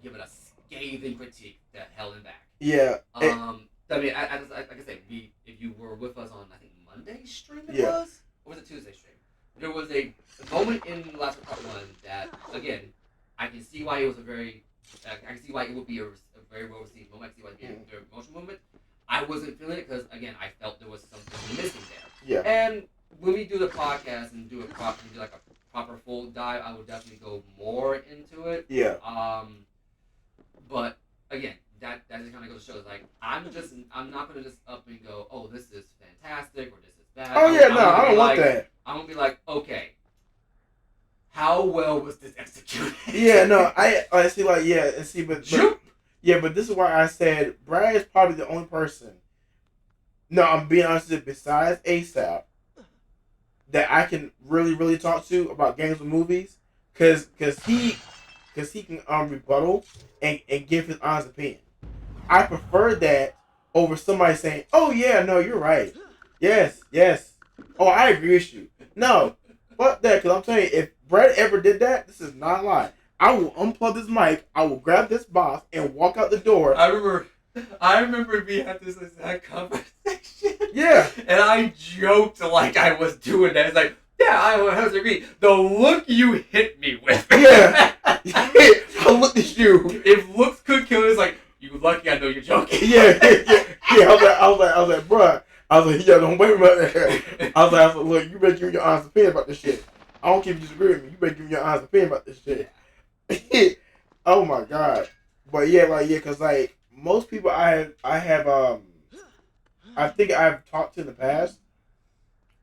give it a scathing critique to hell and back. yeah. I mean, like I said, if you were with us on I think Monday's stream it Yeah. was, or was it Tuesday's stream? There was a moment in the last part one that again, I can see why it was I can see why it would be a very well received moment. I can see why it would be a very emotional moment. I wasn't feeling it because again, I felt there was something missing there. Yeah. And when we do the podcast and do like a proper full dive, I will definitely go more into it. Yeah. But again, that just kind of goes to show is like I'm not gonna just up and go, oh, this is fantastic or this is bad. Oh yeah, no, I don't want that. I'm gonna be like, okay, how well was this executed? Yeah, no, I see, like, yeah, and see, but yeah, but this is why I said Brad is probably the only person. No, I'm being honest with you, besides ASAP, that I can really talk to about games and movies, cause he can rebuttal and give his honest opinion. I prefer that over somebody saying, "Oh yeah, no, you're right. Yes. Oh, I agree with you." No, fuck that. Cause I'm telling you, if Brett ever did that, this is not a lie. I will unplug this mic. I will grab this box and walk out the door. I remember we had this exact conversation. Yeah. And I joked like I was doing that. It's like, yeah, I have to agree. The look you hit me with. Yeah. I looked at you. If looks could kill, it's like, you lucky I know you're joking. Yeah. I was like, bruh. I was like, yeah, don't blame me about that. I was like, look, you better give me your honest opinion about this shit. I don't care if you disagree with me. You better give me your honest opinion about this shit. Oh my god. But yeah, cause like most people I think I've talked to in the past,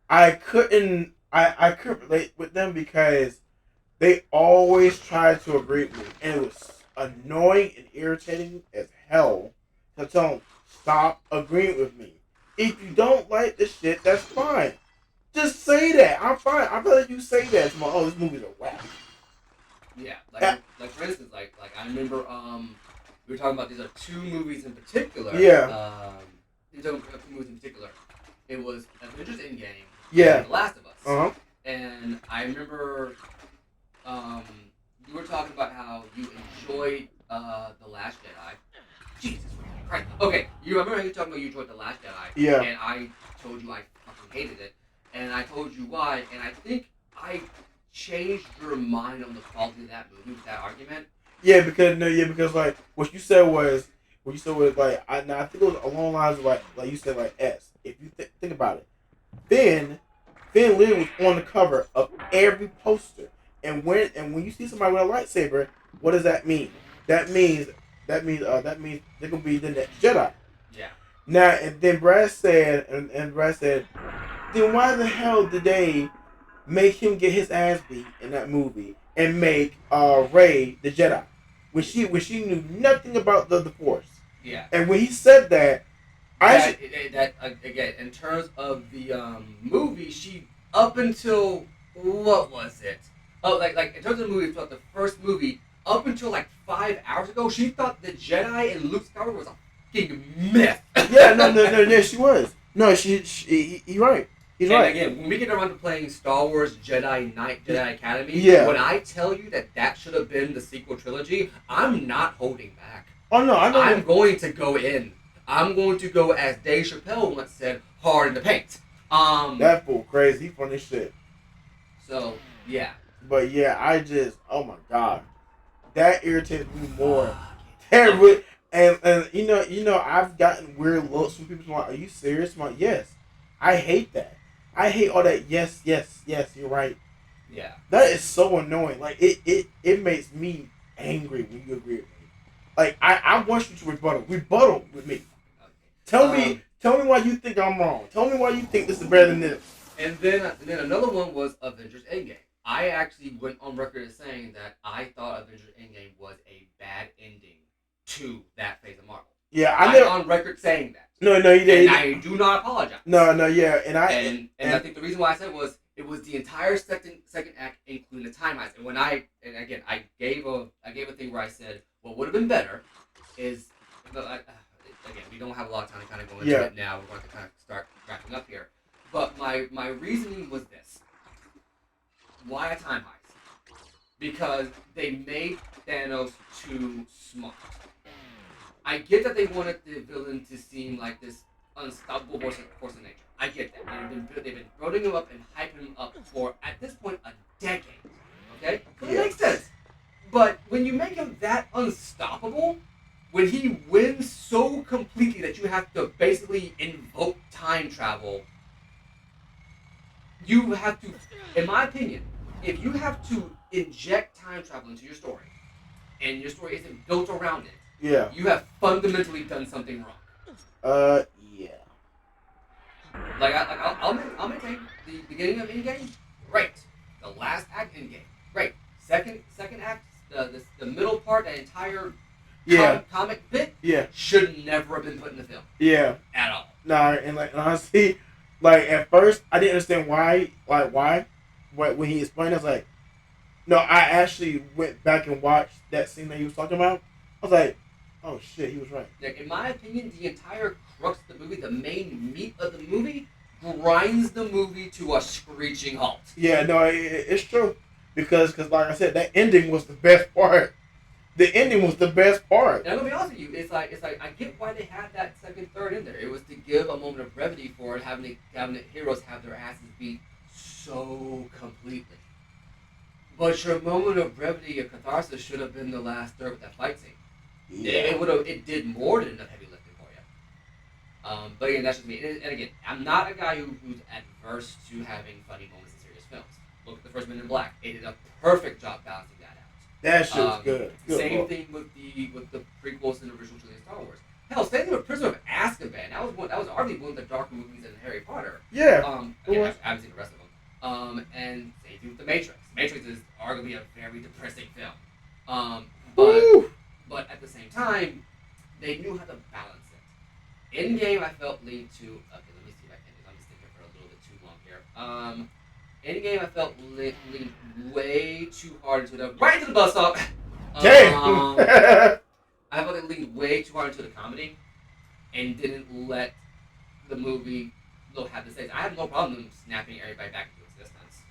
I couldn't relate with them because they always tried to agree with me, and it was annoying and irritating as hell to tell them stop agreeing with me. If you don't like this shit, that's fine. Just say that. I'm fine. I'd rather you say that. It's this movie's a whack. Yeah, like for instance, like I remember we were talking about these are two movies in particular. Yeah. These are two movies in particular. It was Avengers Endgame. Yeah. And The Last of Us. Uh-huh. And I remember you were talking about how you enjoyed The Last Jedi. Jesus Christ. Okay, you remember you talking about you enjoyed The Last Jedi. Yeah. And I told you I fucking hated it. And I told you why. And I think I changed your mind on the quality of that movie with that argument. Yeah, because like what you said was like I think it was along the lines of like you said like S. If you think about it, Finn Lynn was on the cover of every poster, and when you see somebody with a lightsaber, what does that mean? That means they're gonna be the next Jedi. Yeah. Now and then Brad said, then why the hell did they make him get his ass beat in that movie and make Rey the Jedi, when she knew nothing about the Force. Yeah. And when he said that, Again, in terms of the movie, she up until what was it? Oh, like in terms of the movie, throughout the first movie, up until like 5 hours ago, she thought the Jedi and Luke Skywalker was a fucking myth. Yeah, no, she was. No, he's right. He's and right. Again, when we get around to playing Star Wars Jedi Knight, Jedi Academy, yeah. When I tell you that should have been the sequel trilogy, I'm not holding back. Oh no, I know. I'm going to go in. I'm going to go, as Dave Chappelle once said, hard in the paint. That fool crazy. He funny shit. So yeah. But yeah, oh my god, that irritates me more. That really, and you know, I've gotten weird looks from people like, "Are you serious?" I'm like, yes. I hate that. I hate all that. Yes, you're right. Yeah. That is so annoying. Like it makes me angry when you agree with me. Like I want you to rebuttal with me. Tell me why you think I'm wrong. Tell me why you think this is better than this. And then another one was Avengers Endgame. I actually went on record as saying that I thought Avengers Endgame was a bad ending to that phase of Marvel. Yeah, I'm on record saying that. No, you didn't. And I do not apologize. No, yeah, and I think the reason why I said was it was the entire second act, including the time heist. And I gave a thing where I said what would have been better is. Again, we don't have a lot of time to kind of go into it now. We're going to kind of start wrapping up here. But my reasoning was this. Why a time heist? Because they made Thanos too smart. I get that they wanted the villain to seem like this unstoppable force of nature. I get that. They've been building him up and hyping him up for, at this point, a decade. Okay? So it makes sense. But when you make him that unstoppable, when he wins so completely that you have to basically invoke time travel, you have to, in my opinion, if you have to inject time travel into your story, and your story isn't built around it, you have fundamentally done something wrong. Yeah. Like I'll maintain the beginning of Endgame, great. The last act, Endgame, great. Second act, the middle part, the entire comic bit, should never have been put in the film. Yeah. At all. Nah, and honestly, at first I didn't understand why. When he explained, I was like, no, I actually went back and watched that scene that he was talking about. I was like, oh shit, he was right. Like, in my opinion, the entire crux of the movie, the main meat of the movie, grinds the movie to a screeching halt. Yeah, no, it's true. Because like I said, that ending was the best part. The ending was the best part. And I'm gonna be honest with you, it's like I get why they had that second third in there. It was to give a moment of brevity for it, having the heroes have their asses beat so completely. But your moment of brevity or catharsis should have been the last third with that fight scene. Yeah. It did more than enough heavy lifting for you. But again, that's just me. And again, I'm not a guy who's adverse to having funny moments in serious films. Look at the first Men in Black. It did a perfect job balancing that out. That shit was good. Same thing with the prequels and the original trilogy of Star Wars. Hell, same thing with Prisoner of Azkaban. That was arguably one of the darker movies in Harry Potter. Yeah. Again, I haven't seen the rest of them. And same thing with The Matrix. Matrix is arguably a very depressing film. But at the same time, they knew how to balance it. Endgame, I felt leaned to. Okay, let me see if I can do. I'm just thinking for a little bit too long here. Endgame, I felt leaned way too hard into right into the bus stop. Damn. I felt it leaned way too hard into the comedy, and didn't let the movie have the stakes. I have no problem with them snapping everybody back into existence.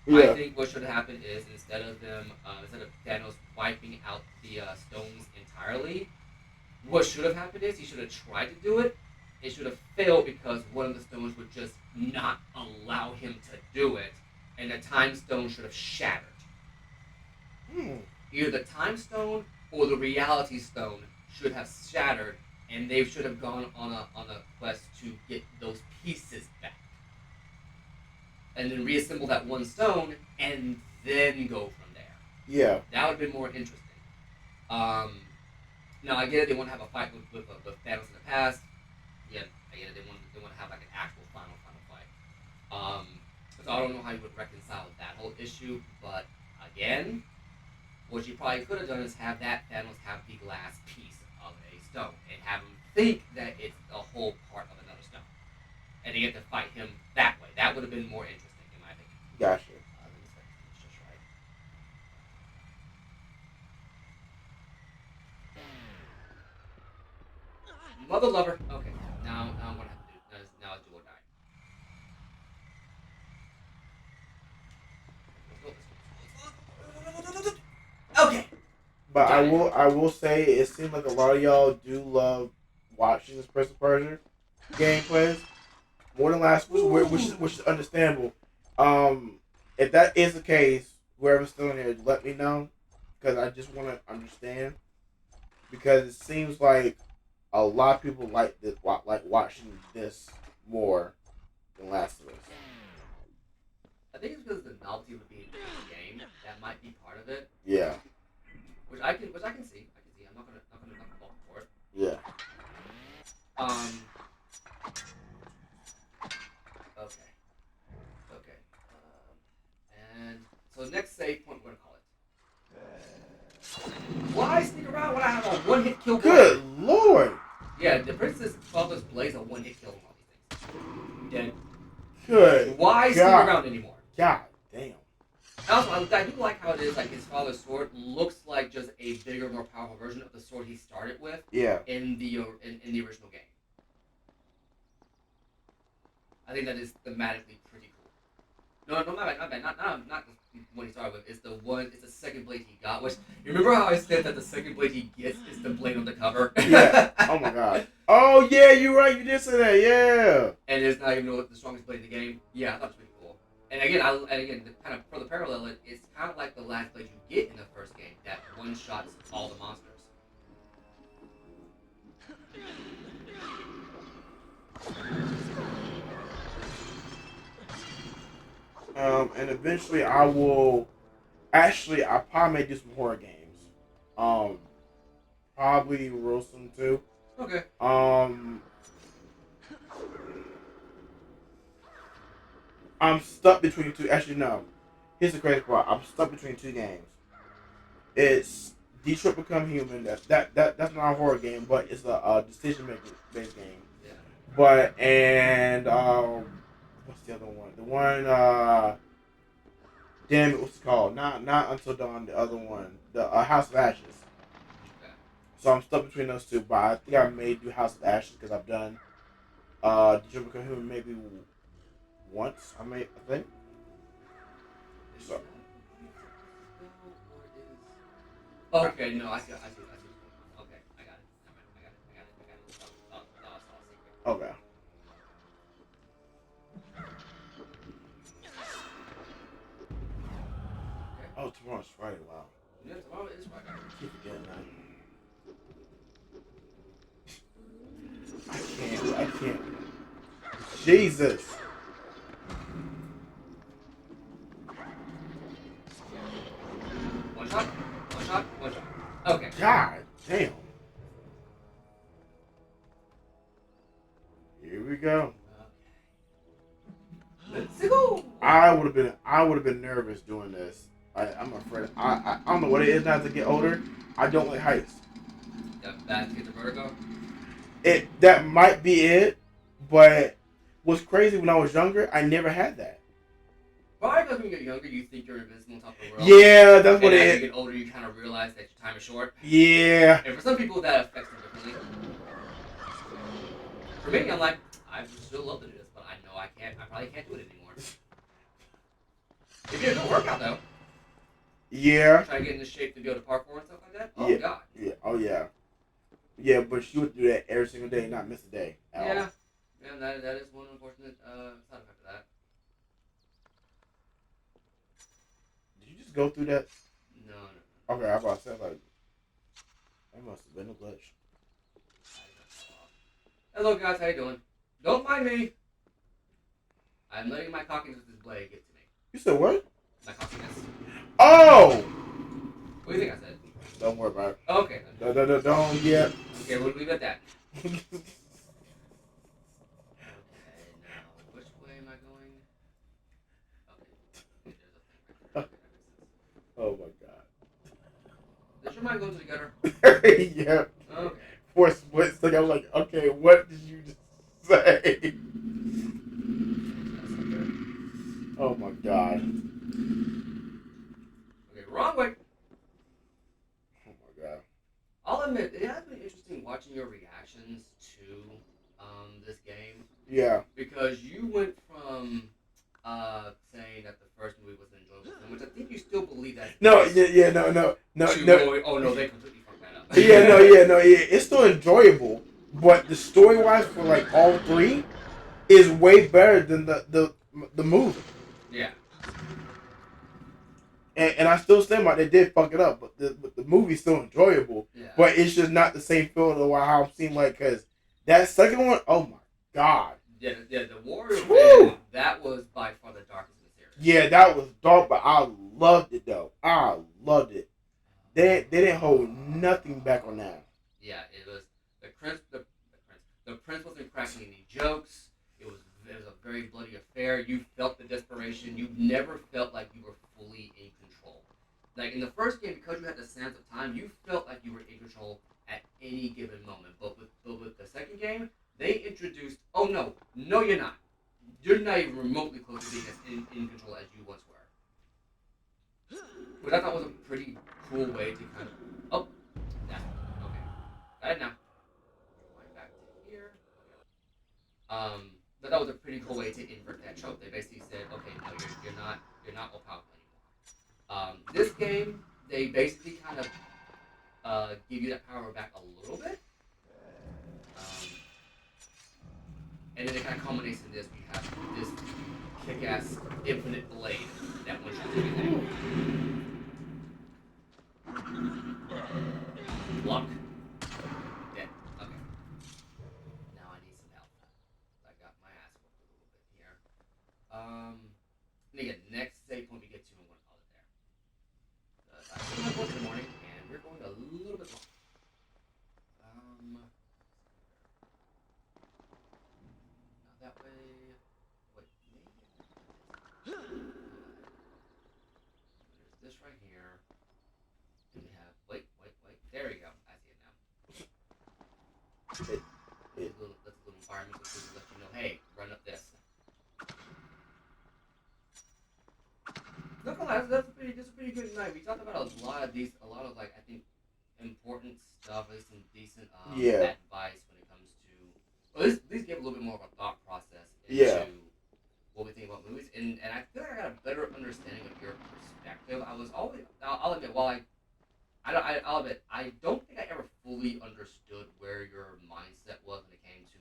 Yeah. I think what should have happened is instead of Thanos wiping out the stones entirely, what should have happened is he should have tried to do it. It should have failed because one of the stones would just not allow him to do it, and the time stone should have shattered. Either the time stone or the reality stone should have shattered, and they should have gone on a quest to get those pieces back. And then reassemble that one stone, and then go from there. Yeah. That would have been more interesting. Now, I get it, they want to have a fight with Thanos in the past. Yeah, I get it, they want to have like an actual final fight. So I don't know how you would reconcile that whole issue, but again, What you probably could have done is have that Thanos have the glass piece of a stone and have him think that it's a whole part of another stone, and they get to fight him that way. That would have been more interesting, in my opinion. Gotcha. Let me set this just right. Mother lover. Okay, now I'm gonna have to do. Now it's do or die. Let's go. Okay. But Got it. I will say it seems like a lot of y'all do love watching this Prince of Persia gameplays more than last, which is understandable. If that is the case, whoever's still in here, let me know because I just want to understand because it seems like a lot of people like this, like watching this more than Last of Us. I think it's because of the novelty of it being a game. That might be part of it. Yeah, Which I can see. I can see. I'm not gonna knock the ball for it. yeah. Um. Okay. Okay. And so next save point, we're gonna call it. Why sneak around when I have a one-hit kill? Good lord. Yeah, the Princess Father's Blaze a one-hit kill on all these things. Dead. Good. Why sneak God. around anymore? God damn. Also, I do like how it is like his father's sword looks like just a bigger, more powerful version of the sword he started with. Yeah. In the original game. I think that is thematically pretty cool. No, not bad. Not the one he started with. It's the second blade he got. Which you remember how I said that the second blade he gets is the blade on the cover. Yeah. Oh my god. Oh yeah, you're right. You did say that. Yeah. And it's not even the strongest blade in the game. Yeah, I thought it was pretty cool. And again, kind of for the parallel, it's kind of like the last blade you get in the first game that one shots all the monsters. And eventually I will. Actually, I probably may do some horror games. Um, Probably Wilson too. Okay. I'm stuck between two. Actually, no. Here's the crazy part. I'm stuck between two games. It's Detroit Become Human. That's not a horror game, but it's a decision making based game. Yeah. But what's the other one? The one damn it, what's it called? Not Until Dawn. The other one, the House of Ashes. Okay. So I'm stuck between those two. But I think I may do House of Ashes because I've done Detroit Become Human maybe once. I think. So. Okay, no, I see. Okay, I got it. I got it. Secret. Okay. Okay. Oh, tomorrow's Friday. Wow. Yeah, tomorrow is Friday. I keep forgetting that. I can't. Jesus. One shot. Okay. God damn. Here we go. Okay. Let's go. I would have been nervous doing this. I'm afraid. I don't know what it is now as I get older. I don't like heights. Bad to get the vertigo. That might be it, but what's crazy when I was younger, I never had that. Probably because when you get younger, you think you're invisible on top of the world. Yeah, that's what and it as is. you get older, you kind of realize that your time is short. Yeah. And for some people, that affects them differently. For me, I'm like, I would still love to do this, but I know I probably can't do it anymore. It'd be a good workout, though. Yeah. Try to get into shape to go to parkour and stuff like that. Oh, Yeah. God. Yeah. Oh, yeah. Yeah, but you would do that every single day, not miss a day. At all. Yeah, that is one unfortunate side effect of that. Did you just go through that? No. Okay, I was about to say, like, that must have been a glitch. Hello, guys. How you doing? Don't mind me. I'm letting my cockiness with this blade get to me. You said what? My cockiness. Oh! What do you think I said? Don't worry about it. Okay. Don't get. Okay, we'll leave it at that. Okay, now, which way am I going? Okay, there's a thing right there. Okay, that makes sense. Oh my god. you mind going to the gutter? Yeah. Okay. For a split second, I was like, okay, what did you just say? Oh my god. Okay, wrong way. Oh my god. I'll admit, it has been interesting watching your reactions to this game Yeah. because you went from saying that the first movie was an enjoyable film, which I think you still believe that. No, yeah, no, To no. going, oh no, they completely fucked that up. Yeah. It's still enjoyable, but the story wise for like all three is way better than the movie. Yeah. And I still stand by they did fuck it up, but the movie's still enjoyable. Yeah. But it's just not the same feel to how I'm seeing like because that second one, oh my god. Yeah, the Warrior Man, that was by far the darkest in the series. Yeah, that was dark, but I loved it though. I loved it. They didn't hold nothing back on that. Yeah, it was the prince wasn't cracking any jokes. It was a very bloody affair. You felt the desperation. You never felt like you were fully in control. Like in the first game, because you had the sands of time, you felt like you were in control at any given moment. But with the second game, they introduced, oh no, you're not. You're not even remotely close to being as in control as you once were. Which I thought was a pretty cool way to kind of, oh, that's okay. Got it now. Going back to here. Okay. But that was a pretty cool way to invert that trope. They basically said, okay, no, you're not all powerful anymore. This game, they basically kind of give you that power back a little bit. And then it kind of culminates in this. We have this kick-ass infinite blade that one shots everything. Luck. Dead. Okay. Now I need some help. I got my ass whooped a little bit here. And again, next save point we get to, I'm going to call it there. I still have work in the morning, and we're going a little bit long. Not that way. Wait, maybe. There's this right here. And we have. Wait. There we go. I see it now. That's a little environmental tool to let you know, hey, run up this. Not gonna lie, that's a pretty good night. We talked about a lot of like I think important stuff, at least some decent advice when it comes to. Well, these gave a little bit more of a thought process into what we think about movies, and I feel like I got a better understanding of your perspective. I was always, I'll admit, I'll admit, I don't think I ever fully understood where your mindset was when it came to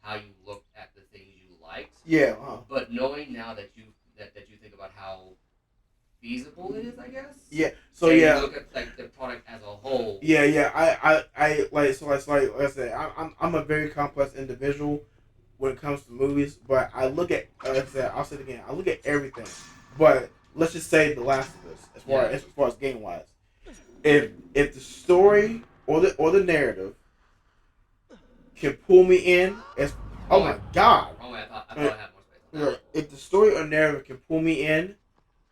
how you looked at the things you liked. Yeah. But knowing now that you think about how feasible it is, I guess. Yeah. So and yeah. You look at like the product as a whole. Yeah. I like so like I said, I'm a very complex individual when it comes to movies, but I look at like I said, I'll say it again. I look at everything, but let's just say The Last of Us, as far as game wise, if the story or the narrative can pull me in, oh my god. Wrong way. I thought I had more space on that. If the story or narrative can pull me in,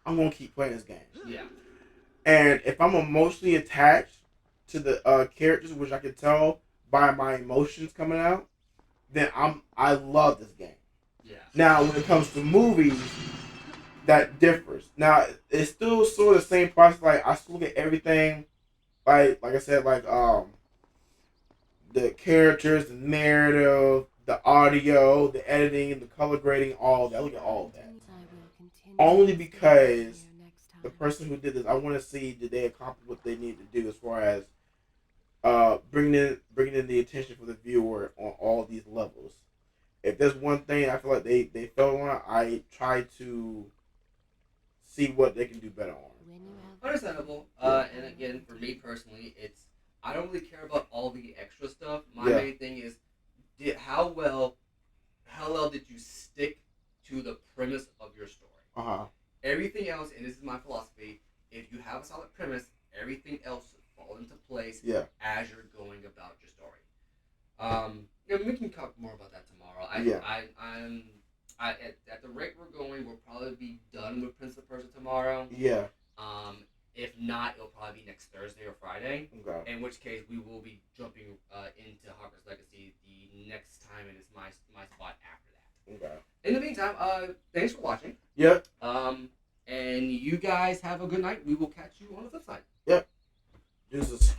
I'm gonna keep playing this game. Yeah. And if I'm emotionally attached to the characters, which I can tell by my emotions coming out, then I love this game. Yeah. Now, when it comes to movies, that differs. Now, it's still sort of the same process. Like I still look at everything, like I said, like the characters, the narrative, the audio, the editing, the color grading, all that. I look at all of that. Only because the person who did this, I want to see did they accomplish what they need to do as far as bringing in the attention for the viewer on all these levels. If there's one thing I feel like they failed on, I try to see what they can do better on. Understandable. And again, for me personally, I don't really care about all the extra stuff. My main thing is how well did you stick to the premise of your story? Everything else, and this is my philosophy, if you have a solid premise, everything else will fall into place as you're going about your story. We can talk more about that tomorrow. At the rate we're going, we'll probably be done with Prince of Persia tomorrow. Yeah. If not, it'll probably be next Thursday or Friday. Okay. In which case, we will be jumping into Hogwarts Legacy the next time, and it's my spot after that. Okay. In the meantime, thanks for watching. Yep. And you guys have a good night. We will catch you on the flip side. Yep. Deuces.